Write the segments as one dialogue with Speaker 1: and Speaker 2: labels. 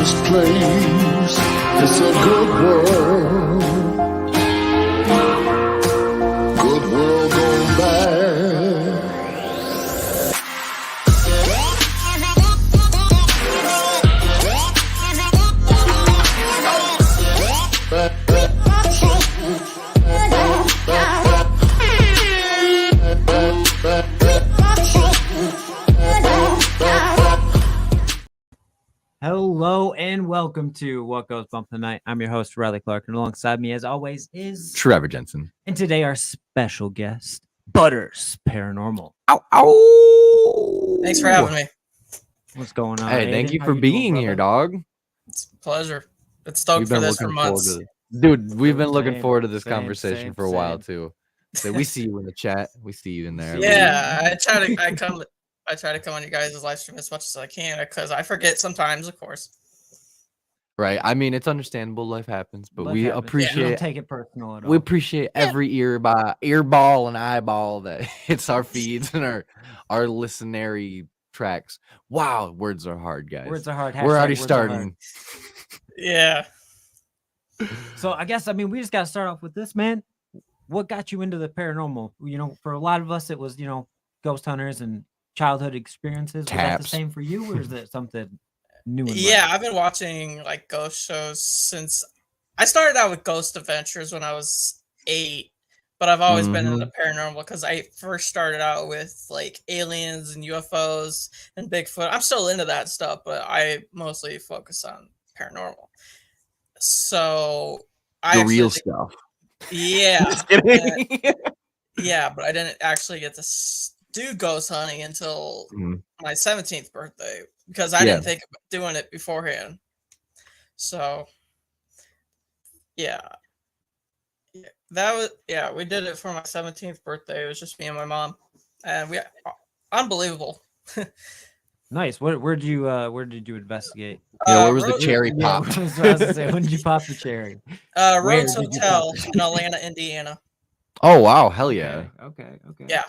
Speaker 1: this place. It's a good world. Good world gone bad.
Speaker 2: Hello and welcome to What Goes Bump Tonight. I'm your host, Riley Clark, and alongside me, as always, is
Speaker 3: Trevor Jensen.
Speaker 2: And today, our special guest, Butters Paranormal.
Speaker 3: Ow, ow!
Speaker 4: Thanks for having me.
Speaker 2: What's going on?
Speaker 3: Hey,
Speaker 2: Aiden?
Speaker 3: thank you
Speaker 2: How
Speaker 3: for
Speaker 2: doing,
Speaker 3: being here,
Speaker 2: brother?
Speaker 3: dog.
Speaker 4: It's a pleasure. Been stoked for this for months.
Speaker 3: Dude, we've been looking
Speaker 2: Same,
Speaker 3: forward to this
Speaker 2: same,
Speaker 3: conversation
Speaker 2: same,
Speaker 3: for a while
Speaker 2: same.
Speaker 3: too. So we see you in the chat. We see you in there.
Speaker 4: Yeah, I try to come on you guys' live stream as much as I can because I forget sometimes, of course.
Speaker 3: Right. I mean, it's understandable. Life happens, but
Speaker 2: Life
Speaker 3: we
Speaker 2: happens.
Speaker 3: appreciate.
Speaker 2: Don't take it personal at all.
Speaker 3: We appreciate every earball and eyeball that hits our feeds and our listenary tracks. Wow, words are hard, guys.
Speaker 2: Words are hard.
Speaker 3: We're already
Speaker 2: Words are hard.
Speaker 3: starting.
Speaker 4: Yeah.
Speaker 2: So I guess, we just got to start off with this, man. What got you into the paranormal? You know, for a lot of us, it was, ghost hunters and childhood experiences. Was that the
Speaker 3: Taps.
Speaker 2: same for you, or is it something new? In
Speaker 4: Yeah,
Speaker 2: life?
Speaker 4: I've been watching like ghost shows since I started out with Ghost Adventures when I was 8, but I've always been into paranormal because I first started out with like aliens and UFOs and Bigfoot. I'm still into that stuff, but I mostly focus on paranormal. So
Speaker 3: The real stuff.
Speaker 4: Yeah.
Speaker 3: Just kidding.
Speaker 4: Yeah, but I didn't actually get to do ghost hunting until my 17th birthday because I didn't think about doing it beforehand. So, yeah. We did it for my 17th birthday. It was just me and my mom, and unbelievable.
Speaker 2: Nice. Where did you investigate?
Speaker 3: Where was the cherry
Speaker 2: Yeah,
Speaker 3: pop?
Speaker 2: I was about to say, when did you pop the cherry?
Speaker 4: Rhodes
Speaker 2: did you
Speaker 4: Hotel
Speaker 2: pop it?
Speaker 4: in Atlanta, Indiana.
Speaker 3: Oh wow, hell yeah.
Speaker 2: Okay.
Speaker 4: Yeah.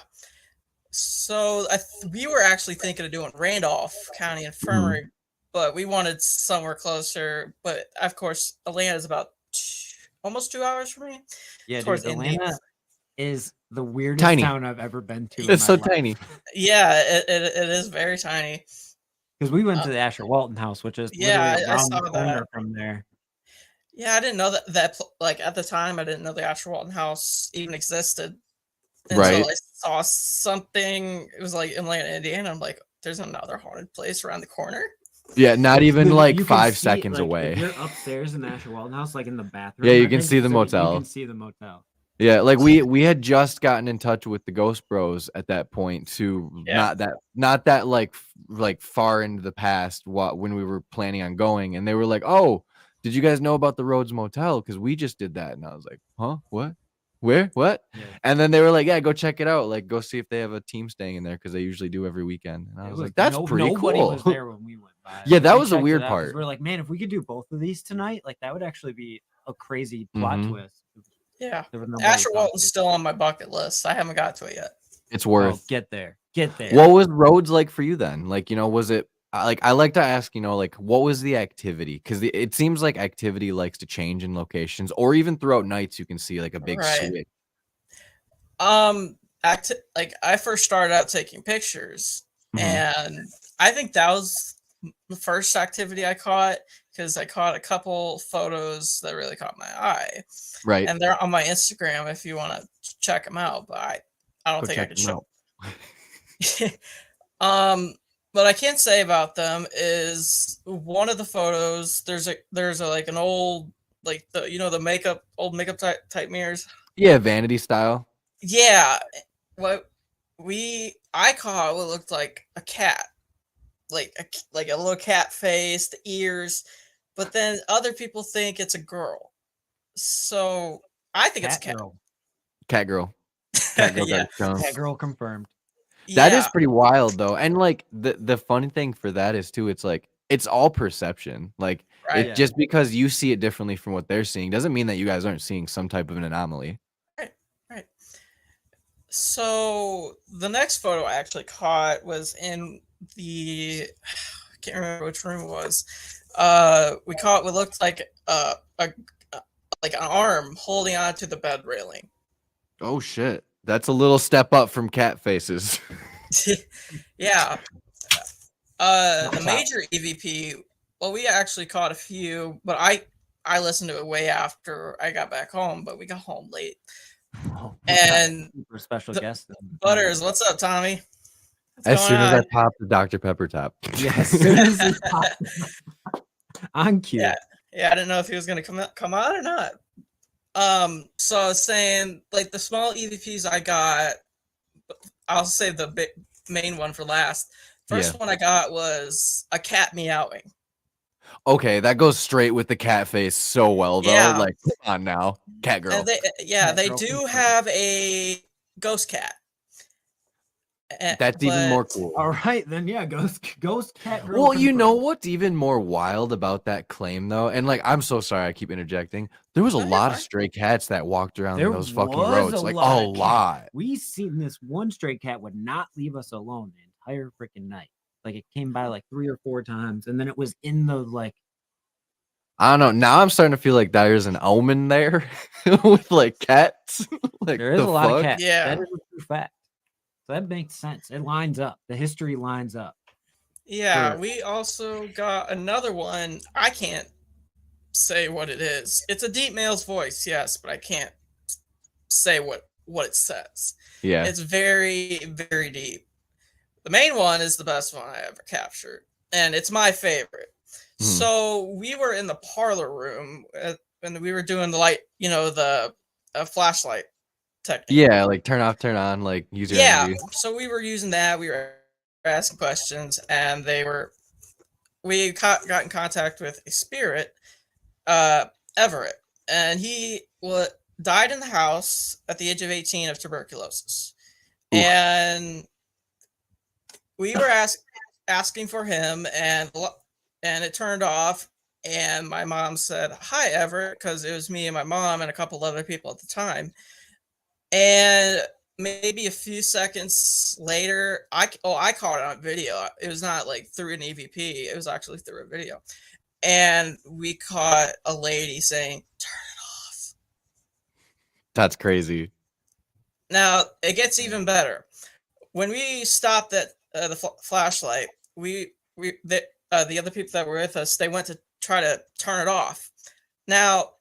Speaker 4: So we were actually thinking of doing Randolph County Infirmary, but we wanted somewhere closer. But of course, Atlanta is about almost 2 hours from me.
Speaker 2: Yeah,
Speaker 4: towards
Speaker 2: dude,
Speaker 4: Indiana.
Speaker 2: Atlanta is the weirdest
Speaker 3: Tiny.
Speaker 2: town I've ever been to.
Speaker 3: It's so tiny.
Speaker 4: Yeah, it is very tiny.
Speaker 2: Because we went to the Asher Walton House, which is literally
Speaker 4: I
Speaker 2: around
Speaker 4: saw
Speaker 2: the corner
Speaker 4: that.
Speaker 2: from there.
Speaker 4: Yeah, I didn't know that like at the time I didn't know the Asher Walton House even existed. Until
Speaker 3: Right.
Speaker 4: I saw something. It was like in Atlanta, Indiana. I'm like, there's another haunted place around the corner.
Speaker 3: Yeah, not even
Speaker 2: Dude,
Speaker 3: like
Speaker 2: you can
Speaker 3: 5
Speaker 2: see,
Speaker 3: seconds
Speaker 2: like,
Speaker 3: away.
Speaker 2: If you're upstairs in the Asher Walton House, like in the bathroom.
Speaker 3: Yeah, you
Speaker 2: I
Speaker 3: can
Speaker 2: think,
Speaker 3: see the
Speaker 2: so
Speaker 3: motel.
Speaker 2: You can see the motel.
Speaker 3: Yeah, like we had just gotten in touch with the Ghost Bros at that point to not that like far into the past when we were planning on going, and they were like, "Oh, did you guys know about the Rhodes Motel? Because we just did that." And I was like, "Huh? What? Where? What?"
Speaker 2: Yeah.
Speaker 3: And then they were like, "Yeah, go check it out. Like, go see if they have a team staying in there because they usually do every weekend." And I was like, "That's pretty
Speaker 2: nobody
Speaker 3: cool."
Speaker 2: was there when we went by.
Speaker 3: Yeah, that
Speaker 2: We
Speaker 3: was the
Speaker 2: checked
Speaker 3: weird
Speaker 2: it out 'cause
Speaker 3: part.
Speaker 2: We're like, man, if we could do both of these tonight, like that would actually be a crazy plot twist.
Speaker 4: Yeah,
Speaker 2: There was nobody
Speaker 4: Asher
Speaker 2: to talk
Speaker 4: Walton's
Speaker 2: to.
Speaker 4: still on my bucket list. I haven't got to it yet.
Speaker 3: It's
Speaker 2: Oh,
Speaker 3: worth.
Speaker 2: get there.
Speaker 3: What was Rhodes like for you then? Like, was it like I like to ask, like what was the activity? Because it seems like activity likes to change in locations, or even throughout nights you can see like a big switch.
Speaker 4: Like I first started out taking pictures, and I think that was the first activity I caught because I caught a couple photos that really caught my eye.
Speaker 3: Right.
Speaker 4: And they're on my Instagram if you want to check them out, but I don't think I could show. What I can say about them is one of the photos. There's like an old like the old makeup type mirrors.
Speaker 3: Yeah, vanity style.
Speaker 4: Yeah, I caught what looked like a cat, like a little cat face, the ears, but then other people think it's a girl. So I think it's a cat.
Speaker 3: Cat girl. Cat girl.
Speaker 4: Yeah.
Speaker 2: Cat girl confirmed.
Speaker 3: That is pretty wild though. And like the funny thing for that is too, it's like it's all perception. Like just because you see it differently from what they're seeing doesn't mean that you guys aren't seeing some type of an anomaly.
Speaker 4: Right. So the next photo I actually caught was in I can't remember which room it was. we caught what looked like a like an arm holding onto the bed railing.
Speaker 3: Oh shit. That's a little step up from cat faces.
Speaker 4: Yeah. The
Speaker 2: Watch out.
Speaker 4: major EVP. Well, we actually caught a few, but I listened to it way after I got back home. But we got home late.
Speaker 2: Oh, we got
Speaker 4: And
Speaker 2: super special
Speaker 4: the-
Speaker 2: guest.
Speaker 4: Butters, what's up, Tommy? What's
Speaker 3: As
Speaker 4: going
Speaker 3: soon as I
Speaker 4: on?
Speaker 3: pop the Dr. Pepper top.
Speaker 2: Yeah, as soon as he popped- on cue.
Speaker 4: Yeah, I didn't know if he was gonna come out or not. So I was saying, like, the small EVPs I got, I'll save the main one for last. First one I got was a cat meowing.
Speaker 3: Okay, that goes straight with the cat face so well though.
Speaker 4: Yeah.
Speaker 3: Like, come on now, cat girl.
Speaker 4: And they
Speaker 2: Cat
Speaker 4: they
Speaker 2: girl
Speaker 4: do
Speaker 2: confirmed.
Speaker 4: have a ghost cat.
Speaker 3: That's even more
Speaker 4: But-
Speaker 3: cool.
Speaker 2: All right, then yeah, ghost cat girl.
Speaker 3: Well, you know
Speaker 2: confirmed.
Speaker 3: what's even more wild about that claim though, and like I'm so sorry I keep interjecting. There was a
Speaker 4: No, you're
Speaker 3: lot of
Speaker 4: fine.
Speaker 3: stray cats that walked around
Speaker 2: There
Speaker 3: those fucking
Speaker 2: was
Speaker 3: roads,
Speaker 2: a
Speaker 3: like
Speaker 2: lot
Speaker 3: a
Speaker 2: of
Speaker 3: lot.
Speaker 2: We seen this one stray cat would not leave us alone the entire freaking night. Like it came by like 3 or 4 times, and then it was in the like.
Speaker 3: I don't know. Now I'm starting to feel like there's an omen there with like cats. Like
Speaker 2: There is a
Speaker 3: the
Speaker 2: lot of
Speaker 3: fuck?
Speaker 2: cats.
Speaker 4: Yeah.
Speaker 2: That is a true fact. So that makes sense. It lines up. The history lines up.
Speaker 4: Yeah,
Speaker 2: Sure.
Speaker 4: we also got another one. I can't say what it is. It's a deep male's voice, yes, but I can't say what it says.
Speaker 3: Yeah.
Speaker 4: It's very, very deep. The main one is the best one I ever captured, and it's my favorite.
Speaker 3: Mhm.
Speaker 4: So we were in the parlor room, and we were doing the light, the flashlight technique.
Speaker 3: Yeah, like turn off, turn on, like use your
Speaker 4: Yeah,
Speaker 3: energy.
Speaker 4: so we were using that. We were asking questions, and we got in contact with a spirit, Everett, and he died in the house at the age of 18 of tuberculosis.
Speaker 3: Oof.
Speaker 4: And we were asking for him, and it turned off. And my mom said, "Hi, Everett," because it was me and my mom and a couple other people at the time. And maybe a few seconds later, I caught it on video. It was not like through an EVP. It was actually through a video. And we caught a lady saying, "Turn it off."
Speaker 3: That's crazy.
Speaker 4: Now, it gets even better. When we stopped at the flashlight, the other people that were with us, they went to try to turn it off. Now,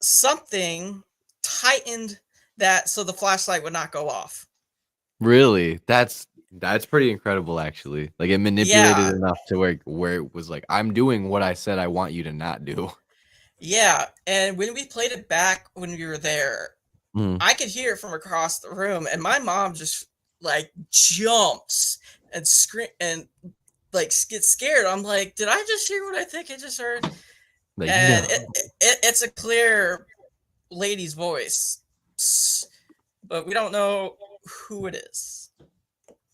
Speaker 4: something tightened that so the flashlight would not go off.
Speaker 3: Really? That's pretty incredible actually. Like it manipulated
Speaker 4: Yeah.
Speaker 3: enough to where it was like, I'm doing what I said I want you to not do.
Speaker 4: Yeah, and when we played it back when we were there,
Speaker 3: Mm.
Speaker 4: I could hear it from across the room, and my mom just like jumps and scream and like gets scared. I'm like, did I just hear what I think I just heard?
Speaker 3: Like,
Speaker 4: And
Speaker 3: no.
Speaker 4: it's a clear lady's voice, but we don't know who it is.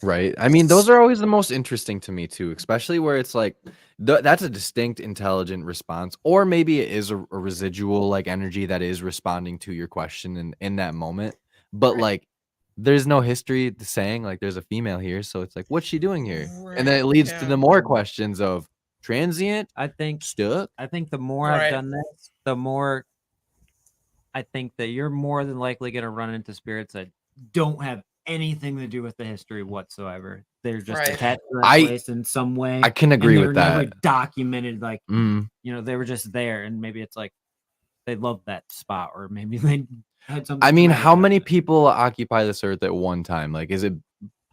Speaker 3: Right. I mean, those are always the most interesting to me too, especially where it's like that's a distinct intelligent response, or maybe it is a residual like energy that is responding to your question in that moment. But
Speaker 4: Right.
Speaker 3: like there's no history saying like there's a female here, so it's like, what's she doing here? And then
Speaker 4: Right,
Speaker 3: it leads to
Speaker 4: yeah.
Speaker 3: the more questions of transient,
Speaker 2: I think
Speaker 3: stuck.
Speaker 2: the more
Speaker 4: Right.
Speaker 2: I've done this, the more I think that you're more than likely going to run into spirits that don't have anything to do with the history whatsoever. They're just
Speaker 4: Right.
Speaker 2: attached to that
Speaker 3: I-
Speaker 2: place in some way.
Speaker 3: I can
Speaker 2: and
Speaker 3: agree
Speaker 2: they
Speaker 3: with
Speaker 2: were never
Speaker 3: that.
Speaker 2: documented. Like
Speaker 3: Mm.
Speaker 2: they were just there, and maybe it's like they loved that spot, or maybe they had something.
Speaker 3: I mean,
Speaker 2: traumatic
Speaker 3: how
Speaker 2: happen.
Speaker 3: many people occupy this earth at one time? Like, is it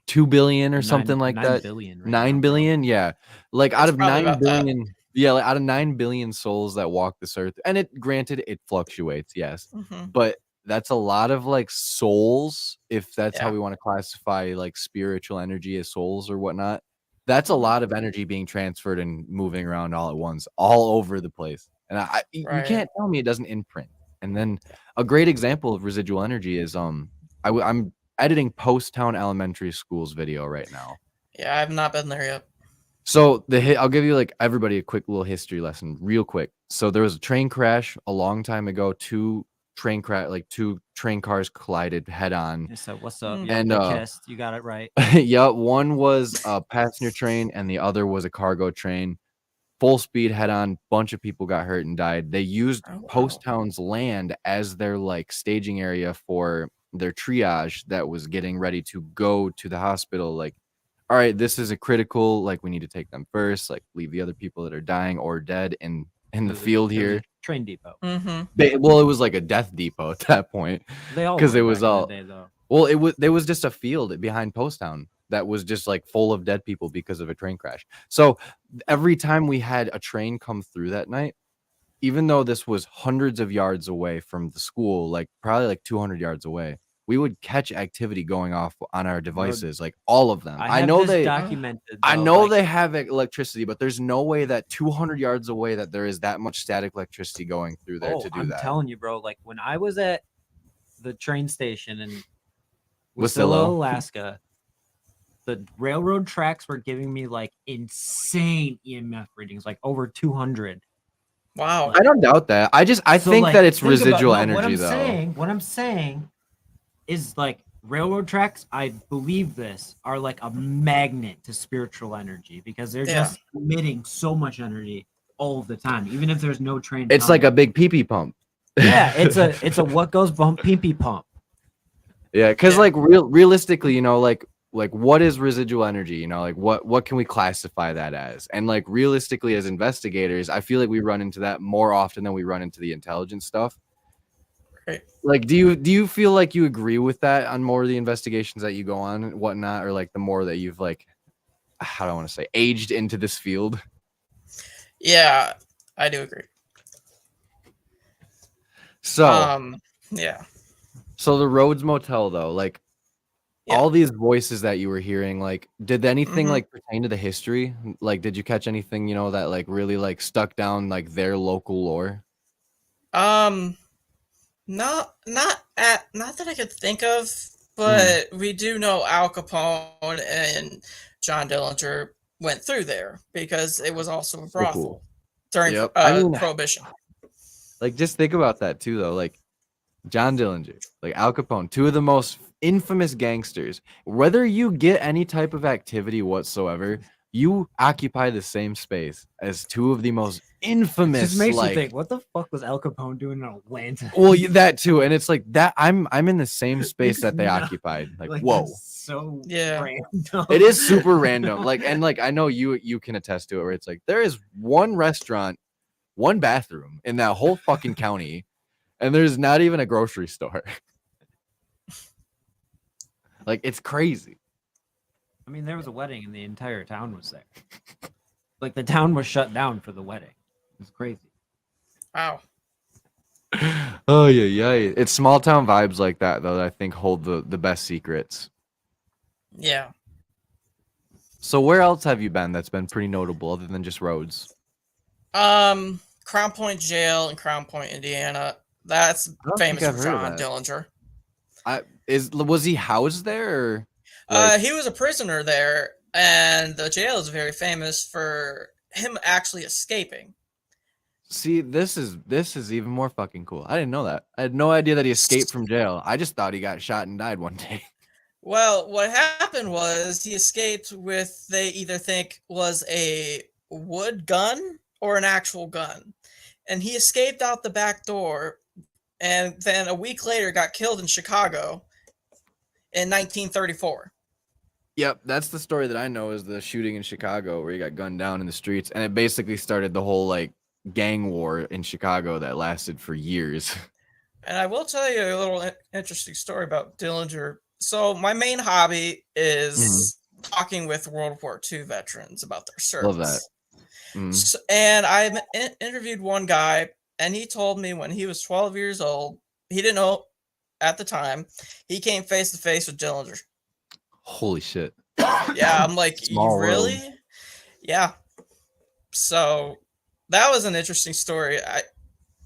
Speaker 3: 2 billion or something like
Speaker 2: 9
Speaker 3: that?
Speaker 2: billion right
Speaker 3: 9
Speaker 2: now, bro.
Speaker 3: billion? Yeah. Like out
Speaker 4: It's
Speaker 3: of
Speaker 4: probably
Speaker 3: 9
Speaker 4: about that.
Speaker 3: billion, yeah, like out of 9 billion souls that walk this earth, and it granted it fluctuates, yes.
Speaker 4: Mhm.
Speaker 3: But that's a lot of like souls, if that's how
Speaker 4: Yeah.
Speaker 3: we want to classify like spiritual energy as souls or whatnot. That's a lot of energy being transferred and moving around all at once, all over the place. And you
Speaker 4: Right.
Speaker 3: can't tell me it doesn't imprint. And then a great example of residual energy is I'm editing Post Town Elementary School's video right now.
Speaker 4: Yeah, I've not been there yet.
Speaker 3: So I'll give you like everybody a quick little history lesson, real quick. So there was a train crash a long time ago. Two train cars collided head on.
Speaker 2: So what's up?
Speaker 4: Mm.
Speaker 2: Yeah,
Speaker 3: And,
Speaker 2: they kissed. You got it right.
Speaker 3: Yeah, one was a passenger train and the other was a cargo train. full speed head on. Bunch of people got hurt and died. They used Post Town's land as their like staging area for their triage that was getting ready to go to the hospital. Like, all right, this is a critical, like we need to take them first, like leave the other people that are dying or dead in the field here.
Speaker 2: Train depot.
Speaker 3: Well, it was like a death depot at that point.
Speaker 2: They all
Speaker 3: because it
Speaker 2: were
Speaker 3: was
Speaker 2: back in
Speaker 3: all
Speaker 2: the day, though.
Speaker 3: well, there was just a field behind Post Town that was just like full of dead people because of a train crash. So every time we had a train come through that night, even though this was hundreds of yards away from the school, like probably like 200 yards away, we would catch activity going off on our devices, like all of them.
Speaker 2: I know they documented.
Speaker 3: I know they have electricity, but there's no way that 200 yards away that there is that much static electricity going through there to do that.
Speaker 2: I'm telling you, bro. Like when I was at the train station in
Speaker 3: Wasilla,
Speaker 2: Alaska, the railroad tracks were giving me like insane EMF readings, like over 200.
Speaker 4: Wow.
Speaker 3: I don't doubt that. I think
Speaker 2: like,
Speaker 3: that it's
Speaker 2: think
Speaker 3: residual
Speaker 2: about,
Speaker 3: energy,
Speaker 2: what I'm saying is like railroad tracks, I believe this, are like a magnet to spiritual energy because they're just emitting so much energy all the time, even if there's no train.
Speaker 3: It's like a big pee-pee pump.
Speaker 2: Yeah, it's a what goes bump pee-pee pump.
Speaker 3: Yeah, because like realistically, you know, like what is residual energy? You know, like what can we classify that as? And like realistically, as investigators, I feel like we run into that more often than we run into the intelligence stuff.
Speaker 4: Right.
Speaker 3: Like, do you feel like you agree with that on more of the investigations that you go on and whatnot, or like the more that you've like, how do I want to say, aged into this field?
Speaker 4: Yeah, I do agree.
Speaker 3: So,
Speaker 4: yeah.
Speaker 3: So the Rhodes Motel, though, like all these voices that you were hearing, like, did anything like pertain to the history? Like, did you catch anything, you know, that like really like stuck down like their local lore?
Speaker 4: Not that I could think of, but we do know Al Capone and John Dillinger went through there because it was also a brothel during Prohibition.
Speaker 3: Like, just think about that too, though. Like, John Dillinger, like Al Capone, two of the most infamous gangsters. Whether you get any type of activity whatsoever, you occupy the same space as two of the most infamous.
Speaker 2: It just makes you think, what the fuck was Al Capone doing in Atlanta?
Speaker 3: Well, that too, and it's like that. I'm in the same space that they occupied. Like whoa,
Speaker 2: so
Speaker 4: random.
Speaker 3: It is super random. Like, and like I know you can attest to it. Where it's like there is one restaurant, one bathroom in that whole fucking county, and there's not even a grocery store. Like, it's crazy.
Speaker 2: I mean, there was a wedding and the entire town was there. Like, the town was shut down for the wedding. It's crazy.
Speaker 4: Wow.
Speaker 3: Oh, yeah. It's small town vibes like that, though, that I think hold the best secrets.
Speaker 4: Yeah.
Speaker 3: So where else have you been that's been pretty notable other than just Rhodes?
Speaker 4: Crown Point Jail in Crown Point, Indiana. That's famous for John Dillinger.
Speaker 3: Was he housed there? Or, like...
Speaker 4: he was a prisoner there, and the jail is very famous for him actually escaping.
Speaker 3: See, this is even more fucking cool. I didn't know that. I had no idea that he escaped from jail. I just thought he got shot and died one day.
Speaker 4: Well, what happened was he escaped with, they either think was a wood gun or an actual gun. And he escaped out the back door, and then a week later got killed in Chicago in 1934.
Speaker 3: Yep, that's the story that I know, is the shooting in Chicago where he got gunned down in the streets, and it basically started the whole like gang war in Chicago that lasted for years.
Speaker 4: And I will tell you a little interesting story about Dillinger. So my main hobby is talking with World War II veterans about their service.
Speaker 3: Love that.
Speaker 4: So, and I interviewed one guy, and he told me when he was 12 years old, he didn't know at the time, he came face to face with Dillinger.
Speaker 3: Holy shit.
Speaker 4: Yeah, I'm like, you really? World. Yeah. So that was an interesting story.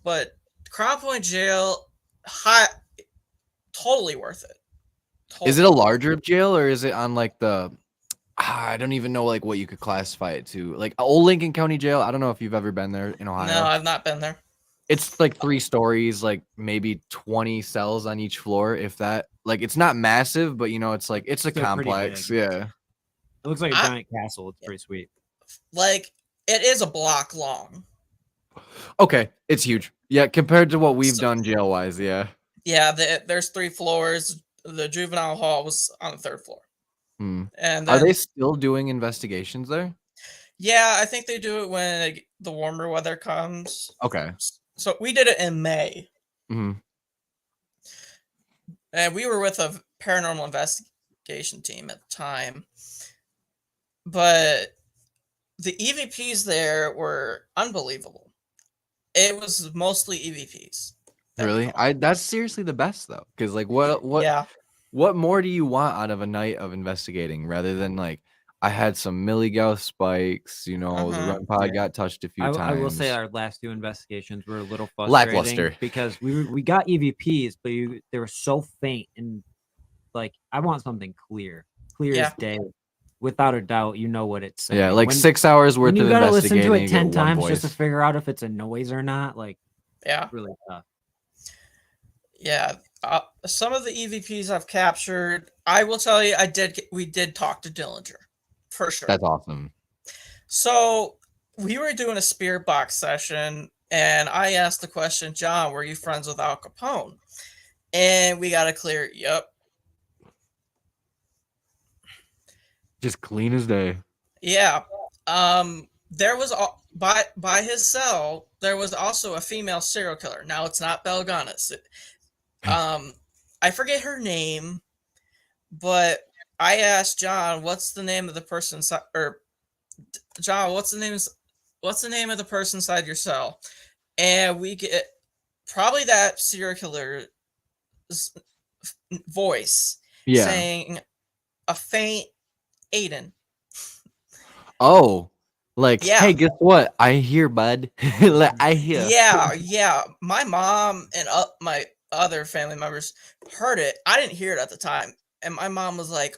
Speaker 4: But Crown Point Jail, totally worth it. Totally.
Speaker 3: Is it a larger jail, or is it on like the... I don't even know like what you could classify it to. Like Old Lincoln County Jail. I don't know if you've ever been there in Ohio.
Speaker 4: No, I've not been there.
Speaker 3: It's like 3 stories, like maybe 20 cells on each floor, if that. Like, it's not massive, but you know, it's like it's a complex. Yeah.
Speaker 2: It looks like a giant castle. It's pretty sweet.
Speaker 4: Like, It is a block long.
Speaker 3: Okay, it's huge. Yeah, compared to what we've done jail wise. Yeah.
Speaker 4: Yeah, there's 3 floors. The juvenile hall was on the 3rd floor. And then,
Speaker 3: are they still doing investigations there?
Speaker 4: Yeah, I think they do it when the warmer weather comes.
Speaker 3: Okay.
Speaker 4: So we did it in May.
Speaker 3: Mm-hmm.
Speaker 4: And we were with a paranormal investigation team at the time. But the EVPs there were unbelievable. It was mostly EVPs.
Speaker 3: Really? That's seriously the best though. Because like
Speaker 4: Yeah.
Speaker 3: what more do you want out of a night of investigating rather than like I had some Millie Gauss spikes, the run pod got touched a few times.
Speaker 2: I will say our last 2 investigations were a little
Speaker 3: Lackluster.
Speaker 2: frustrating because we got EVPs, but they were so faint, and like I want something clear as day, without a doubt. You know what it's saying.
Speaker 3: Yeah, like 6 hours worth
Speaker 2: when
Speaker 3: of
Speaker 2: you gotta
Speaker 3: investigating.
Speaker 2: listen to it 10
Speaker 3: you get one
Speaker 2: times just to
Speaker 3: voice.
Speaker 2: figure out if it's a noise or not. Like,
Speaker 4: Yeah,
Speaker 2: really tough.
Speaker 4: Yeah, some of the EVPs I've captured, I will tell you, we did talk to Dillinger, for sure.
Speaker 3: That's awesome.
Speaker 4: So we were doing a spirit box session, and I asked the question, John, were you friends with Al Capone? And we got a clear, yep.
Speaker 3: Just clean as day.
Speaker 4: Yeah. There was by his cell, there was also a female serial killer. Now it's not Belle Gunness. I forget her name, but I asked John, what's the name of the person or John, what's the name of the person inside your cell? And we get probably that serial killer's voice saying a faint Aiden.
Speaker 3: Oh, like, hey, guess what? I hear, bud. I hear.
Speaker 4: Yeah. My mom and my other family members heard it. I didn't hear it at the time, and my mom was like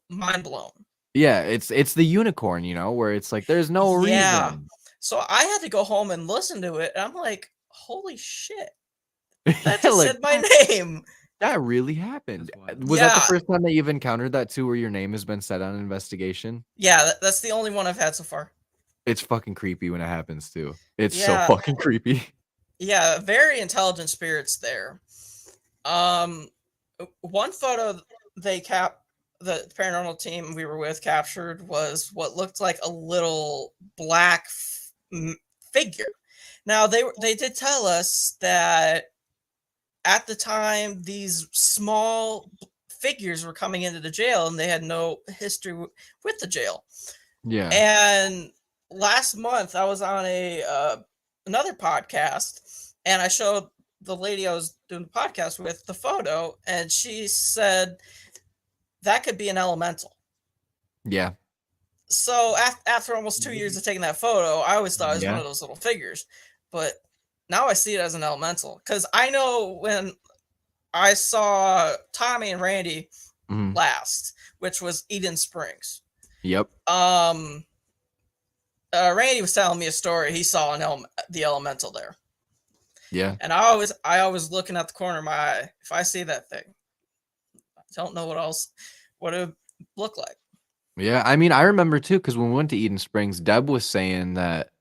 Speaker 4: mind blown.
Speaker 3: Yeah, it's the unicorn, where it's like there's no reason.
Speaker 4: So I had to go home and listen to it, and I'm like, holy shit, that just said my name.
Speaker 3: That really happened. Was that the first time that you've encountered that too, where your name has been said on an investigation?
Speaker 4: Yeah, that's the only one I've had so far.
Speaker 3: It's fucking creepy when it happens too. It's so fucking creepy.
Speaker 4: Yeah, very intelligent spirits there. One photo the paranormal team we were with captured was what looked like a little black figure. Now they did tell us that at the time these small figures were coming into the jail and they had no history with the jail.
Speaker 3: Yeah.
Speaker 4: And last month I was on another podcast, and I showed the lady I was doing the podcast with the photo, and she said that could be an elemental.
Speaker 3: Yeah.
Speaker 4: So after almost 2 years of taking that photo, I always thought it was one of those little figures, but now I see it as an elemental, because I know when I saw Tommy and Randy last, which was Eden Springs.
Speaker 3: Yep.
Speaker 4: Randy was telling me a story. He saw the elemental there.
Speaker 3: Yeah.
Speaker 4: And I always looking at the corner of my eye. If I see that thing, I don't know what it would look like.
Speaker 3: Yeah, I mean, I remember too, because when we went to Eden Springs, Deb was saying that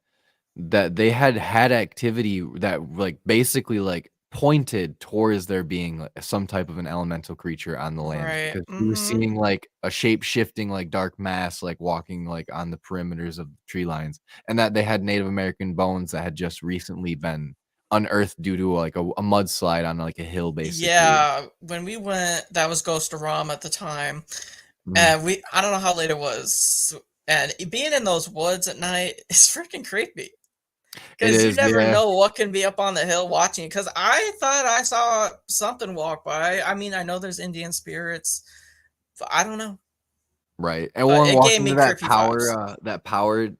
Speaker 3: they had activity that like basically like pointed towards there being like some type of an elemental creature on the land,
Speaker 4: Right.
Speaker 3: because we were seeing like a shape shifting like dark mass like walking like on the perimeters of tree lines, and that they had Native American bones that had just recently been unearthed due to like a mudslide on like a hill, basically.
Speaker 4: Yeah, when we went, that was Ghost-a-Rum at the time, and I don't know how late it was, and being in those woods at night is freaking creepy. Because you never know what can be up on the hill watching. Because I thought I saw something walk by. I mean, I know there's Indian spirits, but I don't know.
Speaker 3: Right, and when walking to that
Speaker 4: power,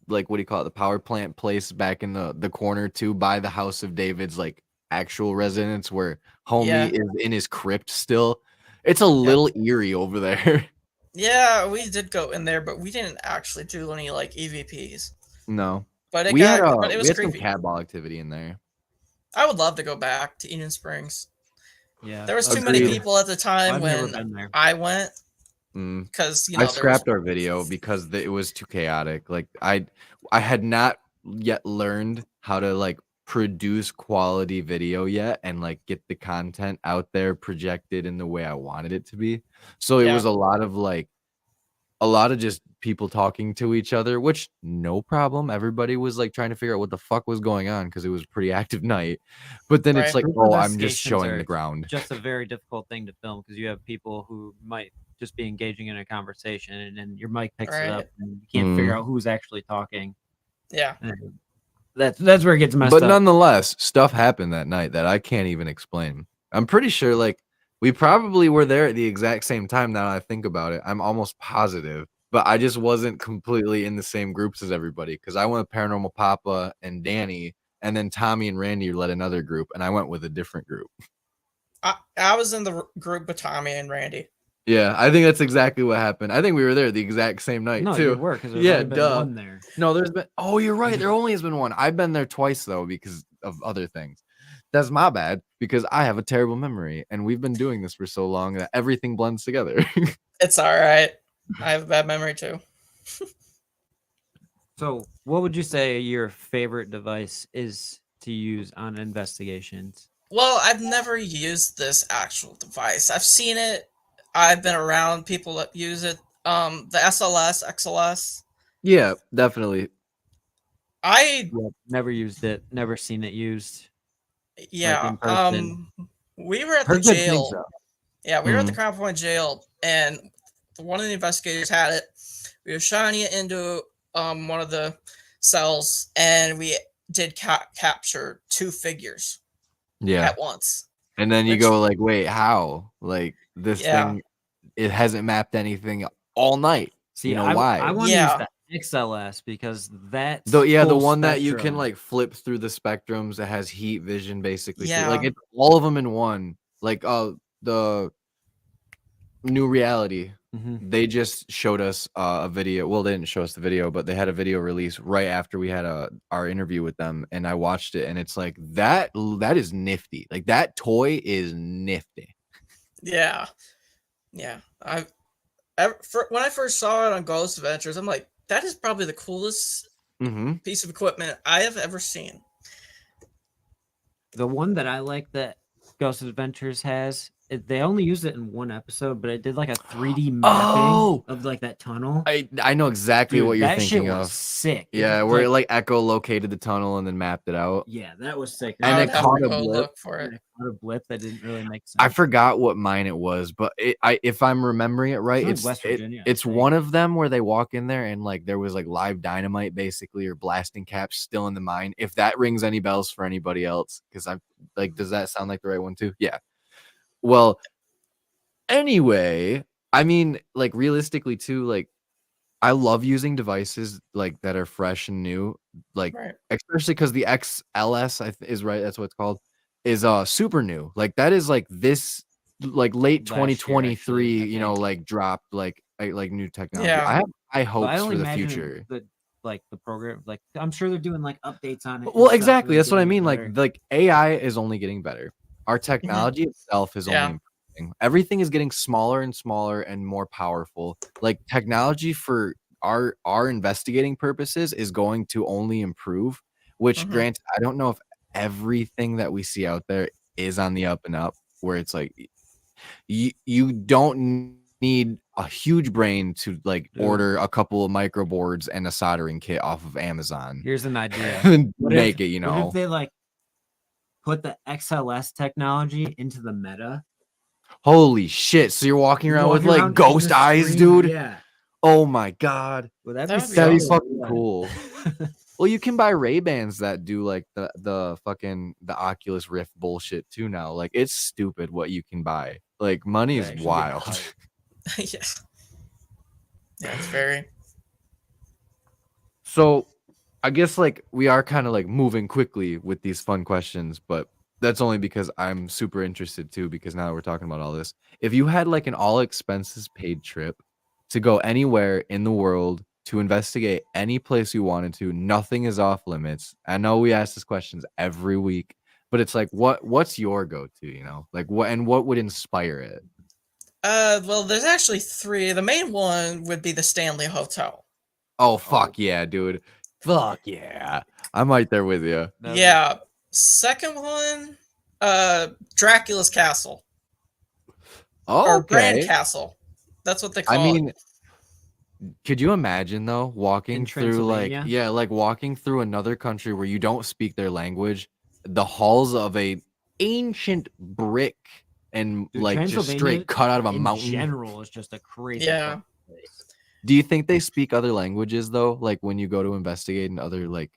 Speaker 3: like, what do you call it? The power plant place back in the corner too, by the house of David's like actual residence, where homie is in his crypt still. It's a little eerie over there.
Speaker 4: Yeah, we did go in there, but we didn't actually do any like EVPs.
Speaker 3: No.
Speaker 4: But
Speaker 3: we had
Speaker 4: creepy.
Speaker 3: some cat ball activity in there.
Speaker 4: I would love to go back to Eden Springs.
Speaker 2: Yeah,
Speaker 4: there was too many people at the time when I went. because
Speaker 3: I scrapped our video because it was too chaotic. Like I had not yet learned how to like produce quality video yet and like get the content out there projected in the way I wanted it to be. So it was a lot of just people talking to each other, which no problem. Everybody was like trying to figure out what the fuck was going on because it was a pretty active night. But then it's like, oh, I'm just showing the ground.
Speaker 2: Just a very difficult thing to film because you have people who might just be engaging in a conversation and then your mic picks it up and you can't figure out who's actually talking.
Speaker 4: Yeah.
Speaker 2: And that's where it gets messed up.
Speaker 3: But nonetheless, stuff happened that night that I can't even explain. I'm pretty sure like we probably were there at the exact same time now that I think about it. I'm almost positive. But I just wasn't completely in the same groups as everybody because I went with Paranormal Papa and Danny, and then Tommy and Randy led another group, and I went with a different group.
Speaker 4: I was in the group with Tommy and Randy.
Speaker 3: Yeah, I think that's exactly what happened. I think we were there the exact same night too.
Speaker 2: You were because there's only been one there.
Speaker 3: No, there's been. Oh, you're right. There only has been one. I've been there twice though because of other things. That's my bad because I have a terrible memory, and we've been doing this for so long that everything blends together.
Speaker 4: It's all right. I have a bad memory too.
Speaker 2: So, what would you say your favorite device is to use on investigations?
Speaker 4: Well, I've never used this actual device. I've seen it. I've been around people that use it. The SLS, XLS.
Speaker 3: Yeah, definitely.
Speaker 2: Never used it. Never seen it used.
Speaker 4: Yeah.
Speaker 2: Like
Speaker 4: we were at the jail. Yeah, we were at the Crown Point jail, and one of the investigators had it. We were shining it into one of the cells, and we did capture 2 figures at once.
Speaker 3: And then you go like, wait, how? Like this thing, it hasn't mapped anything all night.
Speaker 2: See,
Speaker 3: you know why?
Speaker 2: I want to use the XLS because that's
Speaker 3: the one that you can like flip through the spectrums that has heat vision basically.
Speaker 4: Yeah.
Speaker 3: Like it's all of them in one. Like the New Reality. They just showed us a video. Well, they didn't show us the video, but they had a video release right after we had our interview with them, and I watched it, and it's like that is nifty. Like that toy is nifty.
Speaker 4: Yeah. When I first saw it on Ghost Adventures, I'm like, that is probably the coolest piece of equipment I have ever seen.
Speaker 2: The one that I like that Ghost Adventures has, they only used it in one episode, but it did like a 3D mapping of like that tunnel.
Speaker 3: I know exactly what you're thinking of.
Speaker 2: Sick.
Speaker 3: Yeah, where it like echolocated the tunnel and then mapped it out.
Speaker 2: Yeah, that was sick.
Speaker 3: And it caught a blip.
Speaker 4: Look for it.
Speaker 2: A blip that didn't really make sense.
Speaker 3: I forgot what mine it was, but if I'm remembering it right, it's
Speaker 2: West Virginia.
Speaker 3: It's one of them where they walk in there and like there was like live dynamite basically or blasting caps still in the mine. If that rings any bells for anybody else, because I'm like, does that sound like the right one too? Yeah. Well, anyway, I mean, like realistically too, like I love using devices like that are fresh and new, like especially because the XLS is right. That's what it's called. Is super new. Like that is like this like late 2023. You know, like dropped like new technology.
Speaker 4: Yeah.
Speaker 3: I have high hopes for the future.
Speaker 2: The program, like I'm sure they're doing like updates on it.
Speaker 3: Well, exactly. That's what I mean. Like AI is only getting better. Our technology itself is only improving. Everything is getting smaller and smaller and more powerful. Like technology for our investigating purposes is going to only improve, which granted, I don't know if everything that we see out there is on the up and up, where it's like you don't need a huge brain to like order a couple of microboards and a soldering kit off of Amazon.
Speaker 2: Here's an idea.
Speaker 3: And make it, you know.
Speaker 2: What if they like put the XLS technology into the meta?
Speaker 3: Holy shit. So you're walking around with like ghost eyes, dude?
Speaker 2: Yeah.
Speaker 3: Oh my god.
Speaker 2: Well, that'd
Speaker 3: be fucking cool. Well, you can buy Ray-Bans that do like the fucking the Oculus Rift bullshit too now. Like it's stupid what you can buy. Like money is wild.
Speaker 4: Yeah. Yeah, it's very.
Speaker 3: So I guess like we are kind of like moving quickly with these fun questions, but that's only because I'm super interested too, because now that we're talking about all this. If you had like an all expenses paid trip to go anywhere in the world to investigate any place you wanted to, nothing is off limits. I know we ask these questions every week, but it's like what's your go-to, you know? Like what would inspire it?
Speaker 4: Well, there's actually 3. The main one would be the Stanley Hotel.
Speaker 3: Oh fuck yeah, dude. Fuck yeah. I'm right there with you.
Speaker 4: Yeah. Second one, Dracula's Castle.
Speaker 3: Oh,
Speaker 4: Or Grand
Speaker 3: okay.
Speaker 4: Castle. That's what they
Speaker 3: I
Speaker 4: call
Speaker 3: mean,
Speaker 4: it.
Speaker 3: could you imagine though walking
Speaker 2: In
Speaker 3: through like
Speaker 2: Transylvania?
Speaker 3: like walking through another country where you don't speak their language, the halls of a ancient brick and
Speaker 2: Dude,
Speaker 3: like just
Speaker 2: Transylvania
Speaker 3: straight cut out of a
Speaker 2: in
Speaker 3: mountain.
Speaker 2: general is just a crazy
Speaker 4: Yeah.
Speaker 2: fucking place.
Speaker 3: Do you think they speak other languages though? Like when you go to investigate in other like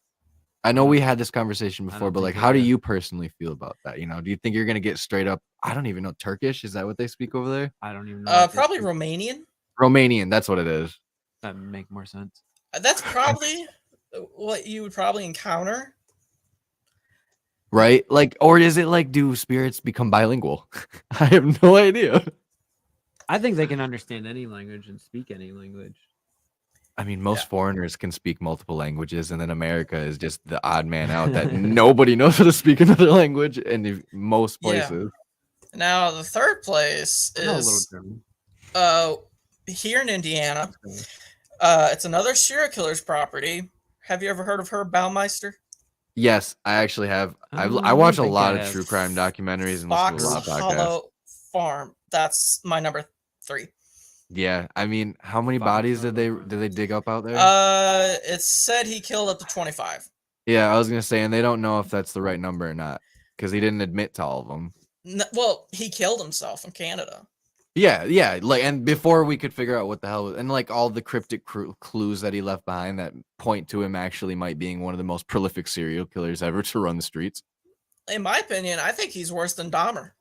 Speaker 3: I know
Speaker 2: don't-
Speaker 3: we had this conversation before,
Speaker 2: don't
Speaker 3: but like
Speaker 2: think
Speaker 3: how
Speaker 2: they
Speaker 3: do
Speaker 2: do.
Speaker 3: you personally feel about that? You know, do you think you're gonna get straight up, I don't even know, Turkish? Is that what they speak over there?
Speaker 2: I don't even know. what they
Speaker 4: Probably
Speaker 2: speak.
Speaker 4: Romanian.
Speaker 3: Romanian, that's what it is.
Speaker 2: That would make more sense.
Speaker 4: That's probably what you would probably encounter.
Speaker 3: Right? Like, or is it like, do spirits become bilingual? I have no idea.
Speaker 2: I think they can understand any language and speak any language.
Speaker 3: I mean, most
Speaker 4: Yeah.
Speaker 3: foreigners can speak multiple languages, and then America is just the odd man out that nobody knows how to speak another language in most
Speaker 4: Yeah.
Speaker 3: places.
Speaker 4: Now the third place
Speaker 2: I know a little
Speaker 4: is
Speaker 2: German.
Speaker 4: here in Indiana. It's another serial killer's property. Have you ever heard of Herb Baumeister?
Speaker 3: Yes, I actually have. I
Speaker 2: I
Speaker 3: watch a
Speaker 2: think
Speaker 3: lot
Speaker 2: I
Speaker 3: of
Speaker 2: have.
Speaker 3: true crime documentaries and listen
Speaker 4: Fox
Speaker 3: to a lot of podcasts.
Speaker 4: Hollow Farm. That's my number 3.
Speaker 3: Yeah, I mean, how many
Speaker 2: Fox
Speaker 3: bodies did
Speaker 2: Hollow
Speaker 3: they dig up out there?
Speaker 4: It said he killed up to 25.
Speaker 3: Yeah, I was gonna say, and they don't know if that's the right number or not because he didn't admit to all of them.
Speaker 4: Well, he killed himself in Canada.
Speaker 3: Yeah, like, and before we could figure out what the hell, and like all the cryptic clues that he left behind that point to him actually might being one of the most prolific serial killers ever to run the streets.
Speaker 4: In my opinion, I think he's worse than Dahmer.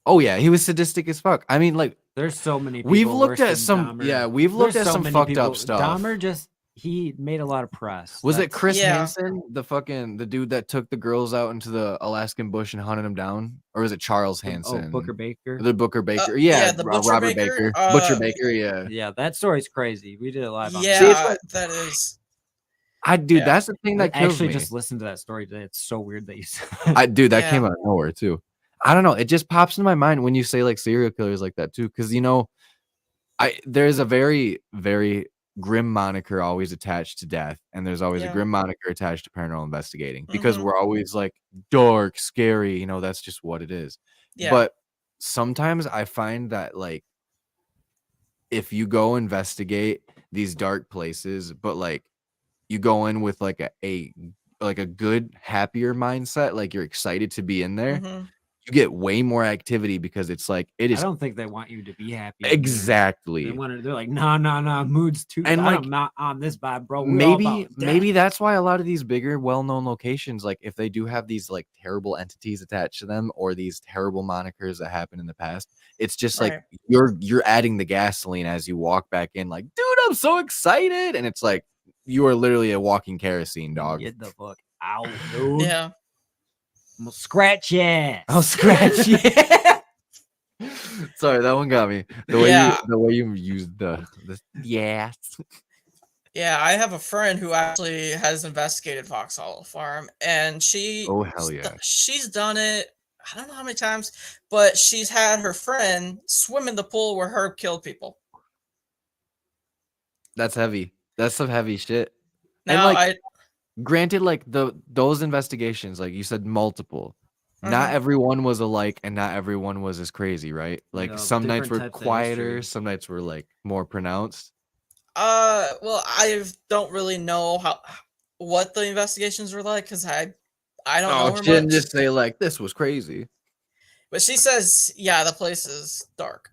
Speaker 3: Oh yeah, he was sadistic as fuck. I mean, like,
Speaker 2: There's so many people.
Speaker 3: we've looked
Speaker 2: worse
Speaker 3: at
Speaker 2: than
Speaker 3: some,
Speaker 2: Dahmer.
Speaker 3: yeah, we've looked
Speaker 2: There's
Speaker 3: at
Speaker 2: so
Speaker 3: some
Speaker 2: many
Speaker 3: fucked
Speaker 2: people.
Speaker 3: up stuff.
Speaker 2: Dahmer he made a lot of press.
Speaker 3: Was it
Speaker 2: That's-
Speaker 3: Chris
Speaker 4: Yeah.
Speaker 3: Hansen, the dude that took the girls out into the Alaskan bush and hunted them down, or was it Charles Hansen?
Speaker 2: Oh, Booker Baker.
Speaker 3: The Booker Baker,
Speaker 4: yeah, the Butcher
Speaker 3: Robert
Speaker 4: Baker,
Speaker 3: Butcher Baker, yeah.
Speaker 2: Yeah, that story's crazy. We did it live on.
Speaker 4: Yeah,
Speaker 3: See, it's like-
Speaker 4: that is.
Speaker 3: Dude,
Speaker 4: Yeah.
Speaker 3: that's the thing that
Speaker 2: I
Speaker 3: kills
Speaker 2: actually
Speaker 3: me.
Speaker 2: just listened to that story today. It's so weird that you said.
Speaker 3: Dude, that
Speaker 4: Yeah.
Speaker 3: came out of nowhere too. I don't know. It just pops into my mind when you say like serial killers like that too, because there's a very, very grim moniker always attached to death, and there's always a
Speaker 4: Yeah.
Speaker 3: grim moniker attached to paranormal investigating because
Speaker 4: Mhm.
Speaker 3: we're always like dark, scary. That's just what it is.
Speaker 4: Yeah.
Speaker 3: But sometimes I find that like if you go investigate these dark places, but like you go in with like a good, happier mindset, like you're excited to be in there,
Speaker 4: Mhm.
Speaker 3: you get way more activity because it's like it
Speaker 2: I
Speaker 3: is
Speaker 2: don't think they want you to be happy.
Speaker 3: exactly.
Speaker 2: They're like, no, mood's too.
Speaker 3: And,
Speaker 2: And
Speaker 3: like,
Speaker 2: I'm not on this vibe, bro. We're all
Speaker 3: Maybe
Speaker 2: about death.
Speaker 3: that's why a lot of these bigger, well-known locations, like if they do have these like terrible entities attached to them or these terrible monikers that happened in the past, it's just like
Speaker 4: Right.
Speaker 3: you're adding the gasoline as you walk back in, like, dude, I'm so excited, and it's like you are literally a walking kerosene dog.
Speaker 2: Get the fuck out, dude.
Speaker 4: Yeah.
Speaker 2: I'm gonna scratch ya.
Speaker 3: I'll scratch you. Sorry, that one got me. The way you used the yeah.
Speaker 4: Yeah, I have a friend who actually has investigated Fox Hollow Farm, and
Speaker 3: Oh hell yeah.
Speaker 4: she's done it. I don't know how many times, but she's had her friend swim in the pool where Herb killed people.
Speaker 3: That's heavy. That's some heavy shit.
Speaker 4: Now,
Speaker 3: And like granted, like those investigations, like you said, multiple. Not
Speaker 4: Mhm.
Speaker 3: everyone was alike, and not everyone was as crazy, right? Like
Speaker 2: Yeah,
Speaker 3: some nights were
Speaker 2: different types of
Speaker 3: quieter,
Speaker 2: history.
Speaker 3: some nights were like more pronounced.
Speaker 4: well, I don't really know what the investigations were like because I don't know her
Speaker 3: she didn't
Speaker 4: much.
Speaker 3: just say like this was crazy.
Speaker 4: But she says, yeah, the place is dark.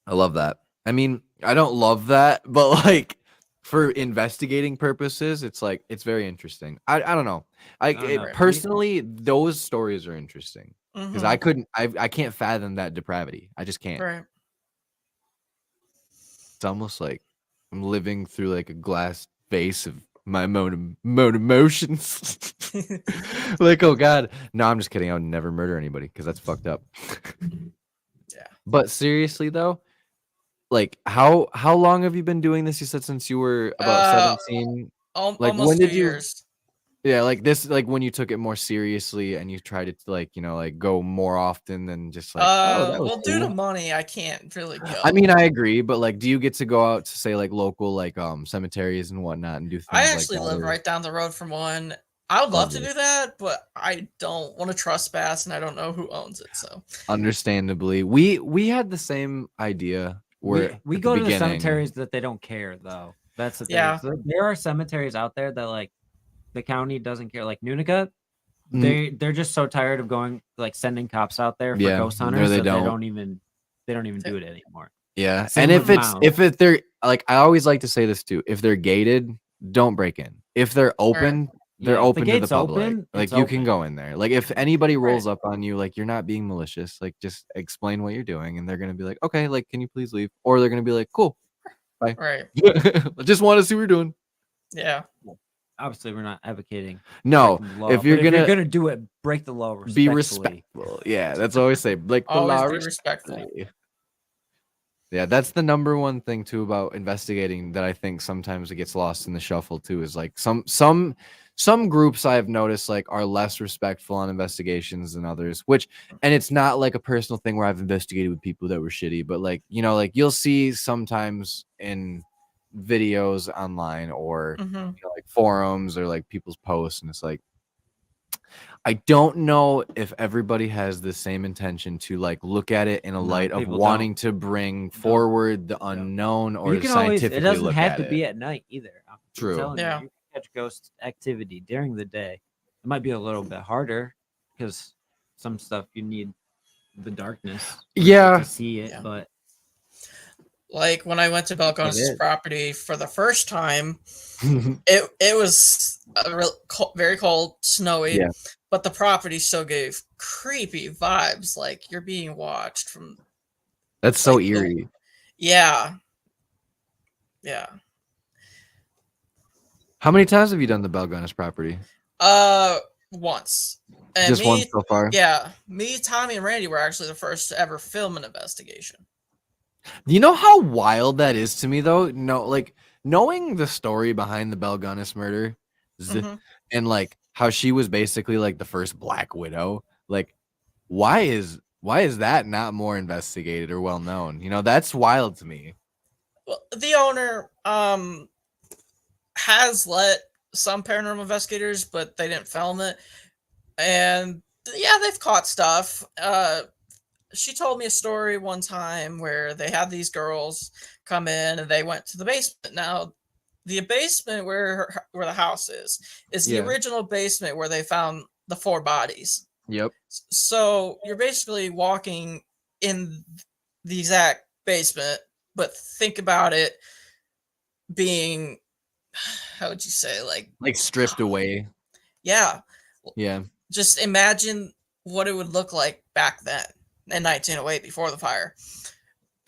Speaker 3: I love that. I mean, I don't love that, but like for investigating purposes, it's like it's very interesting. I don't know.
Speaker 2: don't know.
Speaker 3: Personally, those stories are interesting because
Speaker 4: Mhm.
Speaker 3: I can't fathom that depravity. I just can't.
Speaker 4: Right.
Speaker 3: It's almost like I'm living through like a glass vase of my own emotions. Like, oh god, no, I'm just kidding. I would never murder anybody because that's fucked up.
Speaker 4: Yeah.
Speaker 3: But seriously though, like how long have you been doing this? You said since you were about 17. Like,
Speaker 4: Almost
Speaker 3: when did
Speaker 4: 2
Speaker 3: you-
Speaker 4: years.
Speaker 3: Yeah, like this, like when you took it more seriously and you tried to like, like go more often than just like, oh, that was
Speaker 4: Well, due to
Speaker 3: cool.
Speaker 4: money, I can't really go.
Speaker 3: I mean, I agree, but like, do you get to go out to say like local like cemeteries and whatnot and do
Speaker 4: I
Speaker 3: things like
Speaker 4: actually
Speaker 3: that?
Speaker 4: live
Speaker 3: Or
Speaker 4: right down the road from one. I would love to
Speaker 3: lovely.
Speaker 4: do that, but I don't want to trespass, and I don't know who owns it. So
Speaker 3: Understandably, we had the same idea where
Speaker 2: We
Speaker 3: at the
Speaker 2: go to the
Speaker 3: beginning.
Speaker 2: cemeteries that they don't care though. That's the thing.
Speaker 4: Yeah.
Speaker 2: So there are cemeteries out there that like the county doesn't care. Like Nunica,
Speaker 3: Mm,
Speaker 2: they're just so tired of going like sending cops out there for
Speaker 3: yeah,
Speaker 2: ghost
Speaker 3: no,
Speaker 2: hunters
Speaker 3: they
Speaker 2: that
Speaker 3: don't.
Speaker 2: they don't even do it anymore.
Speaker 3: Yeah,
Speaker 2: Same
Speaker 3: and
Speaker 2: with mounds.
Speaker 3: if they're like, I always like to say this too. If they're gated, don't break in. If they're open, they're
Speaker 2: Yeah, if the
Speaker 3: open to the
Speaker 2: gate's
Speaker 3: public.
Speaker 2: open,
Speaker 3: Like
Speaker 2: it's
Speaker 3: you can
Speaker 2: open.
Speaker 3: go in there. Like if anybody rolls
Speaker 4: Right.
Speaker 3: up on you, like you're not being malicious. Like just explain what you're doing, and they're gonna be like, okay, like can you please leave? Or they're gonna be like, cool, bye.
Speaker 4: Right.
Speaker 3: I just want to see what you're doing.
Speaker 4: Yeah.
Speaker 2: Obviously, we're not advocating.
Speaker 3: No,
Speaker 2: breaking the law,
Speaker 3: if you're
Speaker 2: but
Speaker 3: gonna
Speaker 2: do it, break the law
Speaker 3: be
Speaker 2: respectfully.
Speaker 3: respectful. Yeah, that's always say like the
Speaker 4: Always
Speaker 3: law
Speaker 4: be respectful.
Speaker 3: respectfully. Yeah, that's the number one thing too about investigating that I think sometimes it gets lost in the shuffle too, is like some groups I've noticed like are less respectful on investigations than others, which, and it's not like a personal thing where I've investigated with people that were shitty, but like, like you'll see sometimes in videos online or
Speaker 4: Hmm.
Speaker 3: like forums or like people's posts, and it's like, I don't know if everybody has the same intention to like look at it in a
Speaker 2: No,
Speaker 3: light of
Speaker 2: people
Speaker 3: wanting to bring forward the unknown or
Speaker 2: you can always.
Speaker 3: scientifically
Speaker 2: It doesn't
Speaker 3: look
Speaker 2: have
Speaker 3: at
Speaker 2: to
Speaker 3: it.
Speaker 2: be at night either. I'm
Speaker 3: True.
Speaker 2: telling
Speaker 4: Yeah.
Speaker 2: you can catch ghost activity during the day. It might be a little bit harder because some stuff you need the darkness
Speaker 3: Yeah.
Speaker 2: to see it,
Speaker 4: Yeah.
Speaker 2: but
Speaker 4: Like when I went to Balcones'
Speaker 2: is.
Speaker 4: property for the first time, it was very cold, snowy,
Speaker 3: Yeah.
Speaker 4: but the property still gave creepy vibes, like you're being watched from.
Speaker 3: That's so
Speaker 4: like,
Speaker 3: eerie.
Speaker 4: Yeah.
Speaker 3: How many times have you done the Balgonis property?
Speaker 4: Once. And
Speaker 3: Just once so far?
Speaker 4: Yeah. Me, Tommy, and Randy were actually the first to ever film an investigation.
Speaker 3: You know how wild that is to me though? No, like knowing the story behind the Balgonis murder
Speaker 4: Mhm.
Speaker 3: and like how she was basically like the first Black Widow, like why is that not more investigated or well known? That's wild to me.
Speaker 4: Well, the owner has let some paranormal investigators, but they didn't film it. And yeah, they've caught stuff. She told me a story one time where they had these girls come in and they went to the basement. Now, the basement where the house is the
Speaker 3: Yeah.
Speaker 4: original basement where they found the 4 bodies.
Speaker 3: Yep.
Speaker 4: So you're basically walking in the exact basement, but think about it being, how would you say,
Speaker 3: Like stripped away.
Speaker 4: yeah,
Speaker 3: Yeah.
Speaker 4: just imagine what it would look like back then in 1908 before the fire.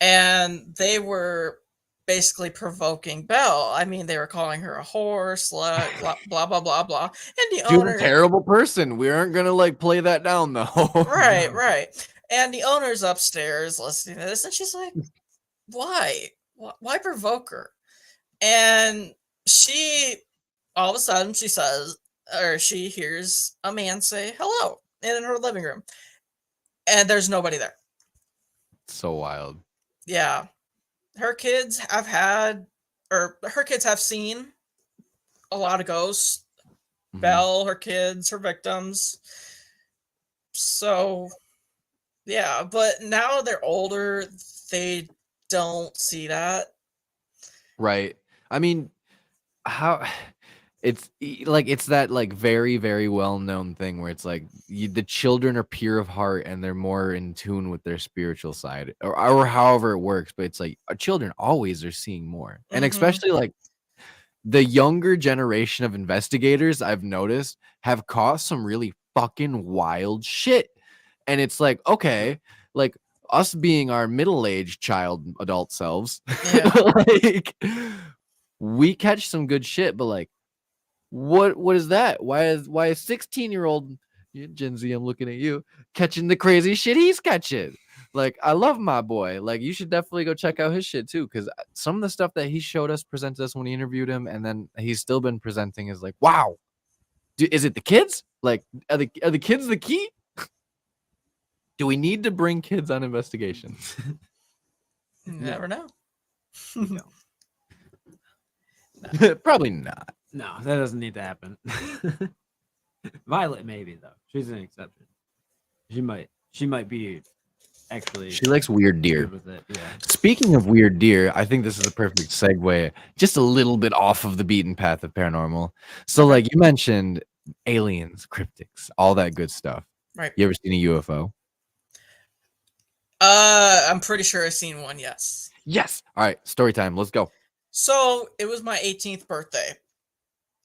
Speaker 4: And they were basically provoking Belle. I mean, they were calling her a whore, slut, blah, blah, blah, blah. And the
Speaker 3: She was
Speaker 4: owner...
Speaker 3: a terrible person. We aren't going to like play that down though.
Speaker 4: Right. And the owner's upstairs listening to this, and she's like, why? Why provoke her? And she, all of a sudden, she hears a man say hello in her living room. And there's nobody there.
Speaker 3: So wild.
Speaker 4: Yeah. Her kids have seen a lot of ghosts.
Speaker 3: Mhm.
Speaker 4: Belle, her kids, her victims. So, yeah. But now they're older. They don't see that.
Speaker 3: Right. I mean, how it's that like very, very well known thing where it's like the children are pure of heart and they're more in tune with their spiritual side or however it works. But it's like our children always are seeing more. And
Speaker 4: Mhm.
Speaker 3: especially like the younger generation of investigators I've noticed have caught some really fucking wild shit. And it's like, okay, like us being our middle-aged child adult selves,
Speaker 4: Yeah.
Speaker 3: like we catch some good shit, but like what is that? Why is 16-year-old Gen Z, I'm looking at you, catching the crazy shit he's catching? Like, I love my boy. Like, you should definitely go check out his shit too, because some of the stuff that he showed us, presented us when he interviewed him, and then he's still been presenting is like, wow. Is it the kids? Like, are the kids the key? Do we need to bring kids on investigations?
Speaker 4: You never know.
Speaker 2: No.
Speaker 3: Probably not.
Speaker 2: No, that doesn't need to happen. Violet, maybe though. She's an exception. She might be actually.
Speaker 3: She likes weird deer.
Speaker 2: good with it. Yeah.
Speaker 3: Speaking of weird deer, I think this is a perfect segue, just a little bit off of the beaten path of paranormal. So, like you mentioned, aliens, cryptics, all that good stuff.
Speaker 4: Right.
Speaker 3: You ever seen a UFO?
Speaker 4: I'm pretty sure I've seen one. Yes.
Speaker 3: Yes. All right. Story time. Let's go.
Speaker 4: So it was my 18th birthday.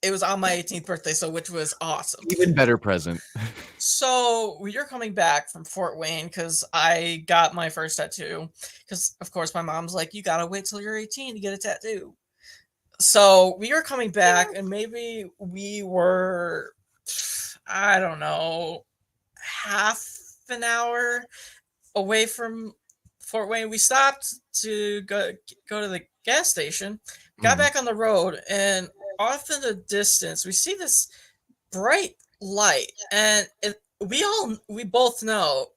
Speaker 4: It was on my 18th birthday, so which was awesome.
Speaker 3: Even better present.
Speaker 4: So we were coming back from Fort Wayne because I got my first tattoo. Because of course my mom's like, you gotta wait till you're 18 to get a tattoo. So we were coming back, and maybe we were, I don't know, half an hour away from Fort Wayne. We stopped to go to the gas station. Got back on the road, and off in the distance, we see this bright light, and we both know.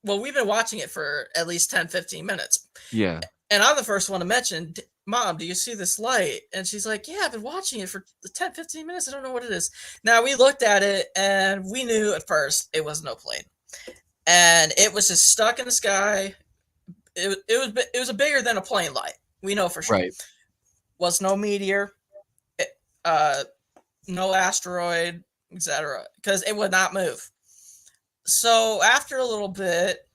Speaker 4: Well, we've been watching it for at least 10-15 minutes.
Speaker 3: Yeah.
Speaker 4: And I'm the first one to mention, Mom, do you see this light? And she's like, yeah, I've been watching it for 10-15 minutes. I don't know what it is. Now, we looked at it, and we knew at first it was no plane. And it was just stuck in the sky. It was a bigger than a plane light. We know for sure.
Speaker 3: Right.
Speaker 4: Was no meteor, no asteroid, etc. Because it would not move. So after a little bit,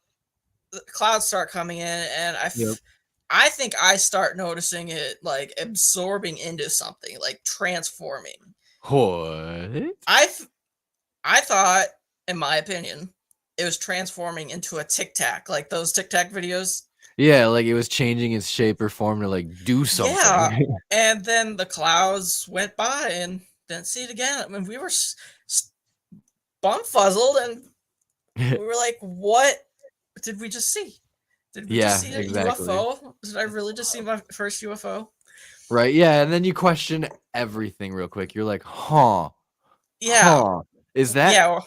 Speaker 4: the clouds start coming in, and I think I start noticing it like absorbing into something, like transforming.
Speaker 3: What?
Speaker 4: I thought, in my opinion, it was transforming into a Tic Tac, like those Tic Tac videos.
Speaker 3: Yeah, like it was changing its shape or form to like do something.
Speaker 4: Yeah, and then the clouds went by and didn't see it again. I mean, we were bumfuzzled, and we were like, "What did we just see? Did we just see a UFO? Did I really just see my first UFO?"
Speaker 3: Right. Yeah, and then you question everything real quick. You're like, "Huh?
Speaker 4: Yeah.
Speaker 3: Huh. Is that?
Speaker 4: Yeah.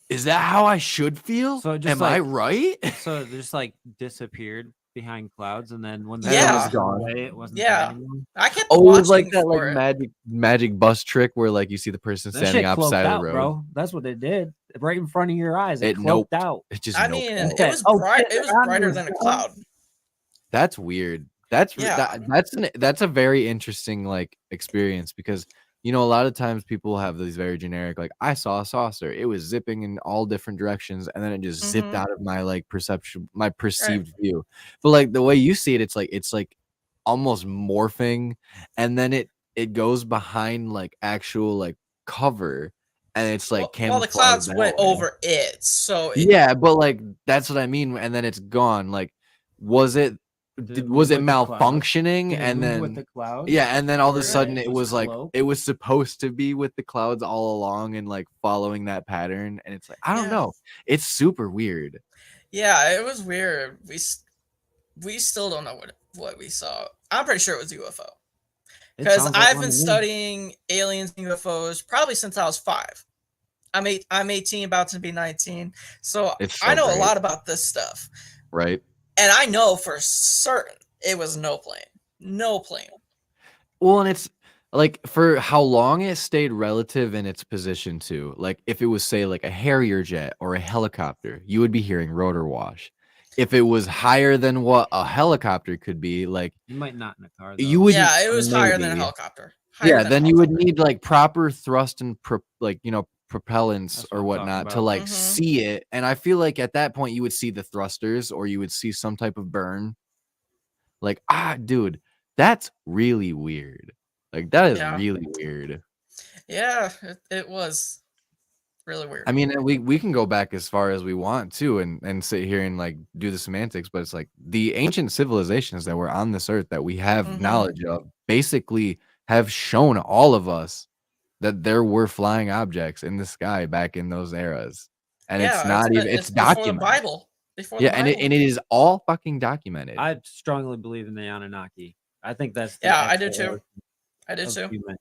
Speaker 3: Is that how I should feel?
Speaker 2: So just
Speaker 3: am
Speaker 2: like,
Speaker 3: I right?"
Speaker 2: So it just like disappeared behind clouds, and then when
Speaker 4: Yeah.
Speaker 2: was gone, away, it wasn't.
Speaker 4: Yeah.
Speaker 2: there anymore.
Speaker 4: I kept
Speaker 3: Oh, it was like
Speaker 4: watching
Speaker 3: that
Speaker 4: for
Speaker 3: like
Speaker 4: it.
Speaker 3: magic bus trick where like you see the person
Speaker 2: That
Speaker 3: standing
Speaker 2: shit cloaked
Speaker 3: outside of
Speaker 2: out,
Speaker 3: the road.
Speaker 2: bro. That's what it did, right in front of your eyes. It
Speaker 3: Noped.
Speaker 2: cloaked out.
Speaker 3: It just
Speaker 4: I
Speaker 3: noped
Speaker 4: mean,
Speaker 3: out.
Speaker 4: it was bright. It was brighter than a cloud.
Speaker 3: That's weird. That's
Speaker 4: Yeah.
Speaker 3: that's a very interesting like experience because you know a lot of times people have these very generic like I saw a saucer. It was zipping in all different directions and then it just zipped
Speaker 4: Mhm.
Speaker 3: out of my like perception, my perceived view. But like the way you see it, it's like almost morphing and then it goes behind like actual like cover and it's like
Speaker 4: Well, the
Speaker 3: camouflaged
Speaker 4: clouds
Speaker 3: that
Speaker 4: went
Speaker 3: way.
Speaker 4: over it, so
Speaker 3: Yeah, but like that's what I mean and then it's gone. Like was it was it malfunctioning and then
Speaker 2: with the clouds?
Speaker 3: yeah and then all of a
Speaker 4: Or
Speaker 3: sudden
Speaker 2: it
Speaker 3: it
Speaker 2: was
Speaker 3: was like
Speaker 2: cloaked?
Speaker 3: it was supposed to be with the clouds all along and like following that pattern and it's like I don't
Speaker 4: Yeah.
Speaker 3: know, it's super weird.
Speaker 4: Yeah, it was weird. We still don't know what we saw. I'm pretty sure it was UFO.
Speaker 2: It
Speaker 4: Because
Speaker 2: sounds like
Speaker 4: I've
Speaker 2: one
Speaker 4: been
Speaker 2: to me.
Speaker 4: studying aliens and UFOs probably since I was 5. I'm 18, about to be 19. So
Speaker 3: It's so
Speaker 4: I know
Speaker 3: great.
Speaker 4: a lot about this stuff.
Speaker 3: Right.
Speaker 4: And I know for certain it was no plane. No plane.
Speaker 3: Well, and it's like for how long it stayed relative in its position too. Like if it was say like a Harrier jet or a helicopter, you would be hearing rotor wash. If it was higher than what a helicopter could be, like
Speaker 2: You might not in a car. Though.
Speaker 3: you would
Speaker 4: Yeah, it was higher than a
Speaker 3: maybe.
Speaker 4: helicopter. Higher
Speaker 3: Yeah,
Speaker 4: than a
Speaker 3: then you would
Speaker 4: helicopter.
Speaker 3: need like proper thrust and like you know propellants
Speaker 2: That's
Speaker 3: or
Speaker 2: what I'm talking
Speaker 3: whatnot to
Speaker 2: about.
Speaker 3: like
Speaker 4: Mhm.
Speaker 3: see it. And I feel like at that point you would see the thrusters or you would see some type of burn. Like dude, that's really weird. Like that is
Speaker 4: Yeah.
Speaker 3: really weird.
Speaker 4: Yeah, it was really weird.
Speaker 3: I mean, and we can go back as far as we want to and sit here and like do the semantics, but it's like the ancient civilizations that were on this earth that we have
Speaker 4: Mhm.
Speaker 3: knowledge of basically have shown all of us that there were flying objects in the sky back in those eras. And
Speaker 4: Yeah,
Speaker 3: it's not even
Speaker 4: it's
Speaker 3: it's
Speaker 4: before the
Speaker 3: documented.
Speaker 4: Bible. Before the
Speaker 3: Yeah, and
Speaker 4: Bible.
Speaker 3: it is all fucking documented.
Speaker 2: I strongly believe in the Anunnaki. I think that's the
Speaker 4: Yeah, I do
Speaker 2: actual
Speaker 4: too.
Speaker 2: origin
Speaker 4: I did
Speaker 2: of
Speaker 4: too.
Speaker 2: human.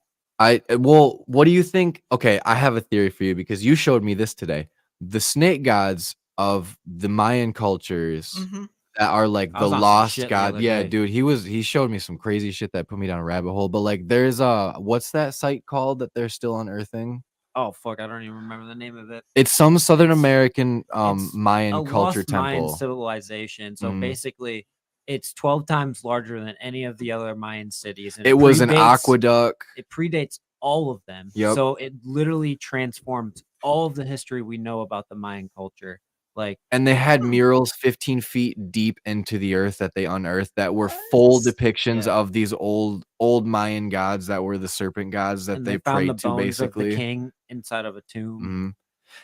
Speaker 3: What do you think? Okay, I have a theory for you because you showed me this today. The snake gods of the Mayan cultures
Speaker 4: Mhm.
Speaker 3: that are like
Speaker 2: I
Speaker 3: the
Speaker 2: was on some
Speaker 3: lost
Speaker 2: shit the
Speaker 3: god.
Speaker 2: other
Speaker 3: Yeah,
Speaker 2: day.
Speaker 3: dude, he showed me some crazy shit that put me down a rabbit hole. But like, there's what's that site called that they're still unearthing?
Speaker 2: Oh fuck, I don't even remember the name of it.
Speaker 3: It's some Southern
Speaker 2: It's-
Speaker 3: American
Speaker 2: It's a
Speaker 3: Mayan culture
Speaker 2: lost Mayan
Speaker 3: temple.
Speaker 2: civilization. So
Speaker 3: Mhm.
Speaker 2: basically, it's 12 times larger than any of the other Mayan cities, and
Speaker 3: It was an
Speaker 2: predates-
Speaker 3: aqueduct.
Speaker 2: It predates all of them.
Speaker 3: Yep.
Speaker 2: So it literally transformed all of the history we know about the Mayan culture. Like,
Speaker 3: And they had murals 15 feet deep into the earth that they unearthed that were full
Speaker 4: What?
Speaker 3: depictions
Speaker 2: Yeah.
Speaker 3: of these old Mayan gods that were the serpent gods that
Speaker 2: and
Speaker 3: they
Speaker 2: they found the
Speaker 3: prayed to,
Speaker 2: bones of the
Speaker 3: basically.
Speaker 2: king inside of a tomb.
Speaker 3: Mhm.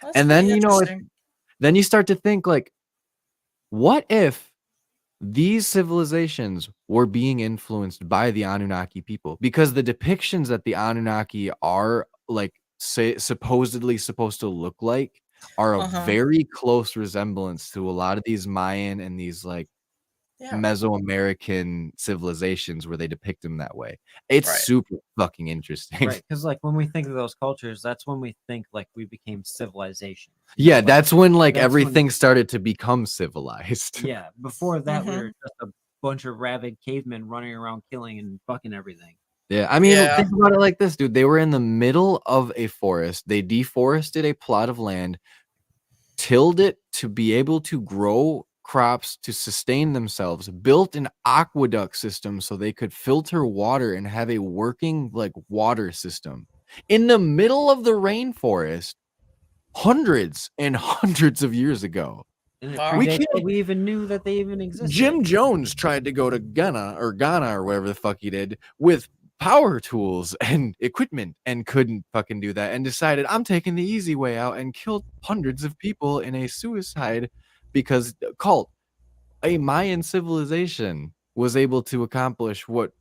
Speaker 4: That's
Speaker 3: And
Speaker 4: pretty
Speaker 3: then,
Speaker 4: interesting.
Speaker 3: then you start to think, like, what if these civilizations were being influenced by the Anunnaki people? Because the depictions that the Anunnaki are, like, supposedly supposed to look like are a
Speaker 4: Uh-huh.
Speaker 3: very close resemblance to a lot of these Mayan and these, like,
Speaker 4: Yeah.
Speaker 3: Mesoamerican civilizations where they depict them that way. It's
Speaker 4: Right.
Speaker 3: super fucking interesting.
Speaker 2: Right, because like when we think of those cultures, that's when we think like we became civilization.
Speaker 3: Yeah,
Speaker 2: Like,
Speaker 3: that's when, like,
Speaker 2: that's when-
Speaker 3: everything started to become civilized.
Speaker 2: yeah. Before that, we
Speaker 4: Mhm.
Speaker 2: were just a bunch of rabid cavemen running around killing and fucking everything.
Speaker 3: Yeah, I mean,
Speaker 4: Yeah.
Speaker 3: think about it like this, dude. They were in the middle of a forest. They deforested a plot of land, tilled it to be able to grow crops to sustain themselves, built an aqueduct system so they could filter water and have a working, like, water system in the middle of the rainforest hundreds and hundreds of years ago.
Speaker 2: And it
Speaker 4: Wow.
Speaker 3: We
Speaker 2: predates
Speaker 3: can't-
Speaker 2: what we even knew that they even existed.
Speaker 3: Jim Jones tried to go to Ghana or wherever the fuck he did with power tools and equipment and couldn't fucking do that and decided I'm taking the easy way out and killed hundreds of people in a suicide because a Mayan civilization was able to accomplish what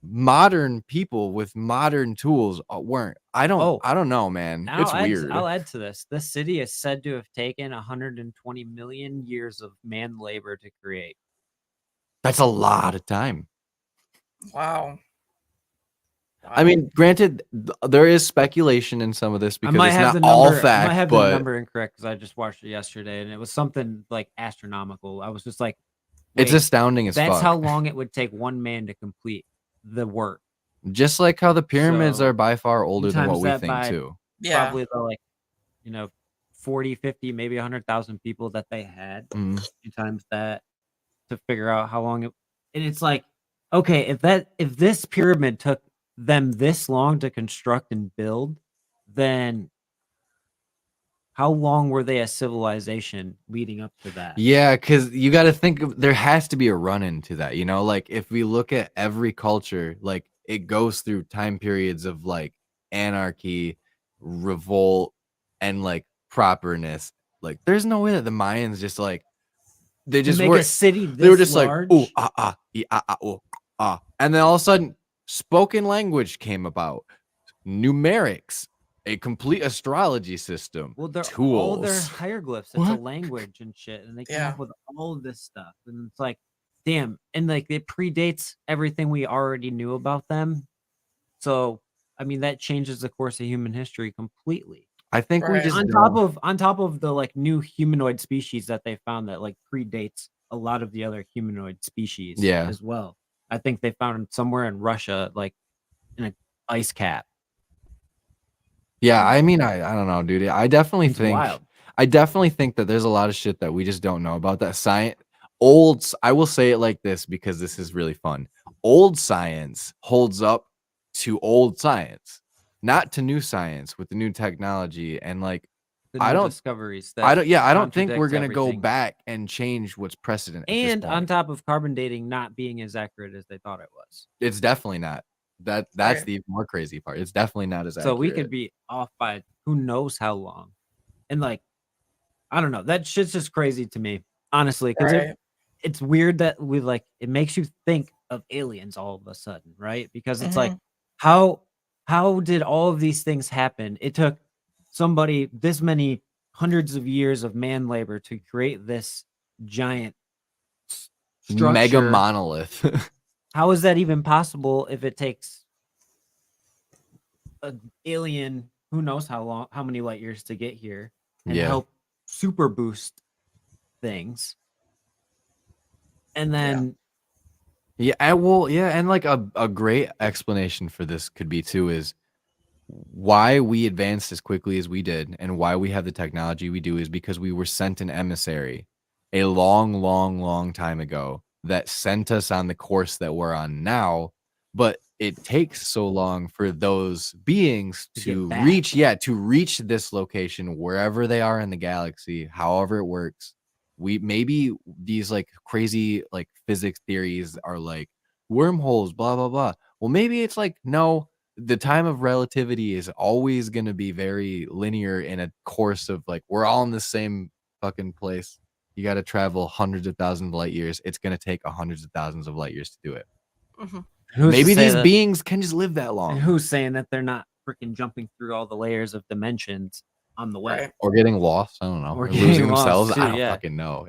Speaker 3: modern people with modern tools weren't. I don't know, man.
Speaker 2: Now
Speaker 3: It's weird.
Speaker 2: I'll add to this. This city is said to have taken 120 million years of man labor to create.
Speaker 3: That's a lot of time.
Speaker 4: Wow.
Speaker 3: I mean, granted, there is speculation in some of this
Speaker 2: I
Speaker 3: because
Speaker 2: might
Speaker 3: it's
Speaker 2: have
Speaker 3: not
Speaker 2: the
Speaker 3: all
Speaker 2: number. I
Speaker 3: fact,
Speaker 2: might have the
Speaker 3: but
Speaker 2: number incorrect because I just watched it yesterday and it was something like astronomical. I was just like,
Speaker 3: it's
Speaker 2: wait,
Speaker 3: astounding as
Speaker 2: that's
Speaker 3: fuck.
Speaker 2: how long it would take one man to complete the work.
Speaker 3: Just like how the pyramids
Speaker 2: So,
Speaker 3: are by far older than
Speaker 2: times
Speaker 3: what we
Speaker 2: that
Speaker 3: think
Speaker 2: by
Speaker 3: too.
Speaker 4: Yeah.
Speaker 2: Probably the like, 40, 50, maybe 100,000 people that they had.
Speaker 3: Mhm.
Speaker 2: You times that to figure out how long it, and it's like, okay, if this pyramid took them this long to construct and build, then how long were they a civilization leading up to that?
Speaker 3: Yeah, because you got to think there has to be a run into that. Like if we look at every culture, like it goes through time periods of like anarchy, revolt, and like properness. Like there's no way that the Mayans just like they
Speaker 2: To
Speaker 3: just
Speaker 2: make
Speaker 3: were
Speaker 2: a city
Speaker 3: they were
Speaker 2: this
Speaker 3: just like
Speaker 2: large,
Speaker 3: oh and then all of a sudden spoken language came about, numerics, a complete astrology system,
Speaker 2: well, they're
Speaker 3: tools.
Speaker 2: all their hieroglyphs. It's a
Speaker 3: What?
Speaker 2: language and shit, and they came
Speaker 4: Yeah.
Speaker 2: up with all of this stuff, and it's like, damn, and like it predates everything we already knew about them. So, I mean, that changes the course of human history completely.
Speaker 3: I think we
Speaker 4: Right.
Speaker 3: just
Speaker 2: On top of the like new humanoid species that they found that like predates a lot of the other humanoid species
Speaker 3: Yeah.
Speaker 2: as well. I think they found somewhere in Russia, like in an ice cap.
Speaker 3: Yeah, I mean, I don't know, dude. I definitely
Speaker 2: It's
Speaker 3: think
Speaker 2: wild.
Speaker 3: that there's a lot of shit that we just don't know about that science. I will say it like this because this is really fun. Old science holds up to old science, not to new science with the new technology. And like,
Speaker 2: The
Speaker 3: I
Speaker 2: new
Speaker 3: don't-
Speaker 2: discoveries.
Speaker 3: I don't think we're
Speaker 2: contradicts
Speaker 3: gonna go
Speaker 2: everything.
Speaker 3: back and change what's precedent. At this
Speaker 2: And on
Speaker 3: point.
Speaker 2: top of carbon dating not being as accurate as they thought it was.
Speaker 3: It's definitely not. That's
Speaker 4: Right.
Speaker 3: the more crazy part. It's definitely not as
Speaker 2: So we
Speaker 3: accurate.
Speaker 2: could be off by who knows how long. And like, I don't know. That shit's just crazy to me, honestly, because
Speaker 4: Right.
Speaker 2: it's weird that we like it makes you think of aliens all of a sudden, right? Because it's like, how did all of these things happen? It took somebody this many hundreds of years of man labor to create this giant structure.
Speaker 3: Mega monolith.
Speaker 2: How is that even possible if it takes an alien who knows how many light years to get here and
Speaker 3: Yeah.
Speaker 2: help super boost things. And then
Speaker 3: Yeah, and like a great explanation for this could be too is why we advanced as quickly as we did and why we have the technology we do is because we were sent an emissary a long time ago that sent us on the course that we're on now, but it takes so long for those beings to reach this location wherever they are in the galaxy, however it works. Maybe these like crazy like physics theories are like wormholes, blah blah blah. Well, maybe it's like no, the time of relativity is always going to be very linear in a course of like we're all in the same fucking place. You got to travel hundreds of thousands of light years. It's going to take hundreds of thousands of light years to do it.
Speaker 4: Mm-hmm.
Speaker 3: Maybe these beings can just live that long.
Speaker 2: And who's saying that they're not freaking jumping through all the layers of dimensions on the way?
Speaker 4: Right.
Speaker 3: Or getting lost. I don't know.
Speaker 2: Or
Speaker 3: losing
Speaker 2: lost
Speaker 3: themselves.
Speaker 2: too,
Speaker 3: I don't fucking know.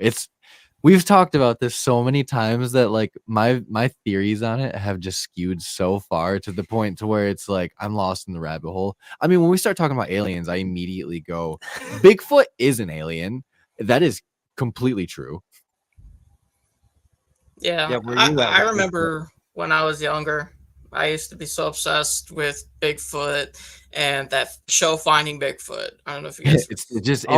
Speaker 3: We've talked about this so many times that like my theories on it have just skewed so far to the point to where it's like I'm lost in the rabbit hole. I mean, when we start talking about aliens, I immediately go, Bigfoot is an alien. That is completely true.
Speaker 4: Yeah, I remember when I was younger, I used to be so obsessed with Bigfoot and that show Finding Bigfoot. I don't know if you guys.
Speaker 3: It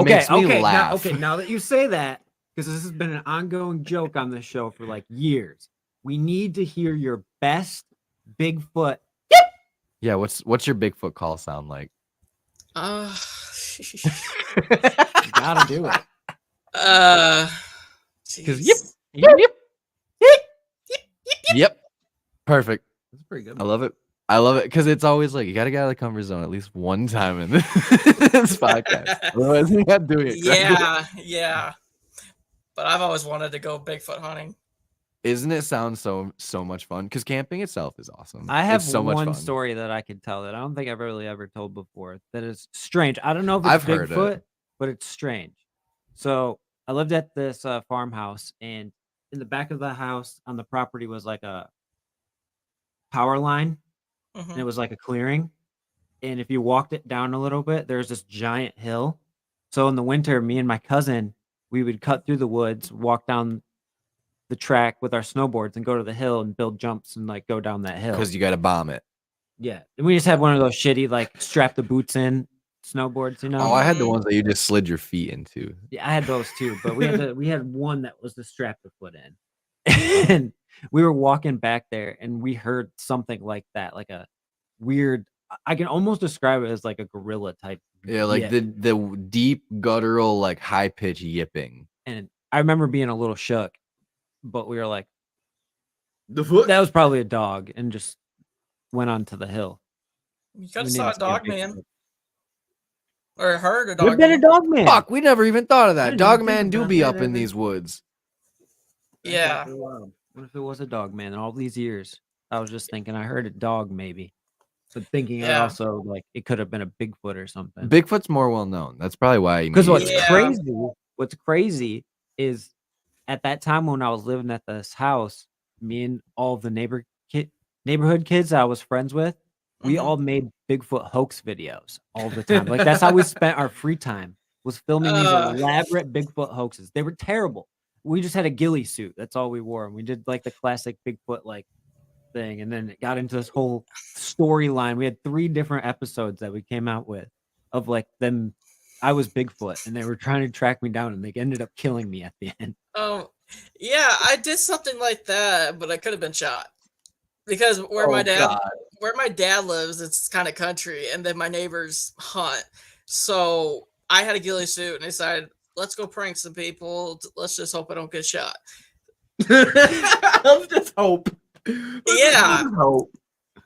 Speaker 3: makes me laugh.
Speaker 2: Now that you say that, because this has been an ongoing joke on this show for like years, we need to hear your best Bigfoot.
Speaker 3: Yeah, what's your Bigfoot call sound like?
Speaker 2: You gotta do it.
Speaker 3: Because yep, perfect.
Speaker 2: That's pretty good.
Speaker 3: I love it because it's always like you gotta get out of the comfort zone at least one time in this podcast. Otherwise, you're not doing it.
Speaker 4: Yeah. But I've always wanted to go Bigfoot hunting.
Speaker 3: Isn't it sound so much fun? Because camping itself is awesome.
Speaker 2: I have
Speaker 3: it's so much
Speaker 2: one
Speaker 3: fun.
Speaker 2: story that I could tell that I don't think I've really ever told before. That is strange. I don't know if it's
Speaker 3: I've heard
Speaker 2: Bigfoot,
Speaker 3: it.
Speaker 2: but it's strange. So I lived at this farmhouse, and in the back of the house on the property was like a power line, and it was like a clearing. And if you walked it down a little bit, there's this giant hill. So in the winter, me and my cousin, we would cut through the woods, walk down the track with our snowboards and go to the hill and build jumps and like go down that hill.
Speaker 3: Because you gotta bomb it.
Speaker 2: Yeah. And we just had one of those shitty, like strap the boots in snowboards, you know?
Speaker 3: Oh, I had the ones that you just slid your feet into.
Speaker 2: Yeah, I had those too, but we had one that was the strap the foot in. And we were walking back there and we heard something like that, like a weird, I can almost describe it as like a gorilla type.
Speaker 3: Yeah, like the deep guttural, like high pitch yipping.
Speaker 2: And I remember being a little shook, but we were like,
Speaker 3: the foot.
Speaker 2: That was probably a dog, and just went on to the hill.
Speaker 4: You could have saw a dog man. Or heard a dog
Speaker 2: man. Been a dog man.
Speaker 3: Fuck, we never even thought of that. Dog man do be up in these woods.
Speaker 4: Yeah.
Speaker 2: What if it was a dog man in all these years? I was just thinking I heard a dog maybe. But thinking it also like it could have been a Bigfoot or something.
Speaker 3: Bigfoot's more well known. That's probably why.
Speaker 2: Because what's crazy is at that time when I was living at this house, me and all the neighborhood kids I was friends with, we all made Bigfoot hoax videos all the time. Like that's how we spent our free time, was filming these elaborate Bigfoot hoaxes. They were terrible. We just had a ghillie suit. That's all we wore. And we did like the classic Bigfoot like thing, and then it got into this whole storyline. We had 3 different episodes that we came out with of like them. I was Bigfoot and they were trying to track me down and they ended up killing me at the end.
Speaker 4: Oh yeah, I did something like that, but I could have been shot because where my dad lives, it's kind of country, and then my neighbors hunt. So I had a ghillie suit and I decided, let's go prank some people. Let's just hope I don't get shot.
Speaker 3: Let's just hope.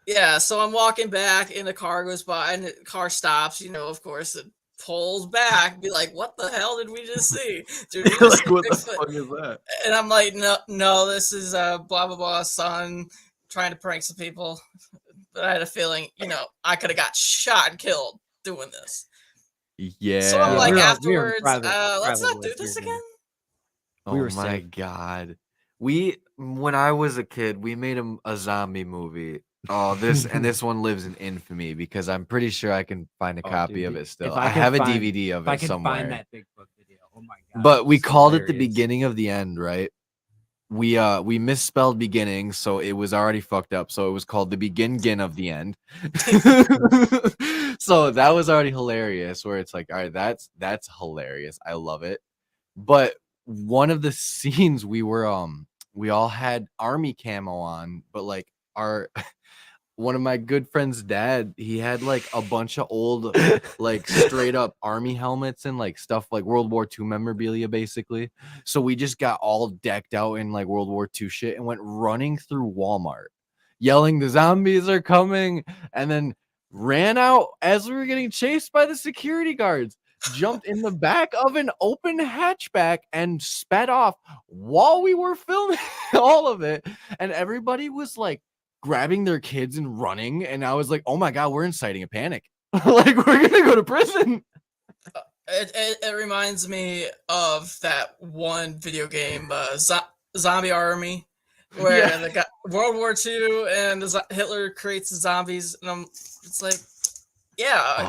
Speaker 4: Yeah, so I'm walking back and the car goes by and the car stops, of course, it pulls back, be like, what the hell did we just see? Dude,
Speaker 3: like, what the fuck is that?
Speaker 4: And I'm like, no, this is blah, blah, blah, son, trying to prank some people. But I had a feeling, I could have got shot and killed doing this.
Speaker 3: Yeah.
Speaker 4: So I'm like, afterwards, let's not do this again.
Speaker 3: Oh my God. When I was a kid, we made a zombie movie Oh, this one lives in infamy because I'm pretty sure I can find a copy of it still.
Speaker 2: If
Speaker 3: I
Speaker 2: could
Speaker 3: have a
Speaker 2: find-
Speaker 3: DVD of
Speaker 2: If I
Speaker 3: it
Speaker 2: can find
Speaker 3: somewhere.
Speaker 2: that Bigfoot video, oh my god!
Speaker 3: But we
Speaker 2: it's
Speaker 3: called it the
Speaker 2: hilarious.
Speaker 3: beginning of the end, right? We misspelled beginning, so it was already fucked up. So it was called the begin of the end. So that was already hilarious. Where it's like, all right, that's hilarious. I love it. But one of the scenes we all had army camo on, but like our one of my good friend's dad, he had like a bunch of old, like straight up army helmets and like stuff like World War II memorabilia, basically. So we just got all decked out in like World War II shit and went running through Walmart, yelling, "The zombies are coming!" And then ran out as we were getting chased by the security guards. Jumped in the back of an open hatchback and sped off while we were filming all of it. And everybody was like, grabbing their kids and running, and I was like, "Oh my god, we're inciting a panic! Like we're gonna go to prison."
Speaker 4: It reminds me of that one video game, Zombie Army, where the guy, World War II and Hitler creates the zombies, and it's like, yeah,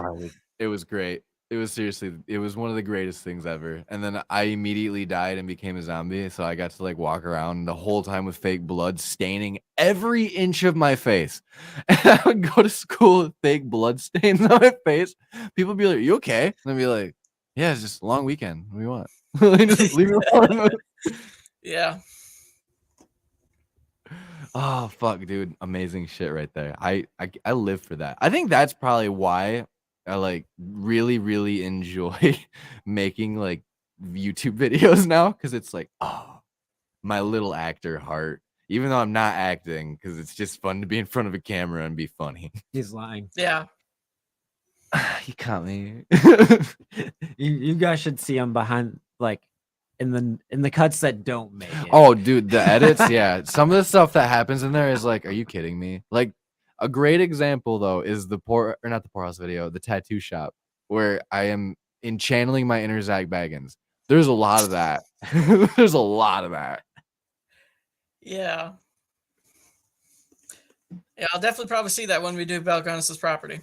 Speaker 3: It was great. It was seriously, it was one of the greatest things ever. And then I immediately died and became a zombie, so I got to like walk around the whole time with fake blood staining every inch of my face. And I would go to school with fake blood stains on my face. People would be like, "You okay?" And I'd be like, "Yeah, it's just a long weekend. What do you want?" Like, just leave me alone.
Speaker 4: yeah.
Speaker 3: Oh fuck, dude, amazing shit right there. I live for that. I think that's probably why I like really enjoy making like YouTube videos now, because it's like, oh, my little actor heart. Even though I'm not acting, because it's just fun to be in front of a camera and be funny.
Speaker 2: He's lying.
Speaker 4: Yeah.
Speaker 3: You caught me.
Speaker 2: You guys should see him behind, like, in the cuts that don't make it.
Speaker 3: Oh, dude, the edits, yeah. Some of the stuff that happens in there is like, are you kidding me? Like, a great example though is the not the poorhouse video, the tattoo shop, where I am channeling my inner Zach Baggins. There's a lot of that. There's a lot of that.
Speaker 4: Yeah. Yeah, I'll definitely probably see that when we do Belgonis' property.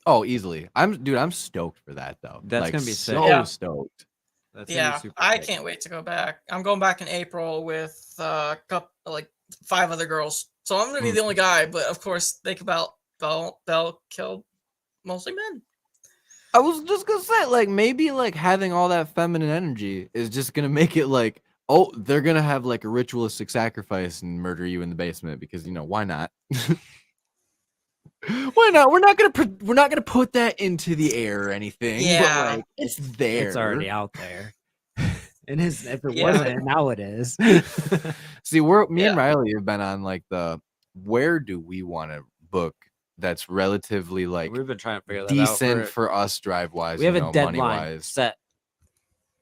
Speaker 3: Oh, easily. I'm stoked for that though.
Speaker 2: That's
Speaker 3: like,
Speaker 2: gonna be sick.
Speaker 3: so
Speaker 4: Yeah.
Speaker 3: stoked.
Speaker 2: That's gonna be
Speaker 4: Yeah,
Speaker 2: super
Speaker 4: I
Speaker 2: sick.
Speaker 4: can't wait to go back. I'm going back in April with a couple, like 5 other girls. So I'm gonna be the only guy, but of course think about Bell killed mostly men.
Speaker 3: I was just gonna say, like, maybe like having all that feminine energy is just gonna make it like, oh, they're gonna have like a ritualistic sacrifice and murder you in the basement because, you know, why not? Why not? We're not gonna put that into the air or anything.
Speaker 4: Yeah.
Speaker 3: But like, it's there.
Speaker 2: It's already out there. It is. If it
Speaker 4: Yeah.
Speaker 2: wasn't, now it is.
Speaker 3: See, me and
Speaker 4: Yeah.
Speaker 3: Riley have been on like where do we want to book that's relatively like
Speaker 2: We've been trying to figure that
Speaker 3: decent
Speaker 2: out.
Speaker 3: for us drive wise.
Speaker 2: We have
Speaker 3: you
Speaker 2: a
Speaker 3: know,
Speaker 2: deadline
Speaker 3: money-wise.
Speaker 2: set,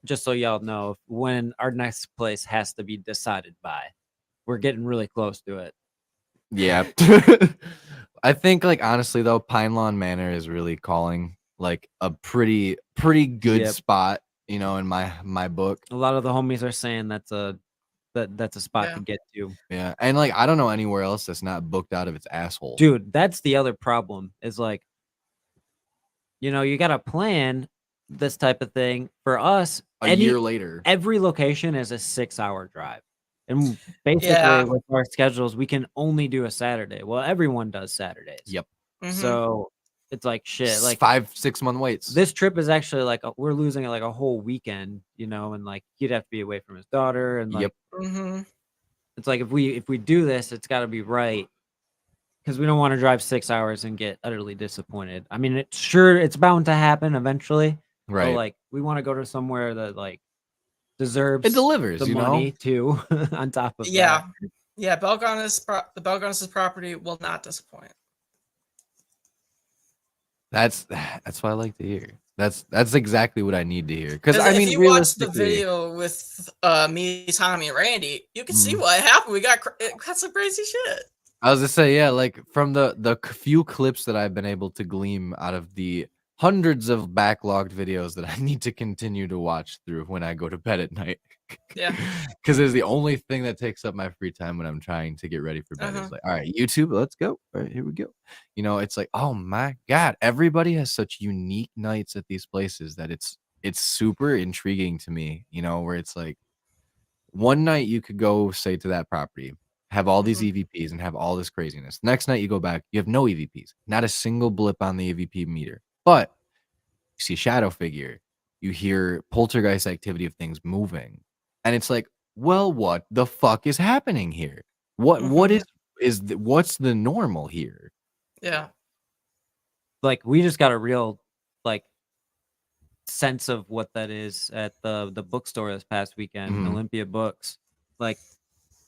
Speaker 2: just so y'all know when our next place has to be decided by. We're getting really close to it.
Speaker 3: Yeah. I think like honestly though, Pine Lawn Manor is really calling like a pretty good
Speaker 2: Yep.
Speaker 3: spot, you know, in my book.
Speaker 2: A lot of the homies are saying that's a spot
Speaker 4: Yeah.
Speaker 2: to get to.
Speaker 3: Yeah. And like I don't know anywhere else that's not booked out of its asshole.
Speaker 2: Dude, that's the other problem is like, you know, you got to plan this type of thing. For us,
Speaker 3: a year later.
Speaker 2: every location is a 6-hour drive. And basically
Speaker 4: Yeah.
Speaker 2: with our schedules, we can only do a Saturday. Well, everyone does Saturdays.
Speaker 3: Yep.
Speaker 4: Mhm.
Speaker 2: So it's like shit. Like
Speaker 3: 5-6 month waits.
Speaker 2: this trip is actually like we're losing like a whole weekend, you know, and like he'd have to be away from his daughter, and like
Speaker 3: Yep.
Speaker 4: Mhm.
Speaker 2: it's like if we do this, it's got to be right, because we don't want to drive 6 hours and get utterly disappointed. I mean, it's bound to happen eventually.
Speaker 3: Right.
Speaker 2: But like we want to go to somewhere that like deserves
Speaker 3: It delivers,
Speaker 2: the
Speaker 3: you
Speaker 2: money
Speaker 3: know.
Speaker 2: too. On top of
Speaker 4: Yeah.
Speaker 2: that.
Speaker 4: Yeah, the Belgonis' property will not disappoint.
Speaker 3: That's what I like to hear. That's exactly what I need to hear. Because I
Speaker 4: if
Speaker 3: mean,
Speaker 4: you watch the
Speaker 3: realistically,
Speaker 4: video with me, Tommy, and Randy, you can see
Speaker 3: Mhm.
Speaker 4: what happened. It got some crazy shit.
Speaker 3: I was to say, yeah, like from the few clips that I've been able to glean out of the hundreds of backlogged videos that I need to continue to watch through when I go to bed at night.
Speaker 4: Yeah.
Speaker 3: Because it's the only thing that takes up my free time when I'm trying to get ready for bed.
Speaker 4: Uh-huh.
Speaker 3: It's like, all right, YouTube, let's go. All right, here we go. You know, it's like, oh my God, everybody has such unique nights at these places that it's super intriguing to me, you know, where it's like one night you could go, say, to that property, have all these EVPs and have all this craziness. Next night you go back, you have no EVPs, not a single blip on the EVP meter. But you see a shadow figure, you hear poltergeist activity of things moving. And it's like, well, what the fuck is happening here? What what's the normal here?
Speaker 4: Yeah.
Speaker 2: Like we just got a real like sense of what that is at the bookstore this past weekend, Olympia Books. Like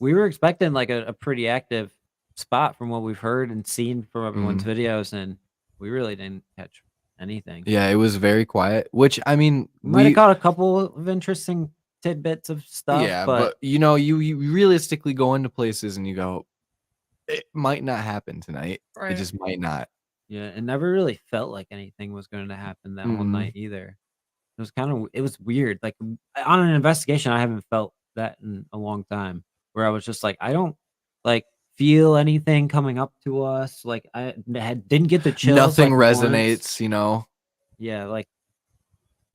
Speaker 2: we were expecting like a pretty active spot from what we've heard and seen from everyone's videos, and we really didn't catch anything.
Speaker 3: Yeah, it was very quiet, which I mean,
Speaker 2: we might have caught a couple of interesting tidbits of stuff.
Speaker 3: Yeah, but you know, you realistically go into places and you go, it might not happen tonight.
Speaker 4: Right.
Speaker 3: It just might not.
Speaker 2: Yeah, it never really felt like anything was going to happen that whole night either. It was weird. Like on an investigation, I haven't felt that in a long time. Where I was just like, I don't like feel anything coming up to us. Like I didn't get the chills.
Speaker 3: Nothing
Speaker 2: like,
Speaker 3: resonates,
Speaker 2: once.
Speaker 3: You know.
Speaker 2: Yeah, like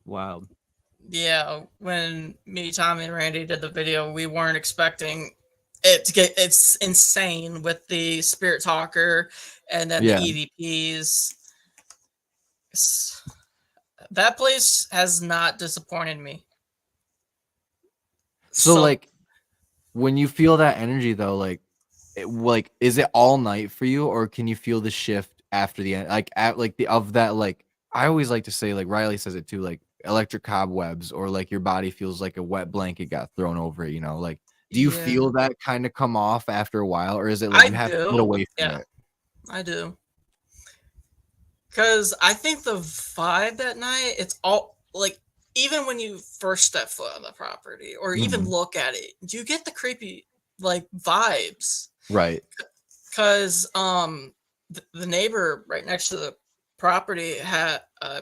Speaker 2: wow.
Speaker 4: Yeah, when me, Tommy, and Randy did the video, we weren't expecting it to get. It's insane with the spirit talker and then the EVPs. That place has not disappointed me.
Speaker 3: So like, when you feel that energy, though, like, is it all night for you, or can you feel the shift after the end? Like, I always like to say, like Riley says it too, like electric cobwebs, or like your body feels like a wet blanket got thrown over it. You know, like, do you feel that kind of come off after a while, or is it like you have to get away from it?
Speaker 4: I do. Because I think the vibe that night, it's all like, even when you first step foot on the property or even look at it, you get the creepy like vibes.
Speaker 3: Right.
Speaker 4: Because the neighbor right next to the property had I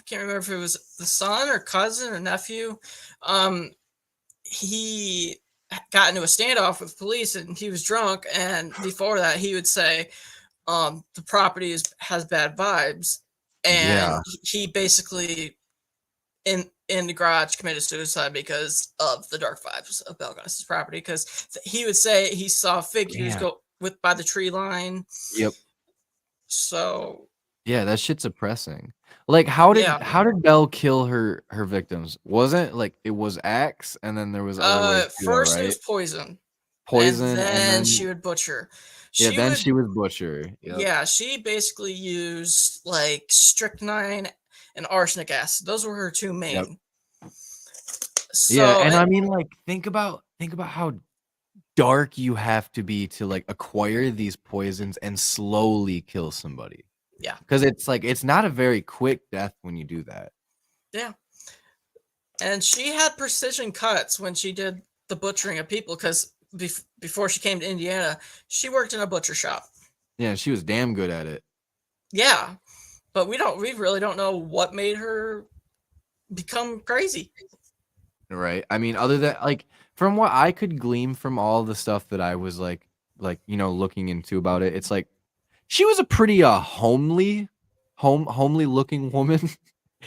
Speaker 4: can't remember if it was the son or cousin or nephew. He got into a standoff with police and he was drunk, and before that he would say the property has bad vibes, and he basically in the garage committed suicide because of the dark vibes of Belgas's property, because he would say he saw figures go by the tree line.
Speaker 3: Yep.
Speaker 4: So
Speaker 3: yeah, that shit's oppressing. Like, how did Belle kill her victims? Wasn't like it was axe, and then there was other ways
Speaker 4: first
Speaker 3: right?
Speaker 4: it was poison,
Speaker 3: and
Speaker 4: then she would butcher.
Speaker 3: She would butcher. Yep.
Speaker 4: Yeah, she basically used like strychnine and arsenic acid. Those were her two main.
Speaker 3: Yep.
Speaker 4: So,
Speaker 3: and I mean, like, think about how dark you have to be to like acquire these poisons and slowly kill somebody.
Speaker 4: Yeah,
Speaker 3: because it's like it's not a very quick death when you do that.
Speaker 4: Yeah, and she had precision cuts when she did the butchering of people, because before she came to Indiana, she worked in a butcher shop.
Speaker 3: Yeah, she was damn good at it.
Speaker 4: Yeah, but we really don't know what made her become crazy.
Speaker 3: Right. I mean, other than like from what I could glean from all the stuff that I was like you know looking into about it, it's like she was a pretty homely looking woman,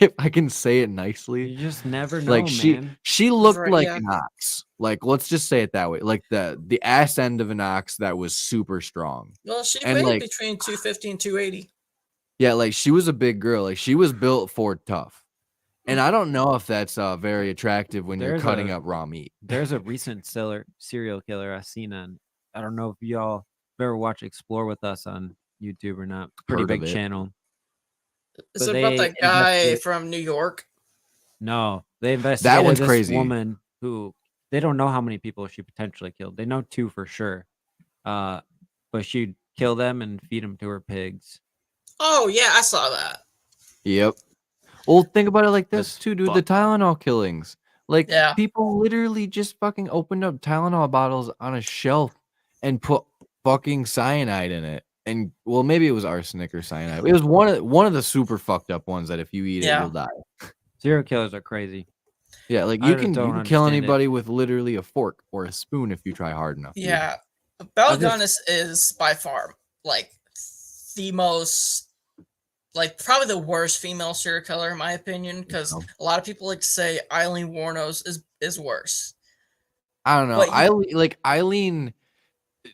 Speaker 3: if I can say it nicely.
Speaker 2: You just never know,
Speaker 3: like
Speaker 2: man.
Speaker 3: She looked like an ox. Like, let's just say it that way. Like the ass end of an ox that was super strong.
Speaker 4: Well, she weighed between 250 and 280.
Speaker 3: Yeah, like she was a big girl. Like she was built for tough. And I don't know if that's very attractive when you're cutting up raw meat.
Speaker 2: There's a recent serial killer I've seen on, I don't know if y'all ever watch Explore With Us on YouTube or not. Pretty big channel.
Speaker 4: Is it about that guy from New York?
Speaker 2: No, they investigated
Speaker 3: that one's
Speaker 2: this
Speaker 3: crazy.
Speaker 2: Woman who, they don't know how many people she potentially killed. They know 2 for sure. But she'd kill them and feed them to her pigs.
Speaker 4: Oh yeah, I saw that.
Speaker 3: Yep. Well, think about it like this too, dude. The Tylenol killings. Like, people literally just fucking opened up Tylenol bottles on a shelf and put fucking cyanide in it. and well, maybe it was arsenic or cyanide. It was one of the super fucked up ones that if you eat it, you'll die.
Speaker 2: Serial killers are crazy.
Speaker 3: Yeah, like
Speaker 2: I
Speaker 3: you
Speaker 2: just
Speaker 3: can
Speaker 2: don't
Speaker 3: kill
Speaker 2: understand it.
Speaker 3: anybody with literally a fork or a spoon if you try hard enough. Dude.
Speaker 4: Yeah, Belle Gunness is by far like the most, like probably the worst female serial killer in my opinion, because a lot of people like to say Eileen Wuornos is worse.
Speaker 3: I don't know.
Speaker 4: But
Speaker 3: Eileen,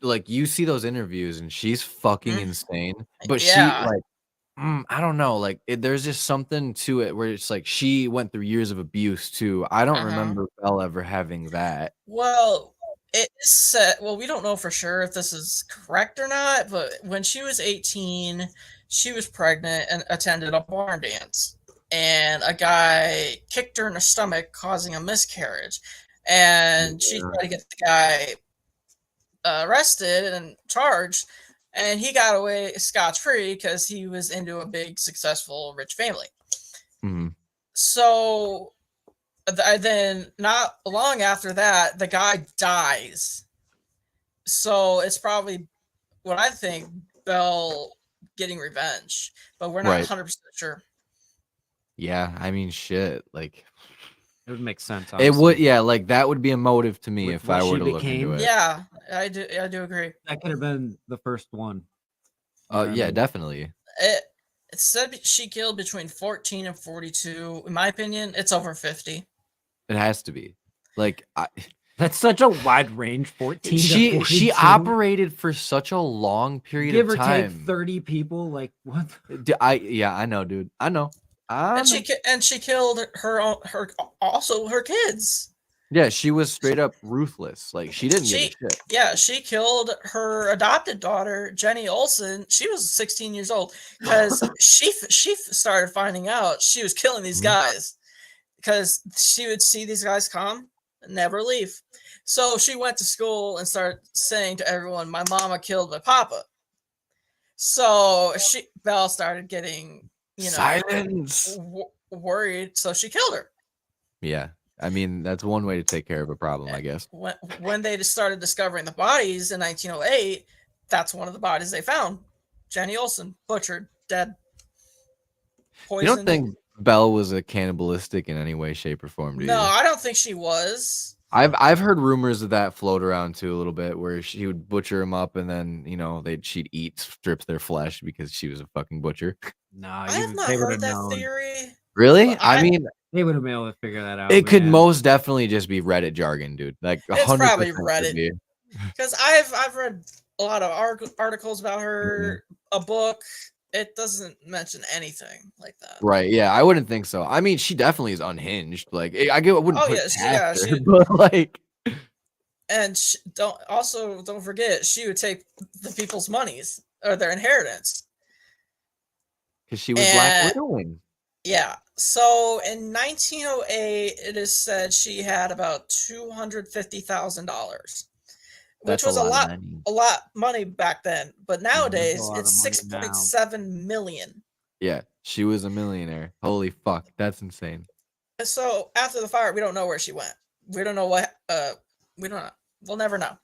Speaker 3: like you see those interviews and she's fucking insane. But she
Speaker 4: yeah,
Speaker 3: like, I don't know. Like there's just something to it where it's like she went through years of abuse too. I don't remember Belle ever having that.
Speaker 4: well, it is said. Well, we don't know for sure if this is correct or not. But when she was 18, she was pregnant and attended a barn dance, and a guy kicked her in the stomach, causing a miscarriage. And she tried to get the guy arrested and charged, and he got away scot-free because he was into a big, successful, rich family. So then, not long after that, the guy dies. So it's probably what I think, Belle getting revenge, but we're not 100% sure.
Speaker 3: Yeah, I mean, shit, like
Speaker 2: it would make sense.
Speaker 3: Honestly. It would, yeah, like that would be a motive to me if I were to look into it.
Speaker 4: Yeah, I do agree.
Speaker 2: That could have been the first one.
Speaker 3: Yeah, definitely.
Speaker 4: It said she killed between 14 and 42. In my opinion, it's over 50.
Speaker 3: It has to be. Like
Speaker 2: that's such a wide range. 14.
Speaker 3: She operated for such a long period of time.
Speaker 2: Give or take 30 people. Like what?
Speaker 3: I know, dude. I know.
Speaker 4: And she killed her kids.
Speaker 3: Yeah, she was straight up ruthless. Like she didn't give a shit.
Speaker 4: Yeah, she killed her adopted daughter, Jenny Olsen. She was 16 years old because she started finding out she was killing these guys because she would see these guys come and never leave. So she went to school and started saying to everyone, "My mama killed my papa." So Belle started getting,
Speaker 3: silence,
Speaker 4: worried. So she killed her.
Speaker 3: Yeah. I mean, that's one way to take care of a problem, I guess.
Speaker 4: When they started discovering the bodies in 1908, that's one of the bodies they found. Jenny Olsen, butchered, dead, poisoned.
Speaker 3: You don't think Belle was a cannibalistic in any way, shape, or form, do you?
Speaker 4: No, I don't think she was.
Speaker 3: I've heard rumors of that float around too a little bit, where she would butcher them up and then she'd eat strips of their flesh because she was a fucking butcher.
Speaker 2: No,
Speaker 4: I have not heard that theory.
Speaker 3: Really? I mean,
Speaker 2: they would have been able to figure that out.
Speaker 3: It could most definitely just be Reddit jargon, dude. Like 100%.
Speaker 4: It's probably Reddit. Because I've read a lot of articles about her, a book. It doesn't mention anything like that.
Speaker 3: Right? Yeah, I wouldn't think so. I mean, she definitely is unhinged. Like I wouldn't put it past her, but like.
Speaker 4: And don't forget, she would take the people's monies or their inheritance.
Speaker 3: Because she was Black Widowing.
Speaker 4: Yeah. So in 1908, it is said she had about $250,000, which was a lot of money back then. But nowadays, it's $6.7 million.
Speaker 3: Yeah, she was a millionaire. Holy fuck, that's insane.
Speaker 4: So after the fire, we don't know where she went. We don't know what. We don't know. We'll never know.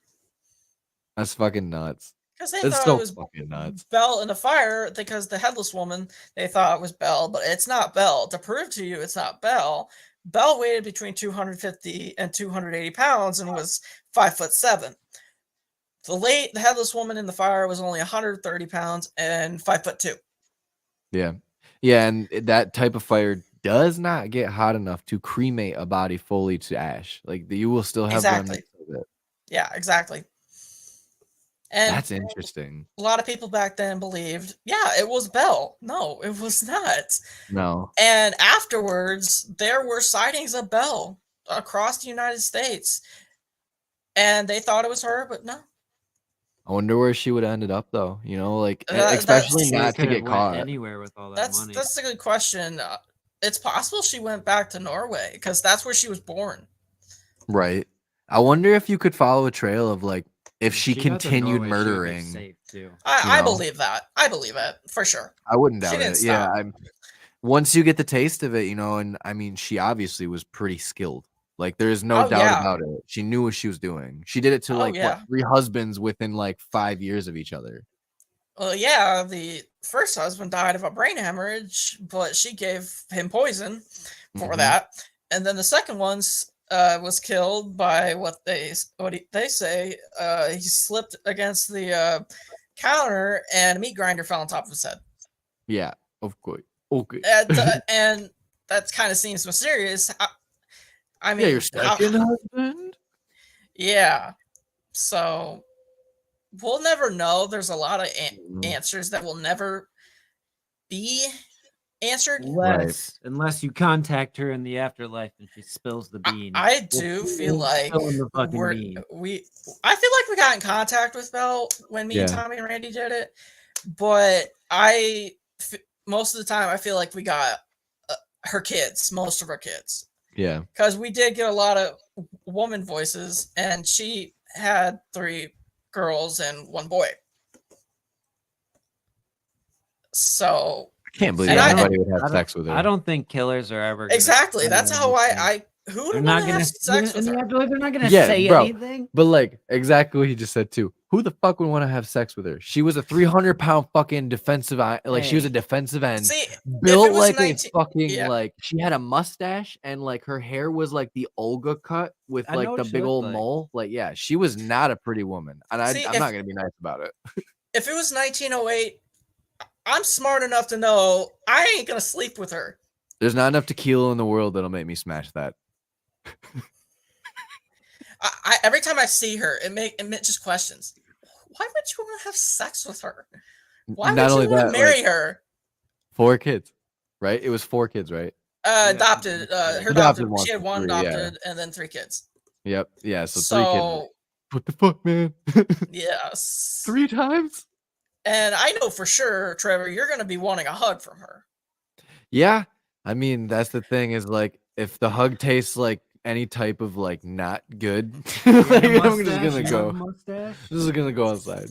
Speaker 3: That's fucking nuts.
Speaker 4: Because they thought it was fucking nuts. Belle in the fire, because the headless woman, they thought it was Belle, but it's not Belle. To prove to you it's not Belle, Belle weighed between 250 and 280 pounds and was 5'7". The headless woman in the fire was only 130 pounds and 5'2".
Speaker 3: Yeah. Yeah, and that type of fire does not get hot enough to cremate a body fully to ash. Like you will still have remnants of it.
Speaker 4: Yeah, exactly. And
Speaker 3: that's interesting.
Speaker 4: A lot of people back then believed, yeah, it was Belle. No, it was not.
Speaker 3: No.
Speaker 4: And afterwards, there were sightings of Belle across the United States. And they thought it was her, but no.
Speaker 3: I wonder where she would have ended up, though. Like, especially not to get caught.
Speaker 2: Anywhere with all that money.
Speaker 4: That's a good question. It's possible she went back to Norway, because that's where she was born.
Speaker 3: Right. I wonder if you could follow a trail of, like, if she continued murdering.
Speaker 4: I believe that. I believe it for sure.
Speaker 3: I wouldn't doubt it. Yeah. Once you get the taste of it, and I mean, she obviously was pretty skilled. Like, there's no doubt about it. She knew what she was doing. She did it to 3 husbands within like 5 years of each other.
Speaker 4: Well, yeah, the first husband died of a brain hemorrhage, but she gave him poison for that. And then the second one's was killed by they say he slipped against the counter and a meat grinder fell on top of his head.
Speaker 3: Yeah, of course. Okay.
Speaker 4: And that kind of seems mysterious. I mean,
Speaker 3: Yeah, your second husband?
Speaker 4: Yeah. So we'll never know. There's a lot of answers that will never be answered.
Speaker 2: Unless you contact her in the afterlife and she spills the beans.
Speaker 4: I do feel like I feel like we got in contact with Belle when me and Tommy and Randy did it, but most of the time I feel like we got her kids, most of her kids.
Speaker 3: Yeah,
Speaker 4: because we did get a lot of woman voices, and she had 3 girls and 1 boy. So
Speaker 3: I can't believe anybody would have sex with her.
Speaker 2: I don't think killers are ever
Speaker 4: exactly. That's how who would not have sex with her?
Speaker 2: They're not gonna say anything.
Speaker 3: But like exactly what he just said too. Who the fuck would want to have sex with her? She was a 300-pound fucking defensive, she was a defensive end, built like a fucking like she had a mustache and like her hair was like the Olga cut with like the big old mole. Like she was not a pretty woman, and I'm not gonna be nice about it.
Speaker 4: If it was 1908, I'm smart enough to know I ain't gonna sleep with her.
Speaker 3: There's not enough tequila in the world that'll make me smash that.
Speaker 4: Every time I see her, it just questions. Why would you want to have sex with her? Why would you want to marry her?
Speaker 3: 4 kids, right? It was 4 kids, right?
Speaker 4: Adopted. Her adopted. She had 1 adopted, and then 3 kids.
Speaker 3: Yep. Yeah. So 3 kids. What the fuck, man?
Speaker 4: Yes.
Speaker 3: 3 times.
Speaker 4: And I know for sure, Trevor, you're going to be wanting a hug from her.
Speaker 3: Yeah. I mean, that's the thing is like, if the hug tastes like any type of like not good, like, I'm just gonna go. This is gonna go outside.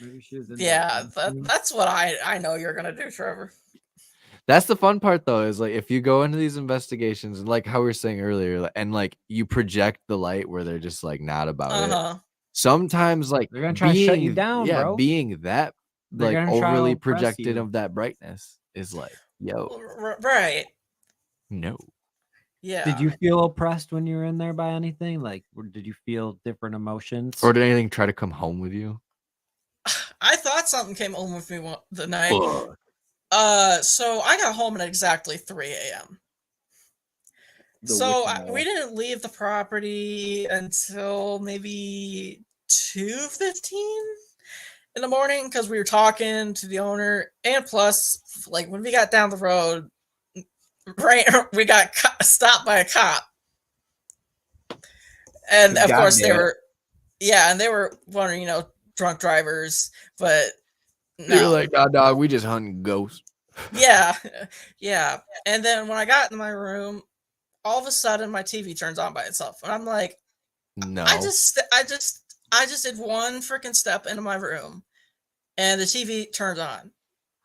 Speaker 2: Maybe she was
Speaker 4: that's what I know you're gonna do, Trevor.
Speaker 3: That's the fun part though, is like if you go into these investigations and like how we were saying earlier, and like you project the light where they're just like not about it. Sometimes like
Speaker 2: they're gonna try to shut you down, bro.
Speaker 3: Being that like overly projected of that brightness is like, yo,
Speaker 4: right.
Speaker 3: No.
Speaker 4: Yeah.
Speaker 2: Did you feel oppressed when you were in there by anything? Like, or did you feel different emotions?
Speaker 3: Or did anything try to come home with you?
Speaker 4: I thought something came home with me the night. So I got home at exactly 3 a.m. So we didn't leave the property until maybe 2:15 in the morning because we were talking to the owner, and plus, like when we got down the road. Right, we got stopped by a cop, and of course they were, and they were wondering, drunk drivers, but no.
Speaker 3: You're like, nah, dog, we just hunting ghosts.
Speaker 4: Yeah, and then when I got in my room, all of a sudden my TV turns on by itself, and I'm like,
Speaker 3: no,
Speaker 4: I just did one freaking step into my room, and the TV turned on.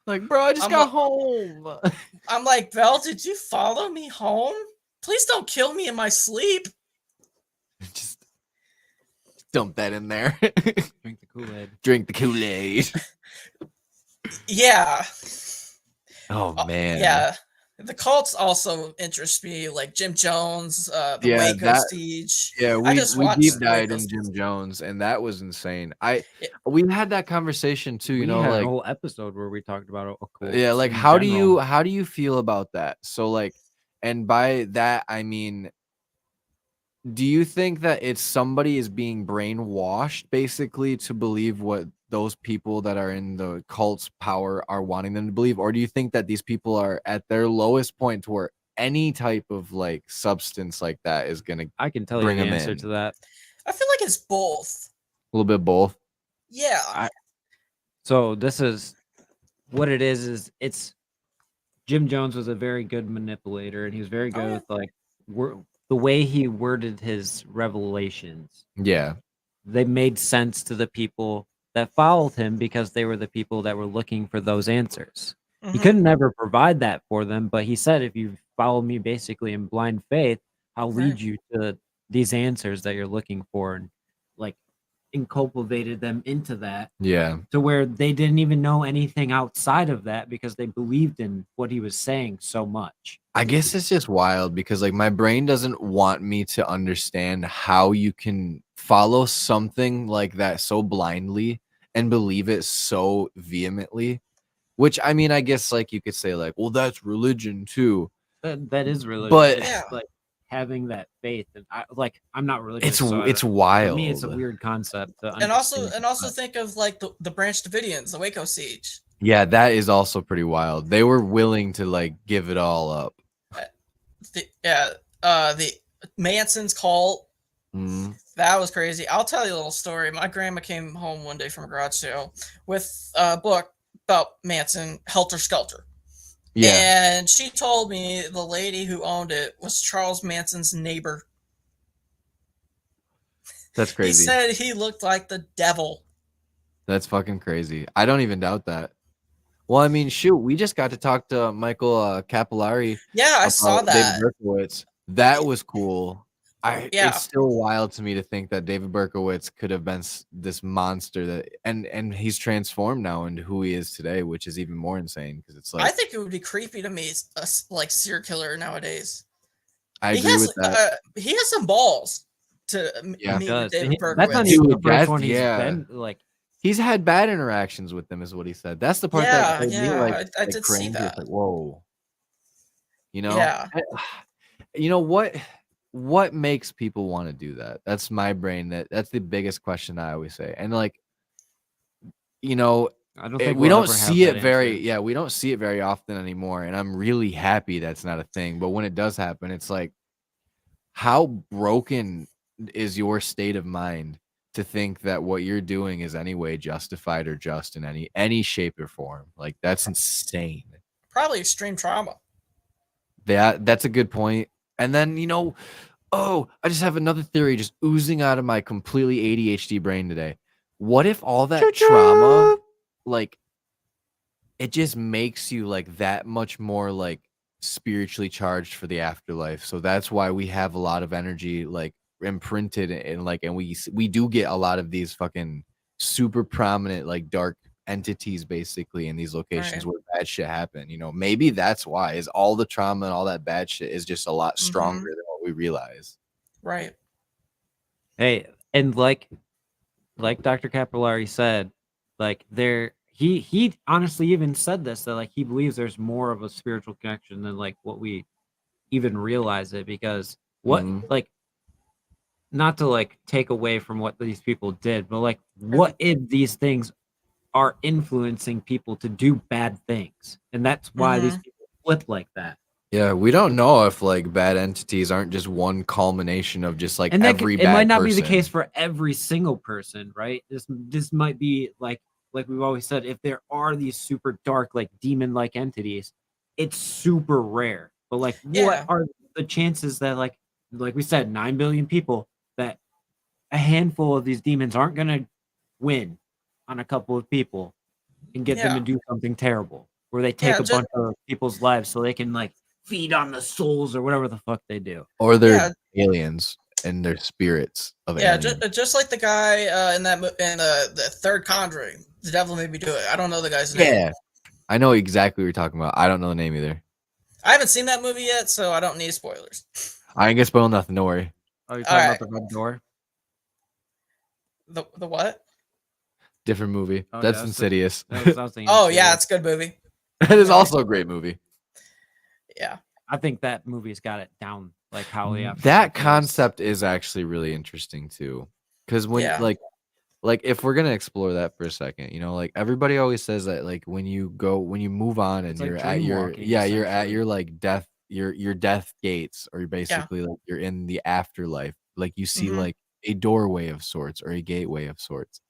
Speaker 3: Like, bro, I just got home.
Speaker 4: I'm like, Belle, did you follow me home? Please don't kill me in my sleep.
Speaker 3: Just dump that in there.
Speaker 2: Drink the Kool-Aid.
Speaker 3: Drink the Kool-Aid.
Speaker 4: Yeah.
Speaker 3: Oh, man.
Speaker 4: Yeah. The cults also interest me, like Jim Jones, the Waco Siege.
Speaker 3: Yeah, we deep dived in Jim Jones, and that was insane. We had that conversation too. We had
Speaker 2: a whole episode where we talked about occult.
Speaker 3: Yeah, like how do you feel about that? So like, and by that I mean, do you think that somebody is being brainwashed basically to believe what those people that are in the cult's power are wanting them to believe, or do you think that these people are at their lowest point to where any type of like substance like that is gonna?
Speaker 2: I can tell you the answer to that.
Speaker 4: I feel like it's both.
Speaker 3: A little bit of both.
Speaker 4: Yeah.
Speaker 2: So this is what it is it's Jim Jones was a very good manipulator, and he was very good with like the way he worded his revelations.
Speaker 3: Yeah,
Speaker 2: they made sense to the people that followed him because they were the people that were looking for those answers. He couldn't never provide that for them, but he said, if you follow me basically in blind faith, I'll lead you to these answers that you're looking for. And like, inculcated them into that.
Speaker 3: Yeah.
Speaker 2: To where they didn't even know anything outside of that because they believed in what he was saying so much.
Speaker 3: I guess it's just wild because like my brain doesn't want me to understand how you can follow something like that so blindly and believe it so vehemently. Which I mean, I guess like you could say like, well, that's religion too.
Speaker 2: That is religion.
Speaker 3: But
Speaker 4: Yeah.
Speaker 2: Like having that faith, and I'm not religious.
Speaker 3: it's
Speaker 2: For
Speaker 3: wild.
Speaker 2: me, it's a weird concept.
Speaker 4: And also think of like the Branch Davidians, the Waco siege.
Speaker 3: Yeah, that is also pretty wild. They were willing to like give it all up.
Speaker 4: The Manson's cult.
Speaker 3: Mm.
Speaker 4: That was crazy. I'll tell you a little story. My grandma came home one day from a garage sale with a book about Manson, Helter Skelter.
Speaker 3: Yeah.
Speaker 4: And she told me the lady who owned it was Charles Manson's neighbor.
Speaker 3: That's crazy.
Speaker 4: He said he looked like the devil.
Speaker 3: That's fucking crazy. I don't even doubt that. Well, I mean, shoot, we just got to talk to Michael Capillari.
Speaker 4: Yeah, I saw that.
Speaker 3: David Berkowitz. That was cool.
Speaker 4: Yeah.
Speaker 3: It's still wild to me to think that David Berkowitz could have been this monster that, and he's transformed now into who he is today, which is even more insane because it's like
Speaker 4: I think it would be creepy to me, like serial killer nowadays.
Speaker 3: I agree with that.
Speaker 4: He has some balls to
Speaker 3: Yeah.
Speaker 4: meet with David Berkowitz.
Speaker 2: That's not even the
Speaker 3: Dude,
Speaker 2: first one he's
Speaker 3: yeah.
Speaker 2: been like.
Speaker 3: He's had bad interactions with them, is what he said. That's the part
Speaker 4: Yeah,
Speaker 3: that made me like,
Speaker 4: I did see
Speaker 3: cringe.
Speaker 4: that.
Speaker 3: It's like, whoa. You know?
Speaker 4: Yeah.
Speaker 3: You know what makes people want to do that? That's my brain. That's the biggest question I always say. And like, you know,
Speaker 2: I don't think
Speaker 3: we
Speaker 2: we'll
Speaker 3: don't
Speaker 2: ever
Speaker 3: see
Speaker 2: have
Speaker 3: it
Speaker 2: that
Speaker 3: very
Speaker 2: answer.
Speaker 3: yeah, we don't see it very often anymore. And I'm really happy that's not a thing. But when it does happen, it's like, how broken is your state of mind to think that what you're doing is any way justified or just in any shape or form? Like that's insane.
Speaker 4: Probably extreme trauma.
Speaker 3: That's a good point. And then, you know, oh, I just have another theory just oozing out of my completely ADHD brain today. What if all that trauma, like, it just makes you like that much more like spiritually charged for the afterlife? So that's why we have a lot of energy like imprinted and like, and we do get a lot of these fucking super prominent like dark entities basically in these locations where bad shit happen. You know, maybe that's why is all the trauma and all that bad shit is just a lot stronger than what we realize.
Speaker 4: Right.
Speaker 2: Hey, and like Dr. Capillari said, like he honestly even said this, that like he believes there's more of a spiritual connection than like what we even realize it, because what like, not to like take away from what these people did, but like what if these things are influencing people to do bad things, and that's why these people flip like that.
Speaker 3: Yeah, we don't know if like bad entities aren't just one culmination of just like
Speaker 2: And
Speaker 3: every bad
Speaker 2: it might not
Speaker 3: person.
Speaker 2: be the case for every single person, right? This might be like we've always said, if there are these super dark like demon like entities, it's super rare. But like what are the chances that like we said, 9 billion people, that a handful of these demons aren't gonna win on a couple of people and get them to do something terrible, where they take a bunch of people's lives so they can like feed on the souls or whatever the fuck they do.
Speaker 3: Or they're aliens and they're spirits of aliens.
Speaker 4: Just like the guy in the third Conjuring, the devil made me do it. I don't know the guy's name.
Speaker 3: Yeah, I know exactly what you're talking about. I don't know the name either.
Speaker 4: I haven't seen that movie yet, so I don't need spoilers.
Speaker 3: I ain't gonna spoil nothing. Don't worry.
Speaker 2: Oh, you're talking about the red door?
Speaker 4: The what?
Speaker 3: Different movie.
Speaker 2: Oh,
Speaker 3: That's Insidious.
Speaker 4: Oh yeah, it's a good movie.
Speaker 3: That is also a great movie.
Speaker 4: Yeah,
Speaker 2: I think that movie's got it down, like how we have
Speaker 3: that concept is actually really interesting too, because when like if we're gonna explore that for a second, you know, like everybody always says that like when you move on and you're at your like death, your death gates, or you're basically like you're in the afterlife, like you see like a doorway of sorts or a gateway of sorts.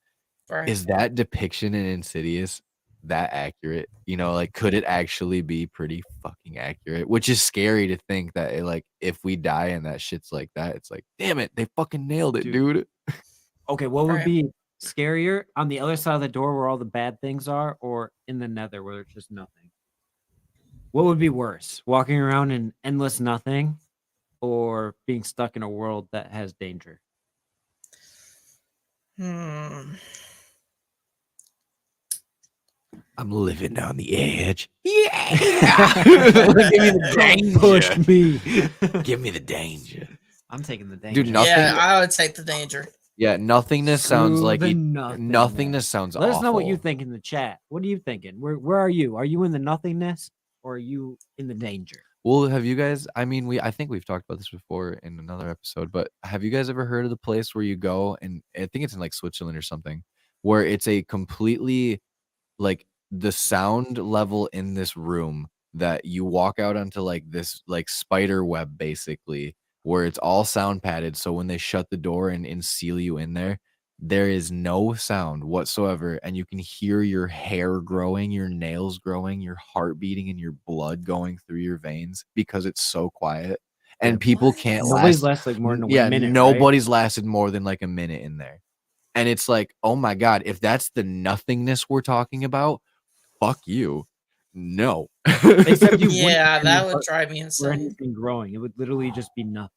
Speaker 4: Right.
Speaker 3: Is that depiction in Insidious that accurate? You know, like could it actually be pretty fucking accurate? Which is scary to think that it, like if we die and that shit's like that, it's like, damn it, they fucking nailed it, dude.
Speaker 2: Okay, what would be scarier, on the other side of the door where all the bad things are, or in the nether where there's just nothing? What would be worse, walking around in endless nothing, or being stuck in a world that has danger?
Speaker 4: Hmm.
Speaker 3: I'm living on the edge. Yeah. Give me the danger.
Speaker 2: Push me.
Speaker 3: Give me the danger.
Speaker 2: I'm taking the danger.
Speaker 3: Dude, nothing.
Speaker 4: Yeah, I would take the danger.
Speaker 3: Yeah, nothingness sounds
Speaker 2: Screw
Speaker 3: like
Speaker 2: the
Speaker 3: it,
Speaker 2: nothingness.
Speaker 3: nothingness sounds
Speaker 2: Let
Speaker 3: awful.
Speaker 2: us know what you think in the chat. What are you thinking? Where are you? Are you in the nothingness or are you in the danger?
Speaker 3: Well, have you guys? I mean, I think we've talked about this before in another episode, but have you guys ever heard of the place where you go and I think it's in like Switzerland or something, where it's a completely like the sound level in this room that you walk out onto like this like spider web basically, where it's all sound padded. So when they shut the door and seal you in there, there is no sound whatsoever, and you can hear your hair growing, your nails growing, your heart beating, and your blood going through your veins because it's so quiet. And people
Speaker 4: What?
Speaker 3: can't
Speaker 2: Nobody's
Speaker 3: last.
Speaker 2: lasted more than a
Speaker 3: Yeah,
Speaker 2: minute. Right?
Speaker 3: nobody's lasted more than like a minute in there. And it's like, oh my God, if that's the nothingness we're talking about, fuck you. No.
Speaker 2: Except you wouldn't
Speaker 4: Yeah,
Speaker 2: hear
Speaker 4: that
Speaker 2: or-
Speaker 4: would drive me
Speaker 2: or
Speaker 4: insane.
Speaker 2: anything growing. It would literally just be nothing.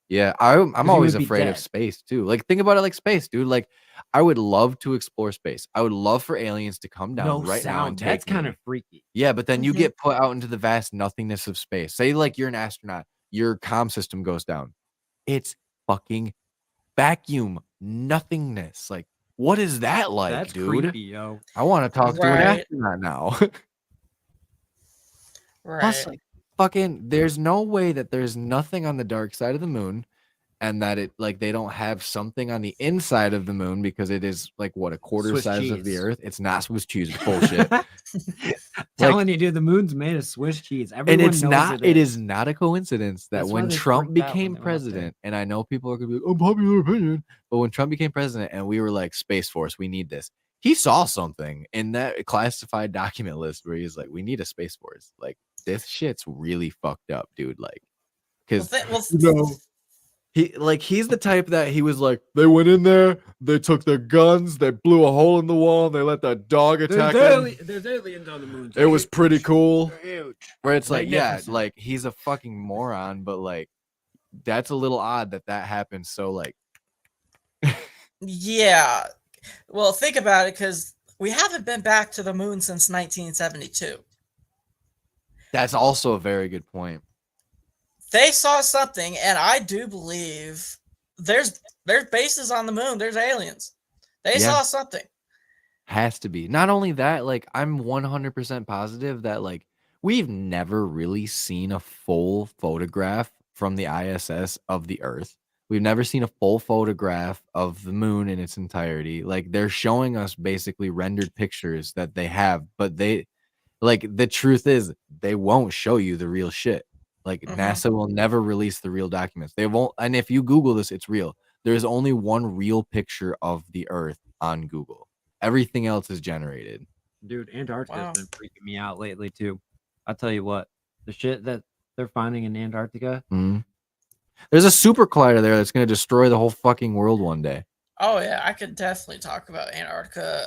Speaker 3: Yeah, I'm
Speaker 2: you
Speaker 3: always
Speaker 2: would be
Speaker 3: afraid of
Speaker 2: dead.
Speaker 3: space too. Like, think about it like space, dude. Like, I would love to explore space. I would love for aliens to come down
Speaker 2: No
Speaker 3: right now and
Speaker 2: sound.
Speaker 3: take
Speaker 2: That's kind
Speaker 3: me.
Speaker 2: of freaky.
Speaker 3: Yeah, but then you
Speaker 4: Mhm.
Speaker 3: get put out into the vast nothingness of space. Say like you're an astronaut, your comm system goes down. It's fucking vacuum nothingness. Like, what is that like,
Speaker 2: That's
Speaker 3: dude?
Speaker 2: creepy, yo.
Speaker 3: I want to talk to an
Speaker 4: Right.
Speaker 3: astronaut now.
Speaker 4: Right.
Speaker 3: Plus, like, fucking, there's no way that there's nothing on the dark side of the moon, and that it like they don't have something on the inside of the moon because it is like what a quarter
Speaker 2: Swiss
Speaker 3: size of the
Speaker 2: cheese.
Speaker 3: Earth. It's not Swiss cheese. It's bullshit.
Speaker 2: Telling you, dude, the moon's made of Swiss cheese. Everyone
Speaker 3: And it's
Speaker 2: knows
Speaker 3: not.
Speaker 2: it
Speaker 3: It is not a coincidence that
Speaker 2: That's why
Speaker 3: when
Speaker 2: they
Speaker 3: Trump
Speaker 2: freaked out when
Speaker 3: became
Speaker 2: they went up there.
Speaker 3: president, and I know people are gonna be like, unpopular opinion, but when Trump became president, and we were like, Space Force, we need this. He saw something in that classified document list where he's like, we need a Space Force. Like, this shit's really fucked up, dude. Like,
Speaker 4: Well,
Speaker 3: because he's the type that he was like, they went in there, they took their guns, they blew a hole in the wall, and they let that dog attack them.
Speaker 2: There's aliens on the moon.
Speaker 3: It was pretty cool.
Speaker 2: They're huge.
Speaker 3: Where it's like, yeah,
Speaker 2: Magnificent.
Speaker 3: like he's a fucking moron, but like that's a little odd that happens. So like,
Speaker 4: Yeah. Well, think about it, because we haven't been back to the moon since 1972.
Speaker 3: that's also a very good point.
Speaker 4: They saw something, and I do believe there's bases on the moon. There's aliens. They
Speaker 3: Yeah.
Speaker 4: saw something.
Speaker 3: Has to be. Not only that, like I'm 100% positive that like we've never really seen a full photograph from the ISS of the Earth. We've never seen a full photograph of the moon in its entirety. Like they're showing us basically rendered pictures that they have, but they like the truth is they won't show you the real shit. Like
Speaker 4: Mhm.
Speaker 3: NASA will never release the real documents. They won't. And if you Google this, it's real. There's only one real picture of the Earth on Google. Everything else is generated.
Speaker 2: Dude, Antarctica's
Speaker 4: Wow.
Speaker 2: been freaking me out lately too. I'll tell you what, the shit that they're finding in Antarctica.
Speaker 3: Mhm. There's a super collider there that's going to destroy the whole fucking world one day.
Speaker 4: Oh yeah, I could definitely talk about Antarctica.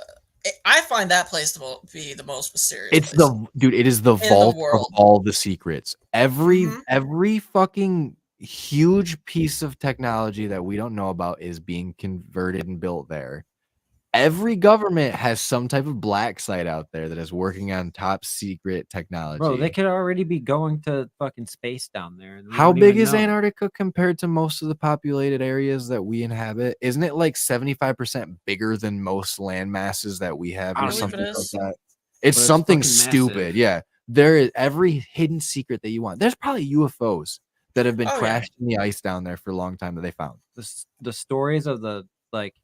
Speaker 4: I find that place to be the most mysterious.
Speaker 3: It's
Speaker 4: place.
Speaker 3: it is the
Speaker 4: the
Speaker 3: vault of
Speaker 4: world.
Speaker 3: all the secrets.
Speaker 4: Mhm.
Speaker 3: Every fucking huge piece of technology that we don't know about is being converted and built there. Every government has some type of black site out there that is working on top secret technology.
Speaker 2: Bro, they could already be going to fucking space down there. And we
Speaker 3: How
Speaker 2: don't
Speaker 3: big
Speaker 2: even
Speaker 3: is
Speaker 2: know.
Speaker 3: Antarctica compared to most of the populated areas that we inhabit? Isn't it like 75% bigger than most land masses that we have
Speaker 2: I
Speaker 3: or
Speaker 2: believe it
Speaker 3: something like
Speaker 4: is.
Speaker 3: that? It's
Speaker 2: But it's
Speaker 3: something
Speaker 2: fucking
Speaker 3: stupid.
Speaker 2: massive.
Speaker 3: Yeah. There is every hidden secret that you want. There's probably UFOs that have been
Speaker 4: Oh, yeah.
Speaker 3: crashed in the ice down there for a long time that they found.
Speaker 2: The stories of the like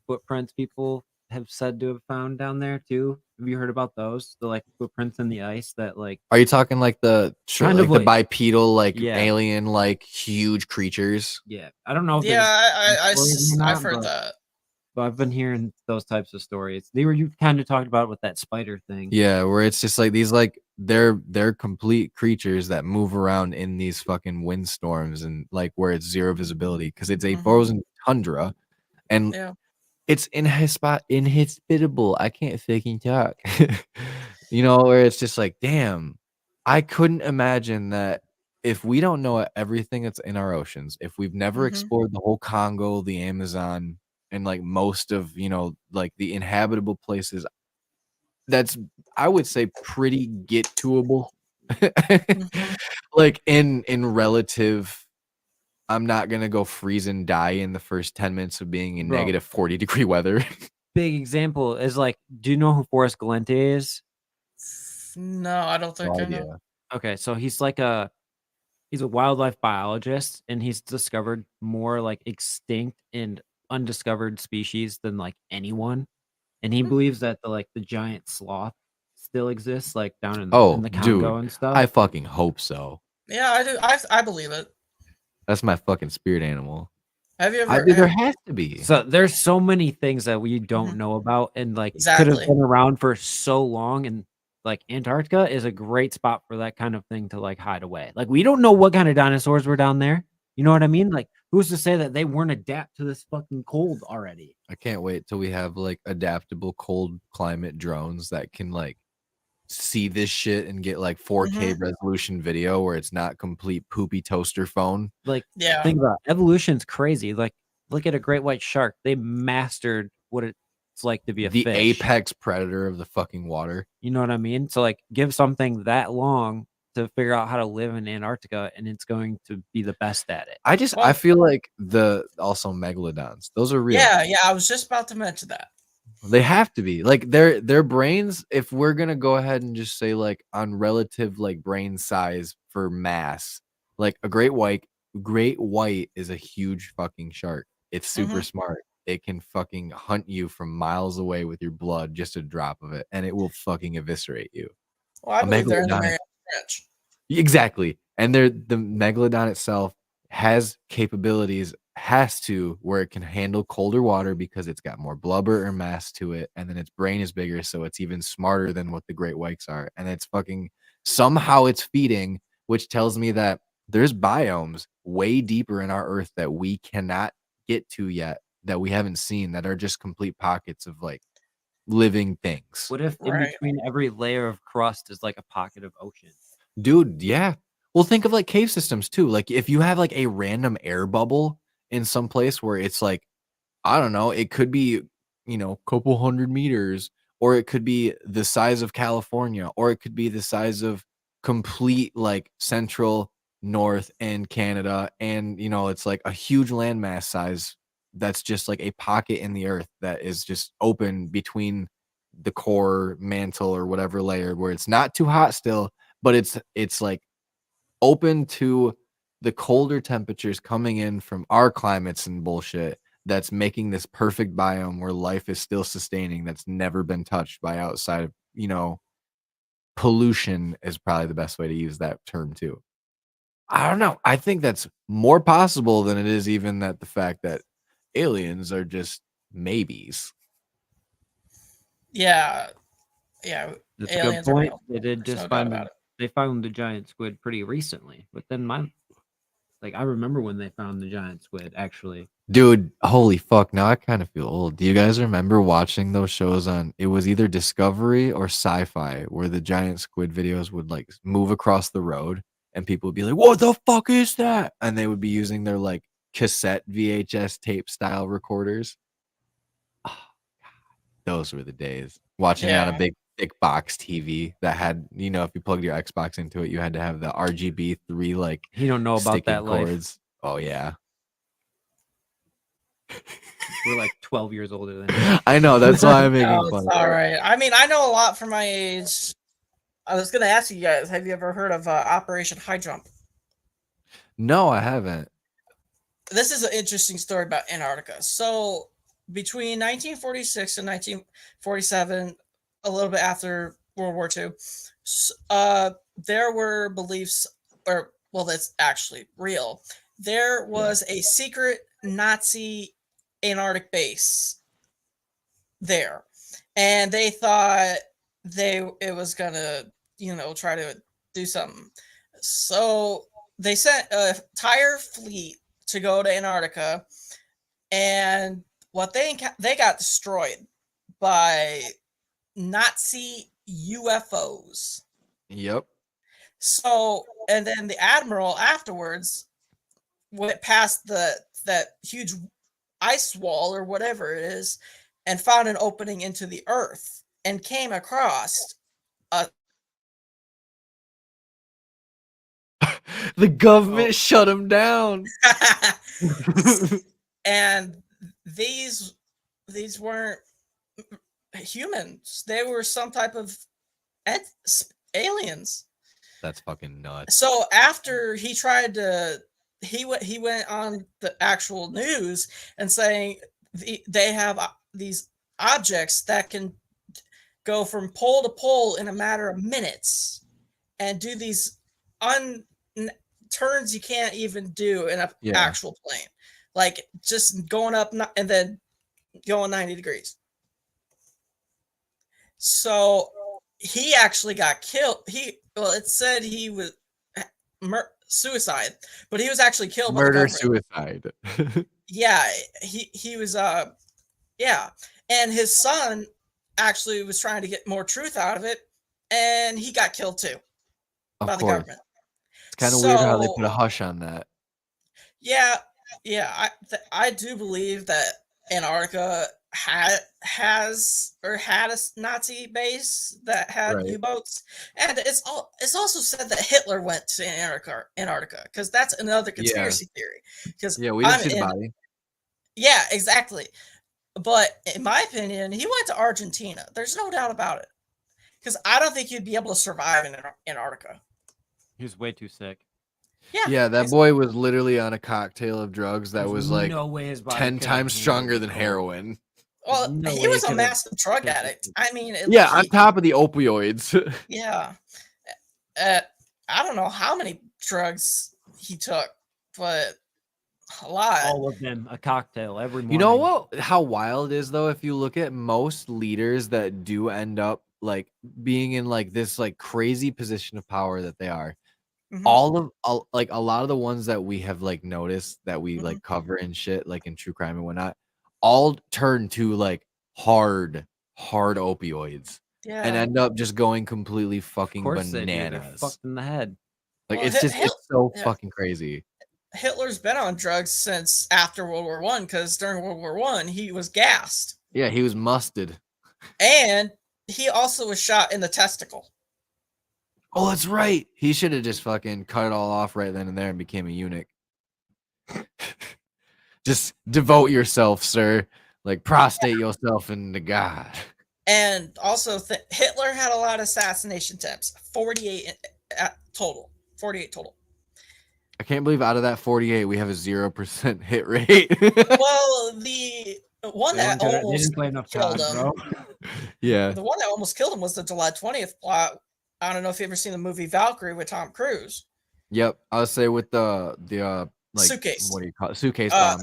Speaker 2: footprints people have said to have found down there too. Have you heard about those? The like footprints in the ice that like
Speaker 3: Are you talking like the
Speaker 2: Kind
Speaker 3: like
Speaker 2: of
Speaker 3: the
Speaker 2: like-
Speaker 3: bipedal like
Speaker 2: Yeah.
Speaker 3: alien like huge creatures?
Speaker 2: yeah. I don't know if
Speaker 4: Yeah,
Speaker 2: there's stories or
Speaker 4: I've
Speaker 2: not,
Speaker 4: heard
Speaker 2: but-
Speaker 4: that.
Speaker 2: but I've been hearing those types of stories. They were you kind of talked about with that spider thing.
Speaker 3: Yeah, where it's just like these like they're complete creatures that move around in these fucking windstorms and like where it's zero visibility because it's a
Speaker 4: Mhm.
Speaker 3: frozen tundra and
Speaker 4: Yeah.
Speaker 3: it's inhospitable. I can't fucking talk. You know, where it's just like, damn, I couldn't imagine that if we don't know everything that's in our oceans, if we've never
Speaker 4: Mhm.
Speaker 3: explored the whole Congo, the Amazon, and like most of, you know, like the inhabitable places, that's, I would say, pretty get toable.
Speaker 4: Mhm.
Speaker 3: Like in relative, I'm not gonna go freeze and die in the first 10 minutes of being in
Speaker 2: Bro.
Speaker 3: negative 40-degree weather.
Speaker 2: Big example is like, do you know who Forrest Galente is?
Speaker 4: No, I don't think
Speaker 3: No
Speaker 4: I know.
Speaker 3: idea.
Speaker 2: Okay, so he's a wildlife biologist, and he's discovered more like extinct and undiscovered species than like anyone. And he
Speaker 4: Hmm.
Speaker 2: believes that the giant sloth still exists, like down in
Speaker 3: Oh,
Speaker 2: the Congo
Speaker 3: dude,
Speaker 2: and stuff.
Speaker 3: I fucking hope so.
Speaker 4: Yeah, I do. I believe it.
Speaker 3: That's my fucking spirit animal.
Speaker 4: Have you
Speaker 3: I
Speaker 4: ever?
Speaker 3: dude, there has to be.
Speaker 2: So there's so many things that we don't
Speaker 4: Mhm.
Speaker 2: know about, and like could have
Speaker 4: Exactly.
Speaker 2: been around for so long. And like Antarctica is a great spot for that kind of thing to like hide away. Like we don't know what kind of dinosaurs were down there. You know what I mean? Like who's to say that they weren't adapt to this fucking cold already?
Speaker 3: I can't wait till we have like adaptable cold climate drones that can like see this shit and get like 4K
Speaker 4: Mhm.
Speaker 3: resolution video where it's not complete poopy toaster phone.
Speaker 2: Like
Speaker 4: Yeah.
Speaker 2: think about it. Evolution's crazy. Like look at a great white shark. They mastered what it's like to be a
Speaker 3: The
Speaker 2: fish.
Speaker 3: apex predator of the fucking water.
Speaker 2: You know what I mean? So like give something that long to figure out how to live in Antarctica, and it's going to be the best at it.
Speaker 3: I
Speaker 4: Well,
Speaker 3: feel like the also megalodons. Those are real.
Speaker 4: yeah. I was just about to mention that.
Speaker 3: They have to be. Like their brains, if we're gonna go ahead and just say like on relative like brain size for mass, like a great white is a huge fucking shark. It's super
Speaker 4: Mhm.
Speaker 3: smart. It can fucking hunt you from miles away with your blood, just a drop of it, and it will fucking eviscerate you.
Speaker 4: Well, I
Speaker 3: A
Speaker 4: believe they're in the
Speaker 3: megalodon,
Speaker 4: Mariana Trench.
Speaker 3: exactly. And the megalodon itself has capabilities, has to, where it can handle colder water because it's got more blubber or mass to it, and then its brain is bigger, so it's even smarter than what the great whites are. And it's fucking somehow it's feeding, which tells me that there's biomes way deeper in our earth that we cannot get to yet, that we haven't seen, that are just complete pockets of like living things.
Speaker 2: What if in
Speaker 4: Right.
Speaker 2: between every layer of crust is like a pocket of ocean?
Speaker 3: Dude, yeah. Well, think of like cave systems too. Like if you have like a random air bubble in some place where it's like, I don't know, it could be, you know, couple 100 meters, or it could be the size of California, or it could be the size of complete like central north and Canada. And, you know, it's like a huge landmass size that's just like a pocket in the earth that is just open between the core mantle or whatever layer where it's not too hot still, but it's like open to the colder temperatures coming in from our climates and bullshit, that's making this perfect biome where life is still sustaining, that's never been touched by outside of, you know, pollution is probably the best way to use that term too. I don't know. I think that's more possible than it is even that the fact that aliens are just maybes.
Speaker 4: Yeah. Yeah.
Speaker 2: That's a good
Speaker 4: Aliens are
Speaker 2: point.
Speaker 4: real.
Speaker 2: They did
Speaker 4: There's
Speaker 2: just
Speaker 4: no doubt about it.
Speaker 2: they found the giant squid pretty recently, but then I remember when they found the giant squid actually.
Speaker 3: Dude, holy fuck. Now I kind of feel old. Do you guys remember watching those shows on, it was either Discovery or Sci-Fi, where the giant squid videos would like move across the road and people would be like, "What the fuck is that?" And they would be using their like cassette VHS tape style recorders. Ah, those were the days. Watching it on a
Speaker 4: Yeah.
Speaker 3: big thick box TV that had, you know, if you plugged your Xbox into it, you had to have the RGB 3 like
Speaker 2: He don't know about
Speaker 3: sticking
Speaker 2: that life.
Speaker 3: cords. Oh yeah.
Speaker 2: We're like 12 years older than him.
Speaker 3: I know, that's why I'm
Speaker 4: No,
Speaker 3: making
Speaker 4: it's
Speaker 3: fun.
Speaker 4: all right. I mean, I know a lot for my age. I was gonna ask you guys, have you ever heard of Operation High Jump?
Speaker 3: No, I haven't.
Speaker 4: This is an interesting story about Antarctica. So between 1946 and 1947, a little bit after World War II, there were beliefs, or well, that's actually real. There was a secret Nazi Antarctic base there, and they thought it was gonna try to do something. So they sent a entire fleet to go to Antarctica, and they got destroyed by Nazi UFOs.
Speaker 3: Yep.
Speaker 4: So, and then the admiral afterwards went past that huge ice wall or whatever it is, and found an opening into the earth and came across a
Speaker 3: The government shut him down.
Speaker 4: and these weren't humans. They were some type of aliens.
Speaker 3: That's fucking nuts.
Speaker 4: So after he tried to, he went on the actual news and saying they have these objects that can go from pole to pole in a matter of minutes and do these turns you can't even do in an actual plane, like just going up and then going 90 degrees. So he actually got killed. It said he was suicide, but he was actually killed by the government.
Speaker 3: Suicide.
Speaker 4: Yeah, he was and his son actually was trying to get more truth out of it, and he got killed too by the government.
Speaker 3: It's kind of weird how they put a hush on that.
Speaker 4: Yeah, I do believe that Antarctica had a Nazi base that had U-boats, and it's also said that Hitler went to Antarctica, because that's another conspiracy theory. Because
Speaker 3: we didn't see the body.
Speaker 4: Yeah, exactly. But in my opinion, he went to Argentina. There's no doubt about it. Because I don't think you'd be able to survive in Antarctica.
Speaker 2: He was way too sick.
Speaker 3: Yeah, that boy was literally on a cocktail of drugs that was like
Speaker 2: no way his body
Speaker 3: 10 times stronger than heroin.
Speaker 4: Well, he was a massive drug addict. I mean,
Speaker 3: on top of the opioids.
Speaker 4: Yeah. I don't know how many drugs he took, but a lot.
Speaker 2: All of them, a cocktail every morning.
Speaker 3: You know what? How wild it is though, if you look at most leaders that do end up like being in like this like crazy position of power that they are, like a lot of the ones that we have like noticed that we like cover and shit, like in true crime and whatnot, all turn to like hard opioids and end up just going completely fucking bananas.
Speaker 2: Fucked in the head.
Speaker 3: Like it's so fucking crazy.
Speaker 4: Hitler's been on drugs since after World War I, because during World War I he was gassed.
Speaker 3: Yeah, he was musted.
Speaker 4: And he also was shot in the testicle.
Speaker 3: Oh, that's right. He should have just fucking cut it all off right then and there and became a eunuch. Just devote yourself, sir. Like prostrate yourself into God.
Speaker 4: And also, Hitler had a lot of assassination attempts. 48 total. 48 total.
Speaker 3: I can't believe out of that 48, we have a 0% hit rate.
Speaker 4: Well, the one that almost killed him.
Speaker 3: Yeah.
Speaker 4: The one that almost killed him was the July 20th plot. I don't know if you've ever seen the movie Valkyrie with Tom Cruise.
Speaker 3: Yep, I'll say with the like
Speaker 4: suitcase.
Speaker 3: What do you call it? Suitcase bomb.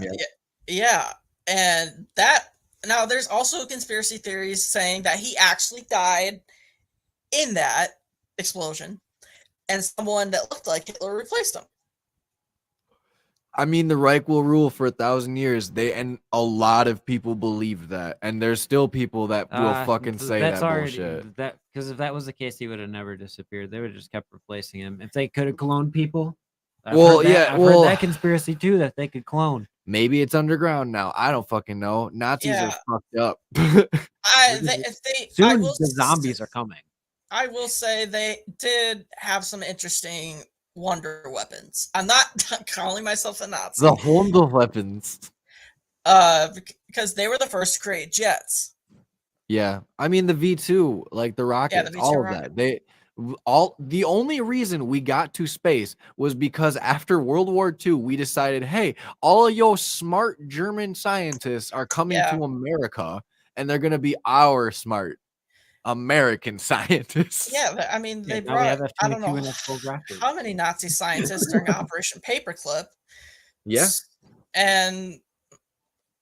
Speaker 4: Yeah, and that now there's also conspiracy theories saying that he actually died in that explosion, and someone that looked like Hitler replaced him.
Speaker 3: I mean, the Reich will rule for 1,000 years. And a lot of people believe that, and there's still people that will fucking say that bullshit.
Speaker 2: Because if that was the case, he would have never disappeared. They would have just kept replacing him. If they could have cloned people, I've heard that conspiracy too, that they could clone.
Speaker 3: Maybe it's underground now. I don't fucking know. Nazis are fucked up.
Speaker 2: Soon the zombies are coming.
Speaker 4: I will say they did have some interesting wonder weapons. I'm not calling myself a Nazi.
Speaker 3: The wonder weapons.
Speaker 4: Because they were the first to create jets.
Speaker 3: Yeah, I mean the V2, like the rocket, all of that. The only reason we got to space was because after World War II, we decided, hey, all of your smart German scientists are coming to America, and they're gonna be our smart American scientists.
Speaker 4: Yeah, but I mean, they brought, I don't know how many Nazi scientists during Operation Paperclip.
Speaker 3: Yeah.
Speaker 4: And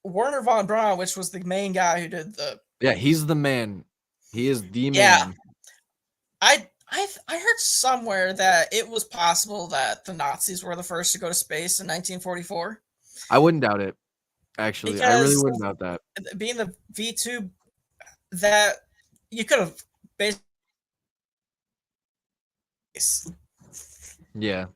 Speaker 4: Werner von Braun, which was the main guy who did the...
Speaker 3: Yeah, he's the man. He is the man.
Speaker 4: Yeah. I heard somewhere that it was possible that the Nazis were the first to go to space in 1944.
Speaker 3: I wouldn't doubt it, actually. Because I really wouldn't doubt that.
Speaker 4: Being the V2, that you could have basically...
Speaker 3: Yeah.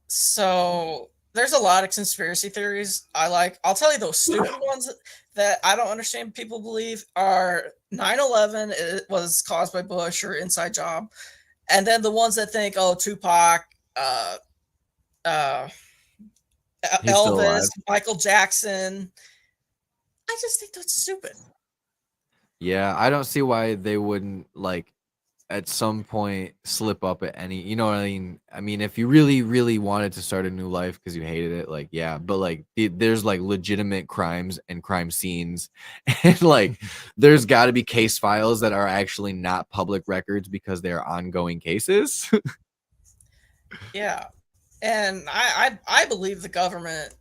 Speaker 4: So there's a lot of conspiracy theories I like. I'll tell you those stupid ones that I don't understand people believe are 9/11 was caused by Bush or inside job. And then the ones that think, oh, Tupac, uh,
Speaker 3: He's still alive.
Speaker 4: Elvis, Michael Jackson. I just think that's stupid.
Speaker 3: Yeah, I don't see why they wouldn't like at some point slip up at any, you know what I mean? I mean, if you really, really wanted to start a new life because you hated it, like, yeah, but like there's like legitimate crimes and crime scenes, and like there's got to be case files that are actually not public records because they're ongoing cases.
Speaker 4: Yeah. And I believe the government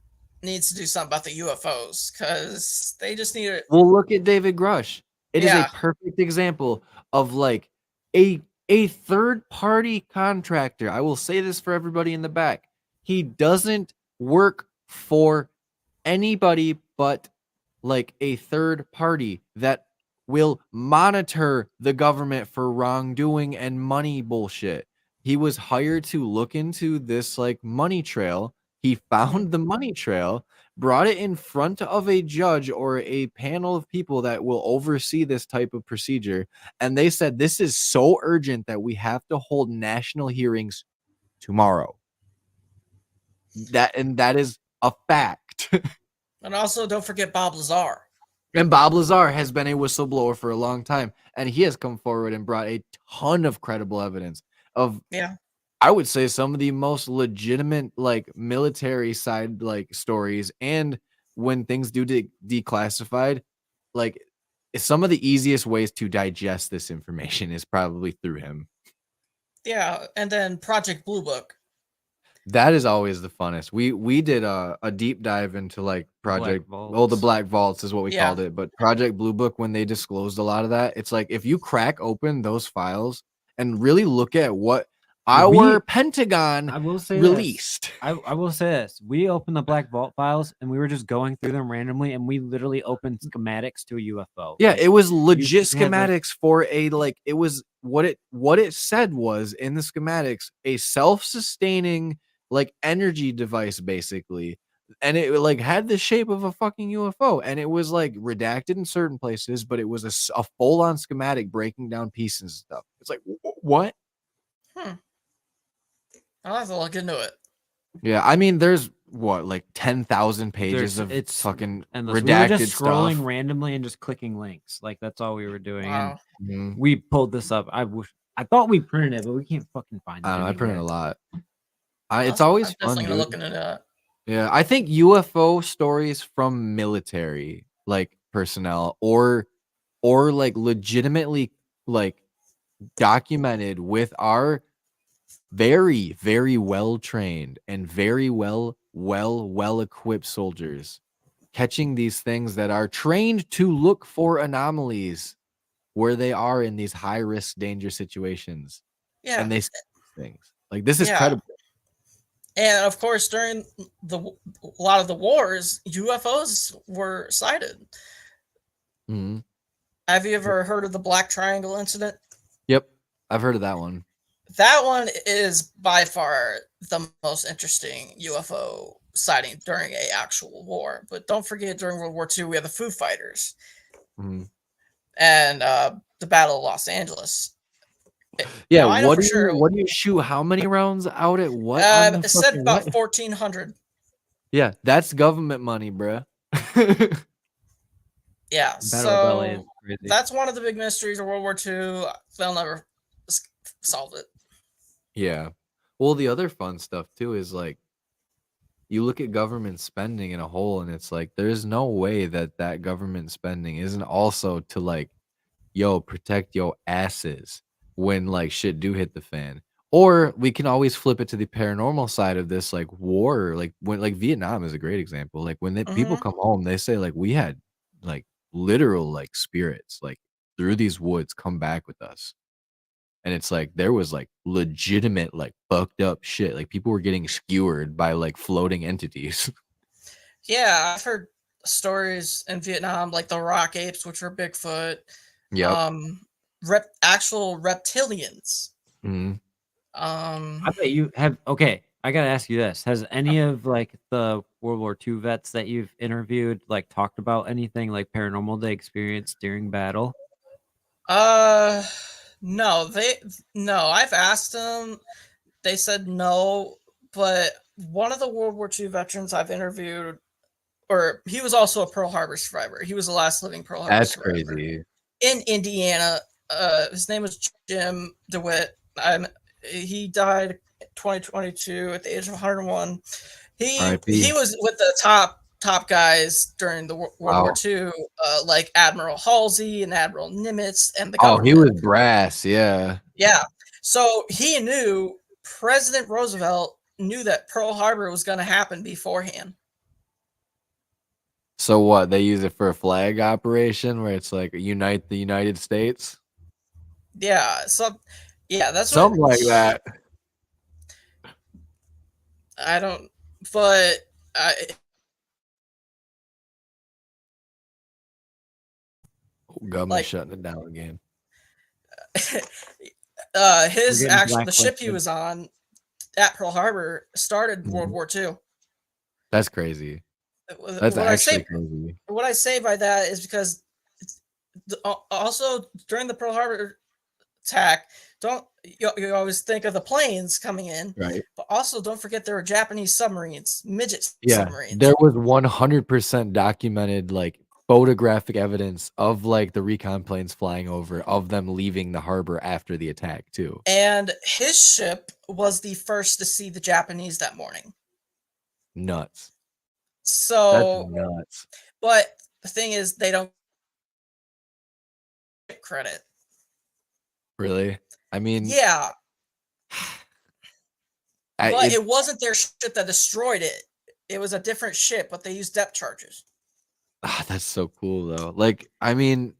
Speaker 4: needs to do something about the UFOs because they just need it.
Speaker 3: Well, look at David Grush. It is
Speaker 4: Yeah.
Speaker 3: a perfect example of like a third party contractor. I will say this for everybody in the back. He doesn't work for anybody but like a third party that will monitor the government for wrongdoing and money bullshit. He was hired to look into this like money trail. He found the money trail, brought it in front of a judge or a panel of people that will oversee this type of procedure. And they said, this is so urgent that we have to hold national hearings tomorrow. That is a fact.
Speaker 4: And also, don't forget Bob Lazar.
Speaker 3: And Bob Lazar has been a whistleblower for a long time, and he has come forward and brought a ton of credible evidence of, I would say, some of the most legitimate like military side like stories. And when things do declassified, like some of the easiest ways to digest this information is probably through him.
Speaker 4: Yeah, and then Project Blue Book.
Speaker 3: That is always the funnest. We did a deep dive into like Project, the Black Vaults is what we called it, but Project Blue Book, when they disclosed a lot of that, it's like if you crack open those files and really look at what our Pentagon released.
Speaker 2: I will say this. We opened the Black Vault files and we were just going through them randomly, and we literally opened schematics to a UFO.
Speaker 3: Yeah, it was legit schematics for a like it was what it said was in the schematics, a self-sustaining like energy device basically, and it like had the shape of a fucking UFO, and it was like redacted in certain places, but it was a full-on schematic breaking down pieces and stuff. It's like what?
Speaker 4: I'll have to look into it.
Speaker 3: Yeah, I mean, there's what like 10,000 pages of it's fucking endless. Redacted
Speaker 2: we were just scrolling
Speaker 3: stuff
Speaker 2: randomly and just clicking links. Like that's all we were doing.
Speaker 4: Wow.
Speaker 2: And we pulled this up. I thought we printed it, but we can't fucking find it.
Speaker 3: I don't know, I printed a lot. It's always fun.
Speaker 4: Definitely looking at that.
Speaker 3: Yeah, I think UFO stories from military like personnel or like legitimately like documented with our very, very well trained and very well equipped soldiers catching these things that are trained to look for anomalies where they are in these high risk danger situations.
Speaker 4: Yeah,
Speaker 3: and they see things like this is credible.
Speaker 4: And of course, during a lot of the wars, UFOs were sighted.
Speaker 3: Mm-hmm.
Speaker 4: Have you ever heard of the Black Triangle incident?
Speaker 3: Yep, I've heard of that one.
Speaker 4: That one is by far the most interesting UFO sighting during an actual war. But don't forget, during World War II, we had the Foo Fighters and the Battle of Los Angeles.
Speaker 3: Yeah, now, what do you shoot? How many rounds out at what?
Speaker 4: It said about 1,400.
Speaker 3: Yeah, that's government money, bruh.
Speaker 4: Yeah, so that's one of the big mysteries of World War II. They'll never solve it.
Speaker 3: Yeah. Well, the other fun stuff too is like you look at government spending in a whole, and it's like there's no way that government spending isn't also to like, yo, protect your asses when like shit do hit the fan. Or we can always flip it to the paranormal side of this, like war, like when like Vietnam is a great example. Like when people come home, they say like we had like literal like spirits like through these woods come back with us. And it's like there was like legitimate like fucked up shit. Like people were getting skewered by like floating entities.
Speaker 4: Yeah, I've heard stories in Vietnam, like the rock apes, which are Bigfoot.
Speaker 3: Yeah.
Speaker 4: Actual reptilians.
Speaker 3: Mm-hmm.
Speaker 2: I bet you have. Okay, I gotta ask you this: has any of like the World War II vets that you've interviewed like talked about anything like paranormal they experienced during battle?
Speaker 4: No, I've asked them. They said no, but one of the World War II veterans I've interviewed, or he was also a Pearl Harbor survivor. He was the last living Pearl Harbor
Speaker 3: That's
Speaker 4: survivor
Speaker 3: crazy.
Speaker 4: in Indiana. His name was Jim DeWitt. He died 2022 at the age of 101. He was with the top guys during the World War II, like Admiral Halsey and Admiral Nimitz and the government.
Speaker 3: He was brass, yeah.
Speaker 4: Yeah. So he knew President Roosevelt knew that Pearl Harbor was going to happen beforehand.
Speaker 3: So what? They use it for a flag operation where it's like unite the United States?
Speaker 4: Yeah. So, yeah, that's
Speaker 3: something like that.
Speaker 4: I don't, but
Speaker 3: government shutting it down again.
Speaker 4: The ship he was on at Pearl Harbor started World War II.
Speaker 3: That's crazy. That's actually crazy.
Speaker 4: What I say by that is because also during the Pearl Harbor attack, you always think of the planes coming in,
Speaker 3: right?
Speaker 4: But also don't forget there were Japanese submarines, midget submarines.
Speaker 3: There was 100% documented like photographic evidence of like the recon planes flying over, of them leaving the harbor after the attack too.
Speaker 4: And his ship was the first to see the Japanese that morning.
Speaker 3: Nuts.
Speaker 4: So
Speaker 3: that's nuts.
Speaker 4: But the thing is, they don't get credit.
Speaker 3: Really? I mean,
Speaker 4: yeah. But it wasn't their ship that destroyed it. It was a different ship, but they used depth charges.
Speaker 3: That's so cool though. Like, I mean,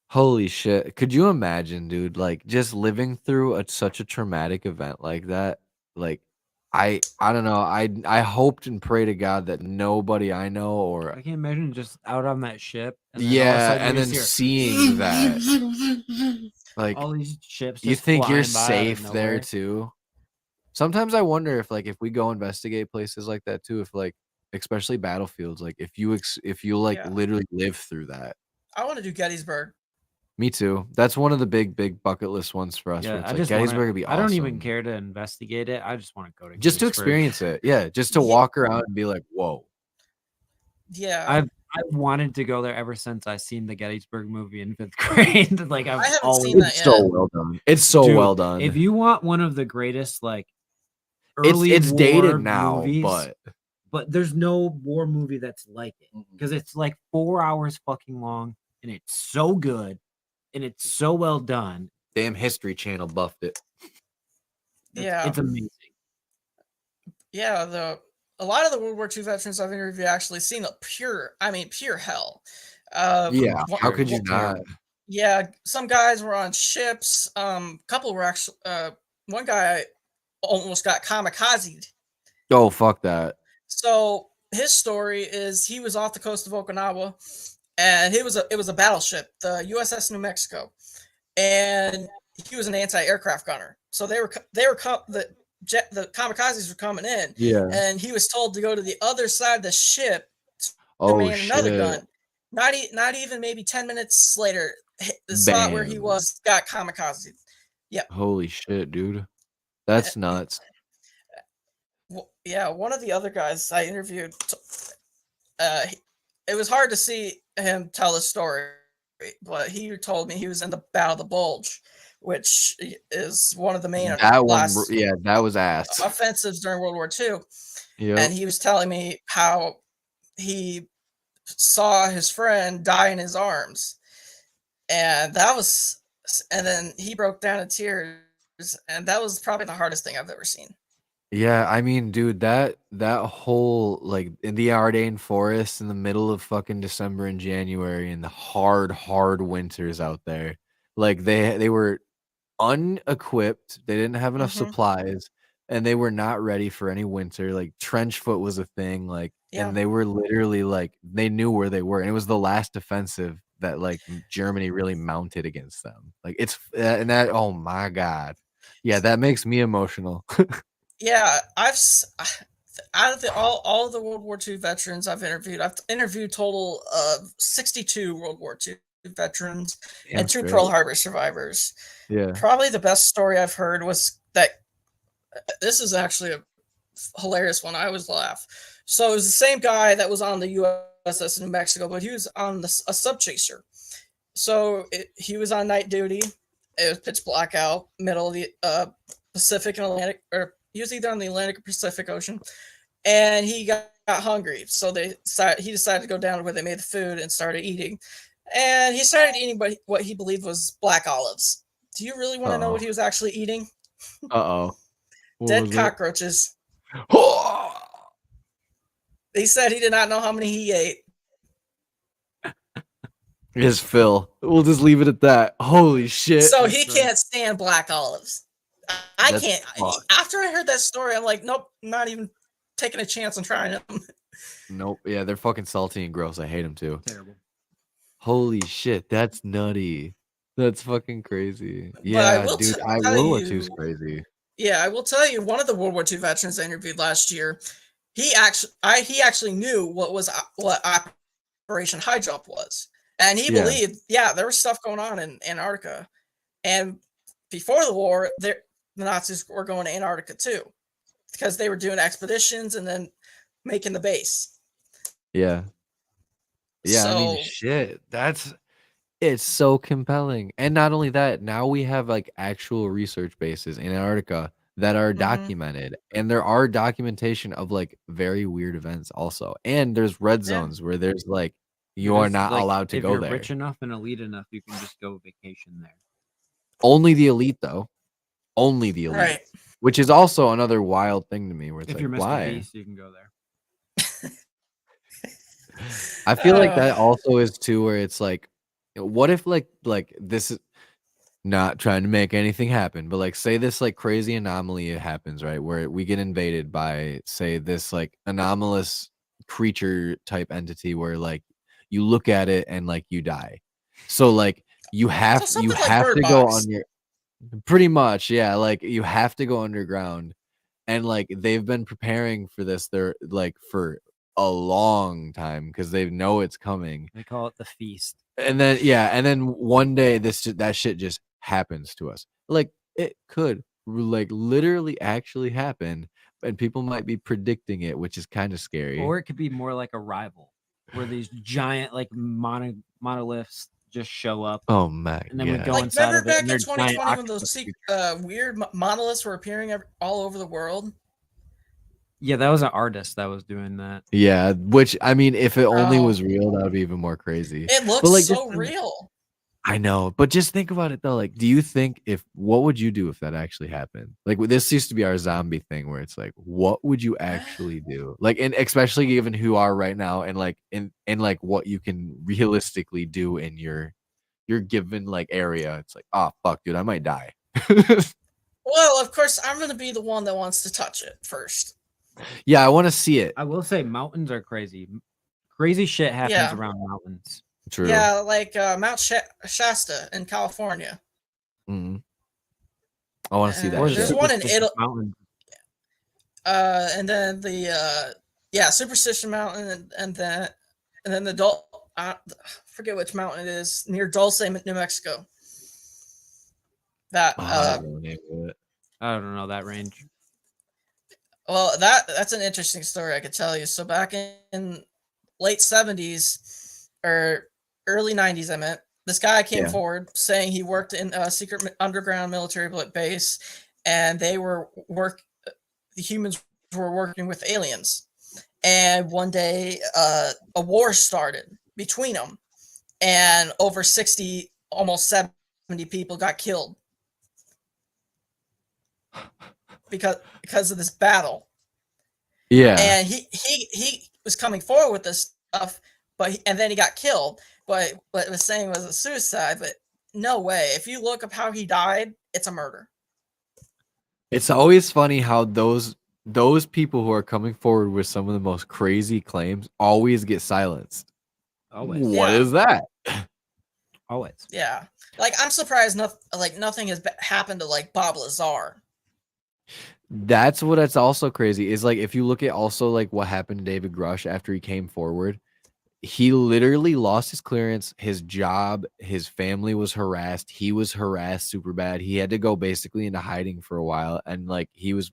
Speaker 3: holy shit. Could you imagine, dude, like just living through such a traumatic event like that? Like, I don't know. I hoped and pray to God that nobody I know or
Speaker 2: I can't imagine just out on that ship.
Speaker 3: And then seeing that. Like
Speaker 2: all these ships.
Speaker 3: You think you're safe there too? Sometimes I wonder if we go investigate places like that too, if like especially battlefields, like if you literally live through that.
Speaker 4: I want to do Gettysburg.
Speaker 3: Me too. That's one of the big bucket list ones for us.
Speaker 2: Yeah,
Speaker 3: Gettysburg would be awesome.
Speaker 2: I don't even care to investigate it. I just want to go to
Speaker 3: just to experience it. Yeah, just to walk around and be like, whoa.
Speaker 4: Yeah,
Speaker 2: I've wanted to go there ever since I seen the Gettysburg movie in 5th grade. Like
Speaker 4: I haven't seen that yet.
Speaker 3: So well done. It's so well done.
Speaker 2: If you want one of the greatest like early
Speaker 3: it's dated
Speaker 2: war
Speaker 3: now,
Speaker 2: movies, but there's no war movie that's like it because it's like 4 hours fucking long and it's so good and it's so well done.
Speaker 3: Damn, History Channel buffed it.
Speaker 2: It's amazing.
Speaker 4: Yeah, a lot of the World War II veterans I've interviewed actually seen pure hell.
Speaker 3: How could you not?
Speaker 4: Yeah, some guys were on ships. Couple were actually. One guy almost got kamikazed.
Speaker 3: Oh, fuck that.
Speaker 4: So his story is he was off the coast of Okinawa, and it was a battleship, the USS New Mexico, and he was an anti-aircraft gunner. So the kamikazes were coming in, and he was told to go to the other side of the ship to man another gun. Not even maybe 10 minutes later, the spot where he was got kamikaze. Yeah.
Speaker 3: Holy shit, dude. That's nuts.
Speaker 4: Yeah, one of the other guys I interviewed, it was hard to see him tell the story, but he told me he was in the Battle of the Bulge, which is one of the main
Speaker 3: that was ass
Speaker 4: offensives during World War II.
Speaker 3: Yep.
Speaker 4: And he was telling me how he saw his friend die in his arms, and then he broke down in tears, and that was probably the hardest thing I've ever seen.
Speaker 3: Yeah, I mean, dude, that whole like in the Ardennes forest in the middle of fucking December and January and the hard winters out there, like they were unequipped, they didn't have enough supplies, and they were not ready for any winter. Like trench foot was a thing, like, and they were literally like they knew where they were, and it was the last offensive that like Germany really mounted against them. Like it's and that, oh my god, yeah, that makes me emotional.
Speaker 4: Yeah, out of all of the World War II veterans I've interviewed total of 62 World War II veterans
Speaker 3: Damn
Speaker 4: and 2
Speaker 3: straight.
Speaker 4: Pearl Harbor survivors.
Speaker 3: Yeah.
Speaker 4: Probably the best story I've heard was that this is actually a hilarious one. I always laugh. So it was the same guy that was on the USS New Mexico, but he was on a sub chaser. So he was on night duty. It was pitch black out, middle of the Pacific and Atlantic, or he was either on the Atlantic or Pacific Ocean, and he got hungry. So he decided to go down to where they made the food and started eating. And he started eating what he believed was black olives. Do you really want to know what he was actually eating?
Speaker 3: Uh-oh.
Speaker 4: Dead cockroaches.
Speaker 3: Oh!
Speaker 4: He said he did not know how many he ate.
Speaker 3: His fill. We'll just leave it at that. Holy shit.
Speaker 4: So he can't stand black olives. I
Speaker 3: That's
Speaker 4: can't.
Speaker 3: fucked.
Speaker 4: After I heard that story, I'm like, nope, not even taking a chance on trying them.
Speaker 3: Nope. Yeah, they're fucking salty and gross. I hate them too.
Speaker 2: Terrible.
Speaker 3: Holy shit, that's nutty. That's fucking crazy.
Speaker 4: But
Speaker 3: Yeah,
Speaker 4: will
Speaker 3: dude,
Speaker 4: tell
Speaker 3: World War
Speaker 4: you-
Speaker 3: II's crazy.
Speaker 4: Yeah, I will tell you, one of the World War II veterans I interviewed last year, he actually knew what Operation High Jump was, and he believed, there was stuff going on in Antarctica, and before the war, the Nazis were going to Antarctica too, because they were doing expeditions and then making the base.
Speaker 3: Yeah. Yeah, I mean,
Speaker 4: So-
Speaker 3: shit. It's so compelling. And not only that, now we have like actual research bases in Antarctica that are documented. And there are documentation of like very weird events also. And there's red zones where there's like you are
Speaker 2: Because,
Speaker 3: not
Speaker 2: like,
Speaker 3: allowed to
Speaker 2: if
Speaker 3: go
Speaker 2: you're
Speaker 3: there.
Speaker 2: rich enough and elite enough, you can just go vacation there.
Speaker 3: Only the elite though. Only the elite.
Speaker 4: Right.
Speaker 3: Which is also another wild thing to me where it's
Speaker 2: If
Speaker 3: like,
Speaker 2: you're Mr.
Speaker 3: why?
Speaker 2: Beast, you can go there.
Speaker 3: I feel like that also is too where it's like, what if like this is not trying to make anything happen, but like say this like crazy anomaly happens, right? Where we get invaded by say this like anomalous creature type entity where like you look at it and like you die. So like you have
Speaker 4: something like
Speaker 3: to
Speaker 4: Bird
Speaker 3: go
Speaker 4: Box.
Speaker 3: on your pretty much, yeah, like you have to go underground. And like they've been preparing for this they're like for a long time because they know it's coming.
Speaker 2: They call it the feast.
Speaker 3: And then one day that shit just happens to us. Like it could like literally actually happen, and people might be predicting it, which is kind of scary.
Speaker 2: Or it could be more like a rival, where these giant like monoliths just show up.
Speaker 3: Oh my
Speaker 2: And then we
Speaker 3: god.
Speaker 2: go
Speaker 4: Like,
Speaker 2: inside
Speaker 4: remember
Speaker 2: of it,
Speaker 4: back
Speaker 2: and
Speaker 4: in
Speaker 2: they're
Speaker 4: 2020
Speaker 2: giant
Speaker 4: when those
Speaker 2: octopus
Speaker 4: weird monoliths were appearing all over the world?
Speaker 2: Yeah, that was an artist that was doing that.
Speaker 3: Yeah, which I mean, if it only
Speaker 4: Oh.
Speaker 3: was real, that would be even more crazy.
Speaker 4: It looks
Speaker 3: But, like,
Speaker 4: so
Speaker 3: just-
Speaker 4: real.
Speaker 3: I know, but just think about it though. Like, do you think what would you do if that actually happened? Like, this used to be our zombie thing, where it's like, what would you actually do? Like, and especially given who you are right now, and like in like what you can realistically do in your given like area. It's like, oh fuck, dude, I might die.
Speaker 4: Well, of course, I'm going to be the one that wants to touch it first.
Speaker 3: Yeah, I want to see it.
Speaker 2: I will say mountains are crazy. Crazy shit happens
Speaker 4: Yeah.
Speaker 2: around mountains.
Speaker 3: True.
Speaker 4: Yeah, like Mount Shasta in California.
Speaker 3: Mhm. I want to see that.
Speaker 4: Or
Speaker 2: Or
Speaker 4: there's
Speaker 3: shit.
Speaker 4: one in
Speaker 2: Superstitious
Speaker 4: Italy.
Speaker 2: Mountain.
Speaker 4: And then the Superstition Mountain, and then the forget which mountain it is near Dulce, New Mexico. That
Speaker 3: Oh, I don't know the name of it.
Speaker 2: I don't know that range.
Speaker 4: well, that's an interesting story I could tell you. So back in late 70s or early 90s, I meant, this guy came
Speaker 3: Yeah.
Speaker 4: forward saying he worked in a secret underground military base, and the humans were working with aliens. And one day, a war started between them, and over 60, almost 70 people got killed because of this battle.
Speaker 3: Yeah.
Speaker 4: And he was coming forward with this stuff, and then he got killed. But what it was saying was a suicide. But no way. If you look up how he died, it's a murder.
Speaker 3: It's always funny how those people who are coming forward with some of the most crazy claims always get silenced.
Speaker 2: Always.
Speaker 3: What
Speaker 4: Yeah.
Speaker 3: is that?
Speaker 2: Always.
Speaker 4: Yeah, like I'm surprised nothing has happened to like Bob Lazar.
Speaker 3: That's what it's also crazy is like if you look at also like what happened to David Grush after he came forward, he literally lost his clearance, his job, his family was harassed, he was harassed super bad. He had to go basically into hiding for a while, and like he's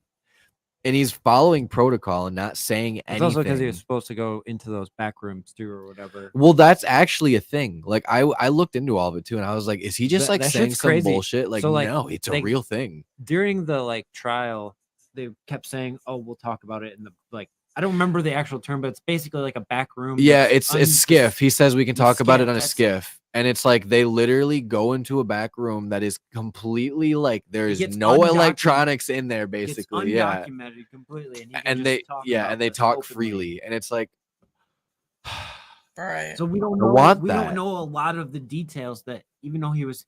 Speaker 3: following protocol and not saying
Speaker 2: It's also because he was
Speaker 3: anything.
Speaker 2: supposed to go into those back rooms too, or whatever.
Speaker 3: Well, that's actually a thing. Like I looked into all of it too, and I was like, is he just like
Speaker 2: That
Speaker 3: saying
Speaker 2: shit's
Speaker 3: some
Speaker 2: crazy.
Speaker 3: bullshit? Like,
Speaker 2: So, like,
Speaker 3: no, it's a real thing.
Speaker 2: During the like trial, they kept saying, "Oh, we'll talk about it in the like." I don't remember the actual term, but it's basically like a back room.
Speaker 3: Yeah, it's skiff. He says we can talk about it on a
Speaker 2: that's
Speaker 3: skiff. And it's like they literally go into a back room that is completely like there's
Speaker 2: gets
Speaker 3: no
Speaker 2: undocumented-
Speaker 3: electronics in there,
Speaker 2: It's
Speaker 3: basically. Yeah.
Speaker 2: undocumented completely, and, he can
Speaker 3: And
Speaker 2: just
Speaker 3: they
Speaker 2: talk
Speaker 3: yeah,
Speaker 2: about
Speaker 3: and they
Speaker 2: this
Speaker 3: talk
Speaker 2: openly.
Speaker 3: freely. And it's like
Speaker 4: Right.
Speaker 2: So we don't
Speaker 3: I
Speaker 2: know.
Speaker 3: want
Speaker 2: We
Speaker 3: that.
Speaker 2: don't know a lot of the details that, even though he was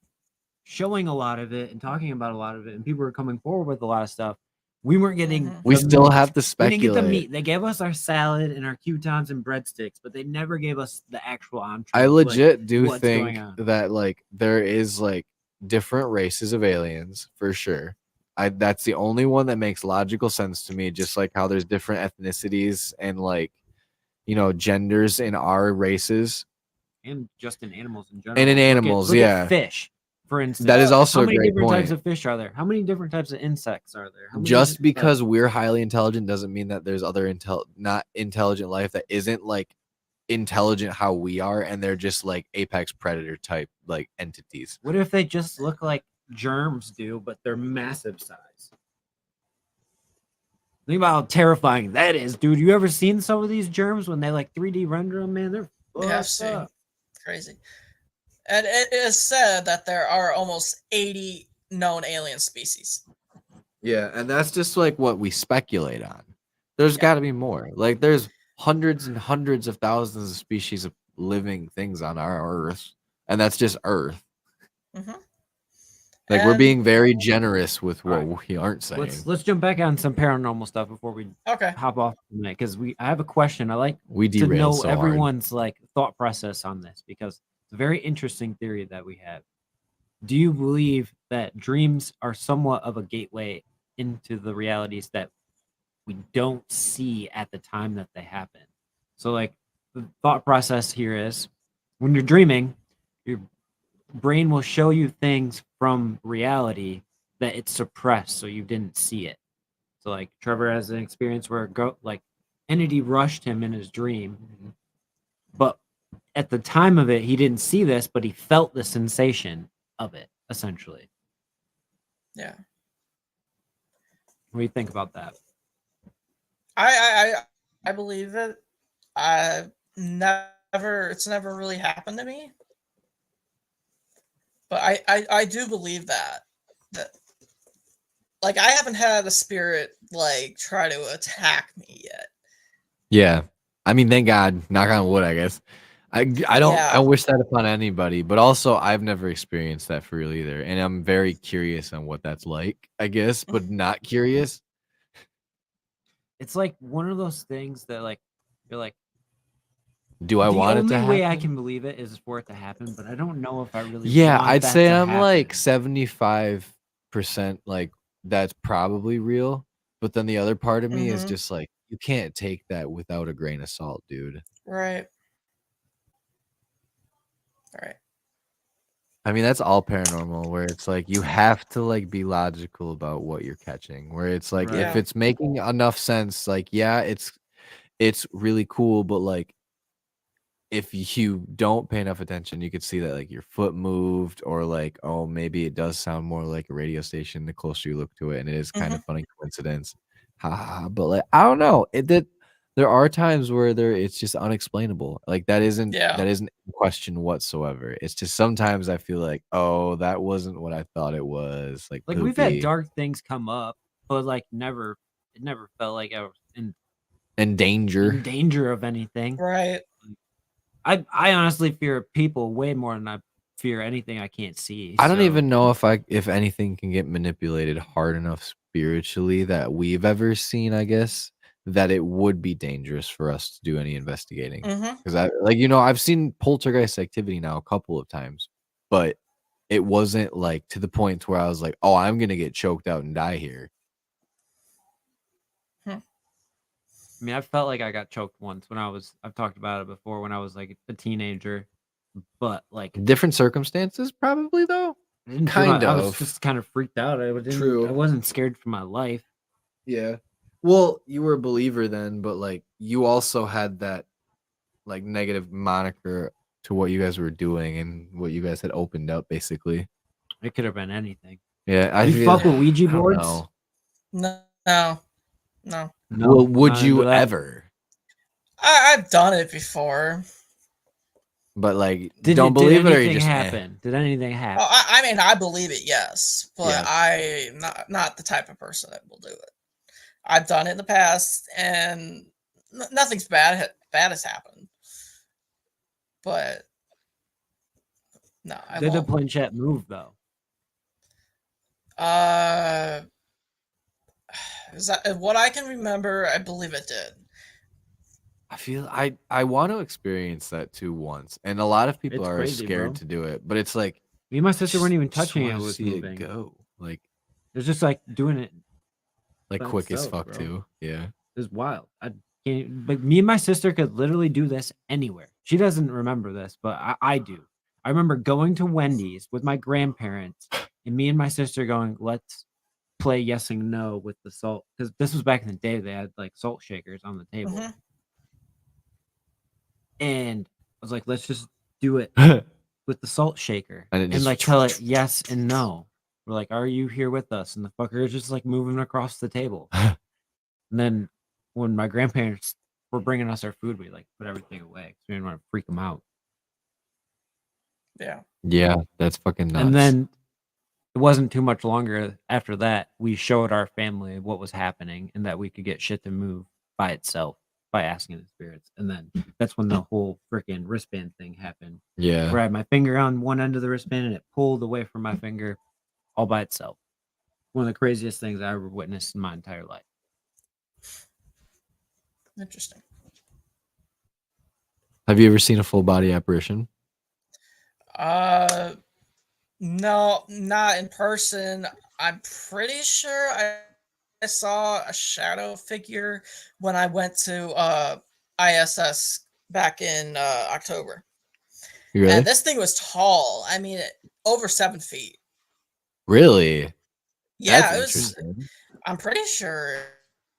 Speaker 2: showing a lot of it and talking about a lot of it, and people were coming forward with a lot of stuff, we weren't getting.
Speaker 4: Mhm.
Speaker 3: we
Speaker 2: the
Speaker 3: still
Speaker 2: meat.
Speaker 3: have to
Speaker 2: We didn't get the
Speaker 3: speculate.
Speaker 2: meat. They gave us our salad and our croutons and breadsticks, but they never gave us the actual entree.
Speaker 3: I
Speaker 2: of, like,
Speaker 3: legit do
Speaker 2: what's
Speaker 3: think
Speaker 2: going on.
Speaker 3: that like there is like different races of aliens for sure. That's the only one that makes logical sense to me, just like how there's different ethnicities and like genders in our races
Speaker 2: And just in animals in general.
Speaker 3: and in animals.
Speaker 2: Look
Speaker 3: Yeah,
Speaker 2: at fish, for instance.
Speaker 3: that is also
Speaker 2: How
Speaker 3: a
Speaker 2: many
Speaker 3: great
Speaker 2: different
Speaker 3: point.
Speaker 2: types of fish are there? How many different types of insects are there? How many
Speaker 3: Just
Speaker 2: different-
Speaker 3: because we're highly intelligent doesn't mean that there's other not intelligent life that isn't like intelligent how we are, and they're just like apex predator type like entities.
Speaker 2: What if they just look like germs do, but they're massive size? Think about how terrifying that is, dude. You ever seen some of these germs when they like 3D render them, man? They're
Speaker 4: Yeah, I've
Speaker 2: fucked
Speaker 4: seen.
Speaker 2: up.
Speaker 4: Crazy. And it is said that there are almost 80 known alien species.
Speaker 3: Yeah, and that's just like what we speculate on. There's
Speaker 4: Yeah.
Speaker 3: got to be more. Like there's hundreds and hundreds of thousands of species of living things on our Earth, and that's just Earth.
Speaker 4: Mm-hmm.
Speaker 3: Like we're being very generous with what we aren't saying.
Speaker 2: Let's jump back on some paranormal stuff before we
Speaker 4: Okay.
Speaker 2: hop off tonight, because I have a question. I like
Speaker 3: We
Speaker 2: to
Speaker 3: derailed
Speaker 2: know
Speaker 3: so hard.
Speaker 2: everyone's like thought process on this, because it's a very interesting theory that we have. Do you believe that dreams are somewhat of a gateway into the realities that we don't see at the time that they happen? So like the thought process here is, when you're dreaming, your brain will show you things from reality that it's suppressed, so you didn't see it. So like Trevor has an experience where like entity rushed him in his dream, but at the time of it he didn't see this, but he felt the sensation of it, essentially.
Speaker 4: Yeah.
Speaker 2: What do you think about that?
Speaker 4: I believe it. It's never really happened to me. But I do believe that like I haven't had a spirit like try to attack me yet.
Speaker 3: Yeah, I mean, thank God. Knock on wood, I guess. I don't.
Speaker 4: Yeah.
Speaker 3: I wish that upon anybody, but also I've never experienced that for real either, and I'm very curious on what that's like. I guess, but not curious.
Speaker 2: It's like one of those things that like you're like,
Speaker 3: do I want it to
Speaker 2: happen? The only way I
Speaker 3: happen?
Speaker 2: can believe it is for it to happen, but I don't know if I really
Speaker 3: Yeah,
Speaker 2: want
Speaker 3: I'd
Speaker 2: that
Speaker 3: say
Speaker 2: to
Speaker 3: I'm like
Speaker 2: happen.
Speaker 3: 75% like that's probably real, but then the other part of me is
Speaker 4: Mhm.
Speaker 3: just like you can't take that without a grain of salt, dude.
Speaker 4: Right. All right.
Speaker 3: I mean, that's all paranormal, where it's like you have to like be logical about what you're catching. Where it's like
Speaker 2: Right.
Speaker 3: if it's making enough sense, like yeah, it's really cool, but like if you don't pay enough attention, you could see that like your foot moved, or like oh maybe it does sound more like a radio station the closer you look to it, and it is kind of funny coincidence. But like I don't know, there are times where it's just unexplainable. Like that isn't a question whatsoever. It's just sometimes I feel like, oh, that wasn't what I thought it was. Like
Speaker 2: we've had
Speaker 3: poopy.
Speaker 2: dark things come up, but like it never felt like I was
Speaker 3: in danger.
Speaker 2: in danger of anything.
Speaker 4: Right.
Speaker 2: I honestly fear people way more than I fear anything I can't see.
Speaker 3: I don't even know if anything can get manipulated hard enough spiritually that we've ever seen, I guess, that it would be dangerous for us to do any investigating. Because I've seen poltergeist activity now a couple of times, but it wasn't like to the point where I was like, oh, I'm gonna get choked out and die here.
Speaker 2: I mean, I felt like I got choked once I've talked about it before when I was like a teenager, but like
Speaker 3: Different circumstances, probably though.
Speaker 2: I didn't feel
Speaker 3: Kind
Speaker 2: I was
Speaker 3: of.
Speaker 2: just kind of freaked out.
Speaker 3: True.
Speaker 2: I wasn't scared for my life.
Speaker 3: Yeah. Well, you were a believer then, but like you also had that like negative moniker to what you guys were doing and what you guys had opened up, basically.
Speaker 2: It could have been anything.
Speaker 3: Yeah, I
Speaker 2: You fuck with Ouija
Speaker 3: I don't
Speaker 2: boards?
Speaker 3: know.
Speaker 4: No.
Speaker 2: No.
Speaker 3: Well, would
Speaker 2: not
Speaker 3: you
Speaker 2: into that.
Speaker 3: ever?
Speaker 4: I've done it before.
Speaker 3: But like,
Speaker 2: Did
Speaker 3: don't believe it, or you
Speaker 2: anything
Speaker 3: just
Speaker 2: happen? Did anything happen?
Speaker 4: Oh, I mean, I believe it, yes, but
Speaker 3: Yeah.
Speaker 4: I'm not the type of person that will do it. I've done it in the past, and nothing's bad has happened. But no, I
Speaker 2: Did the
Speaker 4: won't.
Speaker 2: planchette move though?
Speaker 4: Is that what I can remember? I believe it did.
Speaker 3: I feel I want to experience that too once, and a lot of people
Speaker 2: It's
Speaker 3: are
Speaker 2: crazy,
Speaker 3: scared
Speaker 2: bro.
Speaker 3: to do it. But it's like
Speaker 2: Me and my sister weren't even
Speaker 3: just
Speaker 2: touching it.
Speaker 3: wanna
Speaker 2: It was
Speaker 3: see
Speaker 2: moving.
Speaker 3: it go like
Speaker 2: It's just like doing it. by
Speaker 3: quick as
Speaker 2: itself,
Speaker 3: fuck
Speaker 2: bro.
Speaker 3: too. Yeah.
Speaker 2: It was wild. I can't. But me and my sister could literally do this anywhere. She doesn't remember this, but I do. I remember going to Wendy's with my grandparents, and me and my sister going, "Let's play yes and no with the salt," because this was back in the day. They had like salt shakers on the table,
Speaker 4: Mhm.
Speaker 2: and I was like, "Let's just do it with the salt shaker,"
Speaker 3: And it
Speaker 2: and
Speaker 3: just-
Speaker 2: like tell it yes and no. We're like, "Are you here with us?" And the fucker is just like moving across the table. And then when my grandparents were bringing us our food, we like put everything away because we didn't want to freak them out.
Speaker 4: Yeah.
Speaker 3: Yeah, that's fucking nuts.
Speaker 2: And then it wasn't too much longer after that, we showed our family what was happening and that we could get shit to move by itself by asking the spirits. And then that's when the whole freaking wristband thing happened.
Speaker 3: yeah,
Speaker 2: Where I had my finger on one end of the wristband and it pulled away from my finger all by itself. One of the craziest things I ever witnessed in my entire life.
Speaker 4: Interesting.
Speaker 3: have you ever seen a full body apparition?
Speaker 4: No, not in person. I'm pretty sure I saw a shadow figure when I went to ISS back in October.
Speaker 3: Really?
Speaker 4: And this thing was tall. I mean, over 7 feet.
Speaker 3: Really?
Speaker 4: Yeah,
Speaker 3: That's
Speaker 4: it was.
Speaker 3: interesting.
Speaker 4: I'm pretty sure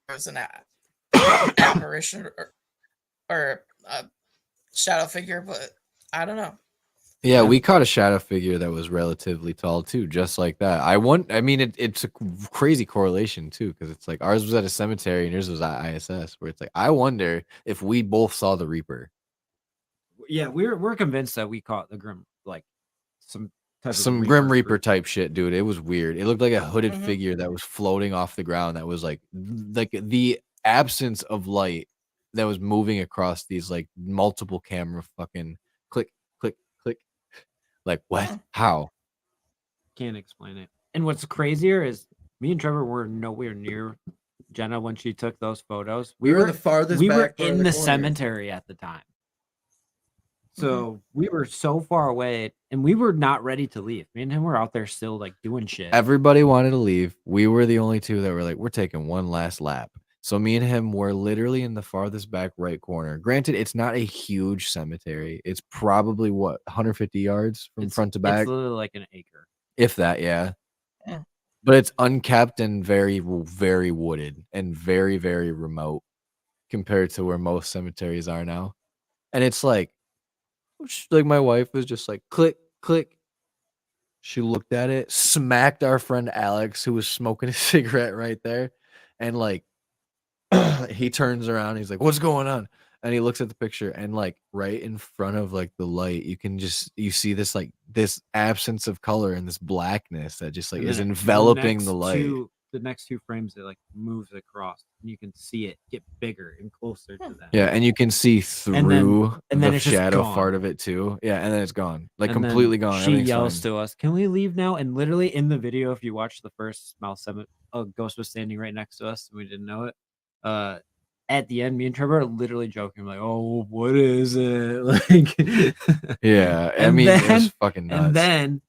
Speaker 4: it was an apparition or a shadow figure, but I don't know.
Speaker 3: Yeah, we caught a shadow figure that was relatively tall too, just like that. I mean, it's a crazy correlation too, because it's like ours was at a cemetery and yours was at ISS, where it's like I wonder if we both saw the Reaper.
Speaker 2: Yeah, we're convinced that we caught the Grim, like some type
Speaker 3: Some
Speaker 2: of
Speaker 3: Grim Reaper
Speaker 2: creature.
Speaker 3: type shit, dude. It was weird. It looked like a hooded
Speaker 4: Mhm.
Speaker 3: figure that was floating off the ground. That was like the absence of light that was moving across these like multiple camera fucking click, click, click. Like what?
Speaker 4: Hmm.
Speaker 3: How?
Speaker 2: Can't explain it. And what's crazier is me and Trevor were nowhere near Jenna when she took those photos.
Speaker 1: We were the farthest
Speaker 2: we were
Speaker 1: back part of
Speaker 2: in
Speaker 1: the
Speaker 2: the
Speaker 1: corner.
Speaker 2: cemetery at the time. So we were so far away and we were not ready to leave. Me and him were out there still like doing shit.
Speaker 3: Everybody wanted to leave. We were the only two that were like, we're taking one last lap. So me and him were literally in the farthest back right corner. Granted, it's not a huge cemetery. It's probably what 150 yards from front to back,
Speaker 2: It's literally like an acre.
Speaker 3: if that. Yeah.
Speaker 4: Yeah.
Speaker 3: But it's unkept and very, very wooded and very, very remote compared to where most cemeteries are now. And it's like my wife was just like, click, click. She looked at it, smacked our friend Alex, who was smoking a cigarette right there, and like he turns around, he's like, "What's going on?" And he looks at the picture, and like right in front of like the light, you see this like this absence of color and this blackness that just like
Speaker 2: And
Speaker 3: is
Speaker 2: then
Speaker 3: enveloping the light.
Speaker 2: The next two frames, it like moves across and you can see it get bigger and closer to them.
Speaker 3: Yeah, and you can see through
Speaker 2: and then
Speaker 3: the
Speaker 2: it's just
Speaker 3: shadow
Speaker 2: gone.
Speaker 3: part of it too. Yeah, and then it's gone, like
Speaker 2: And then
Speaker 3: completely gone.
Speaker 2: She
Speaker 3: Everything's
Speaker 2: yells
Speaker 3: fine.
Speaker 2: to us, "Can we leave now?" And literally in the video, if you watch the first Mount 7, a ghost was standing right next to us and we didn't know it. At the end, me and Trevor are literally joking, like, "Oh, what is it?" Like,
Speaker 3: Yeah, I
Speaker 2: And
Speaker 3: mean, it
Speaker 2: then-
Speaker 3: was fucking nuts.
Speaker 2: and then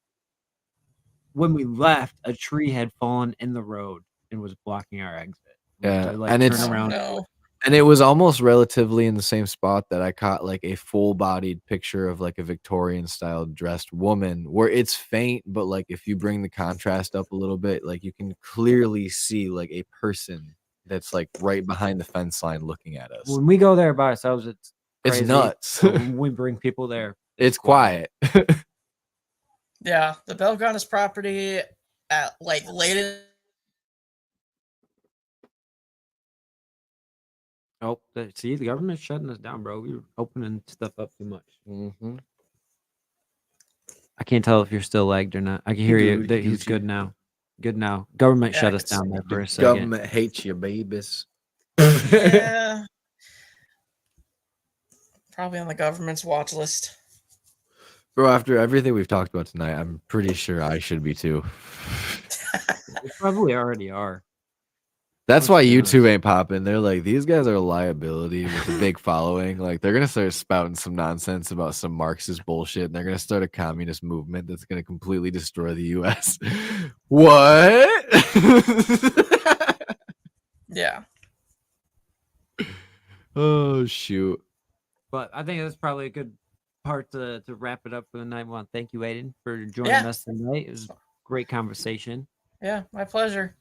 Speaker 2: when we left, a tree had fallen in the road and was blocking our exit. We had
Speaker 3: Yeah,
Speaker 2: to, like,
Speaker 3: and
Speaker 2: turn
Speaker 3: it's-
Speaker 2: around.
Speaker 4: No.
Speaker 3: And it was almost relatively in the same spot that I caught like a full-bodied picture of like a Victorian style dressed woman where it's faint, but like if you bring the contrast up a little bit, like you can clearly see like a person that's like right behind the fence line looking at us.
Speaker 2: When we go there by ourselves, it's crazy.
Speaker 3: It's nuts.
Speaker 2: But when we bring people there,
Speaker 3: It's quiet.
Speaker 4: Yeah, the Belgonis property at like late in
Speaker 2: Oh, see, the government's shutting us down, bro. We were opening stuff up too much.
Speaker 3: Mm-hmm.
Speaker 2: I can't tell if you're still lagged or not. I can hear you. He's good now. Good now. Government shut us down there for a second.
Speaker 3: Government hates you, babies.
Speaker 4: yeah. Probably on the government's watch list.
Speaker 3: Bro, after everything we've talked about tonight, I'm pretty sure I should be too.
Speaker 2: We probably already are.
Speaker 3: That's
Speaker 2: Let's
Speaker 3: why
Speaker 2: be
Speaker 3: YouTube
Speaker 2: honest.
Speaker 3: ain't popping. They're like, these guys are a liability with a big following. Like, they're gonna start spouting some nonsense about some Marxist bullshit, and they're gonna start a communist movement that's gonna completely destroy the US. What?
Speaker 4: Yeah.
Speaker 3: Oh shoot.
Speaker 2: But I think that's probably a good part to wrap it up for the night. I want to thank you, Aiden, for joining
Speaker 4: Yeah.
Speaker 2: us tonight. It was a great conversation.
Speaker 4: Yeah, my pleasure.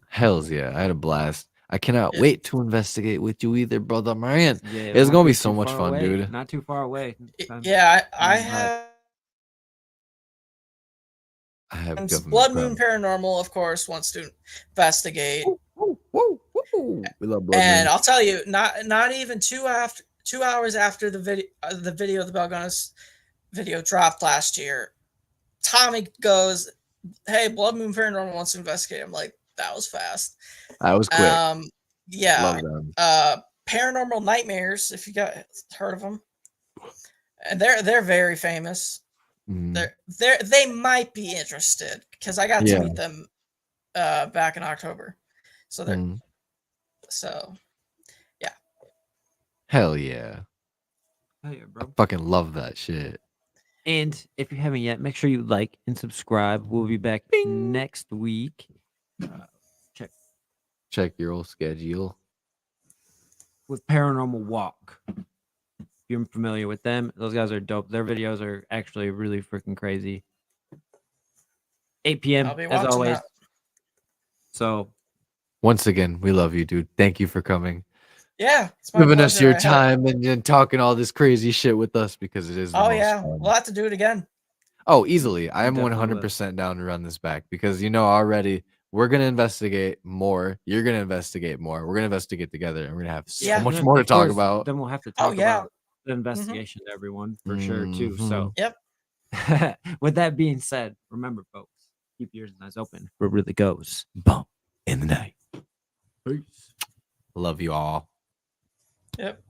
Speaker 3: Hells yeah, I had a blast. I cannot
Speaker 4: Yeah.
Speaker 3: wait to investigate with you either, brother man.
Speaker 2: Yeah, it
Speaker 3: It's
Speaker 2: won't
Speaker 3: gonna be
Speaker 2: be
Speaker 3: so
Speaker 2: too
Speaker 3: much
Speaker 2: far
Speaker 3: fun,
Speaker 2: away.
Speaker 3: dude.
Speaker 2: Not too far away.
Speaker 4: Yeah, I
Speaker 2: Right.
Speaker 4: have
Speaker 3: I have
Speaker 4: and
Speaker 3: government
Speaker 4: Blood Moon
Speaker 3: problems.
Speaker 4: Paranormal, of course, wants to investigate.
Speaker 3: Woo, woo, woo. We love Blood
Speaker 4: And
Speaker 3: Moon.
Speaker 4: I'll tell you, not even 2 hours after the video of the Belgonis video dropped last year, Tommy goes, "Hey, Blood Moon Paranormal wants to investigate." I'm like, that was fast.
Speaker 3: I was quick.
Speaker 4: Yeah.
Speaker 3: Love them.
Speaker 4: Paranormal Nightmares, if you got heard of them, and they're very famous.
Speaker 3: Mhm.
Speaker 4: They might be interested because I got to meet them back in October. So they're
Speaker 3: Mhm.
Speaker 4: so
Speaker 3: Hell yeah.
Speaker 2: Oh, yeah, bro.
Speaker 3: Fucking love that shit.
Speaker 2: And if you haven't yet, make sure you like and subscribe. We'll be back next week.
Speaker 3: Check your old schedule.
Speaker 2: With Paranormal Walk. If you're familiar with them, those guys are dope. Their videos are actually really freaking crazy. 8 p.m.
Speaker 4: I'll be
Speaker 2: as
Speaker 4: watching
Speaker 2: always.
Speaker 4: that.
Speaker 2: So
Speaker 3: Once again, we love you, dude. Thank you for coming.
Speaker 4: Yeah, it's my
Speaker 3: Giving us
Speaker 4: pleasure.
Speaker 3: your
Speaker 4: I had-
Speaker 3: time and talking all this crazy shit with us because it is the
Speaker 4: Oh
Speaker 3: most
Speaker 4: yeah,
Speaker 3: fun.
Speaker 4: we'll have to do it again.
Speaker 3: Oh, easily. I am
Speaker 2: Definitely will.
Speaker 3: 100% down to run this back because you know already we're gonna investigate more. You're gonna investigate more. We're gonna investigate together, and we're gonna have so
Speaker 4: Yeah.
Speaker 3: much
Speaker 2: then,
Speaker 3: more to
Speaker 2: of
Speaker 3: talk
Speaker 2: course,
Speaker 3: about.
Speaker 2: Then we'll have to
Speaker 4: Oh,
Speaker 2: talk
Speaker 4: yeah.
Speaker 2: about the investigation to everyone for sure too. So with that being said, remember, folks, keep your ears and eyes open for it really goes bump in the night. Peace.
Speaker 3: Love you all.
Speaker 4: Yep.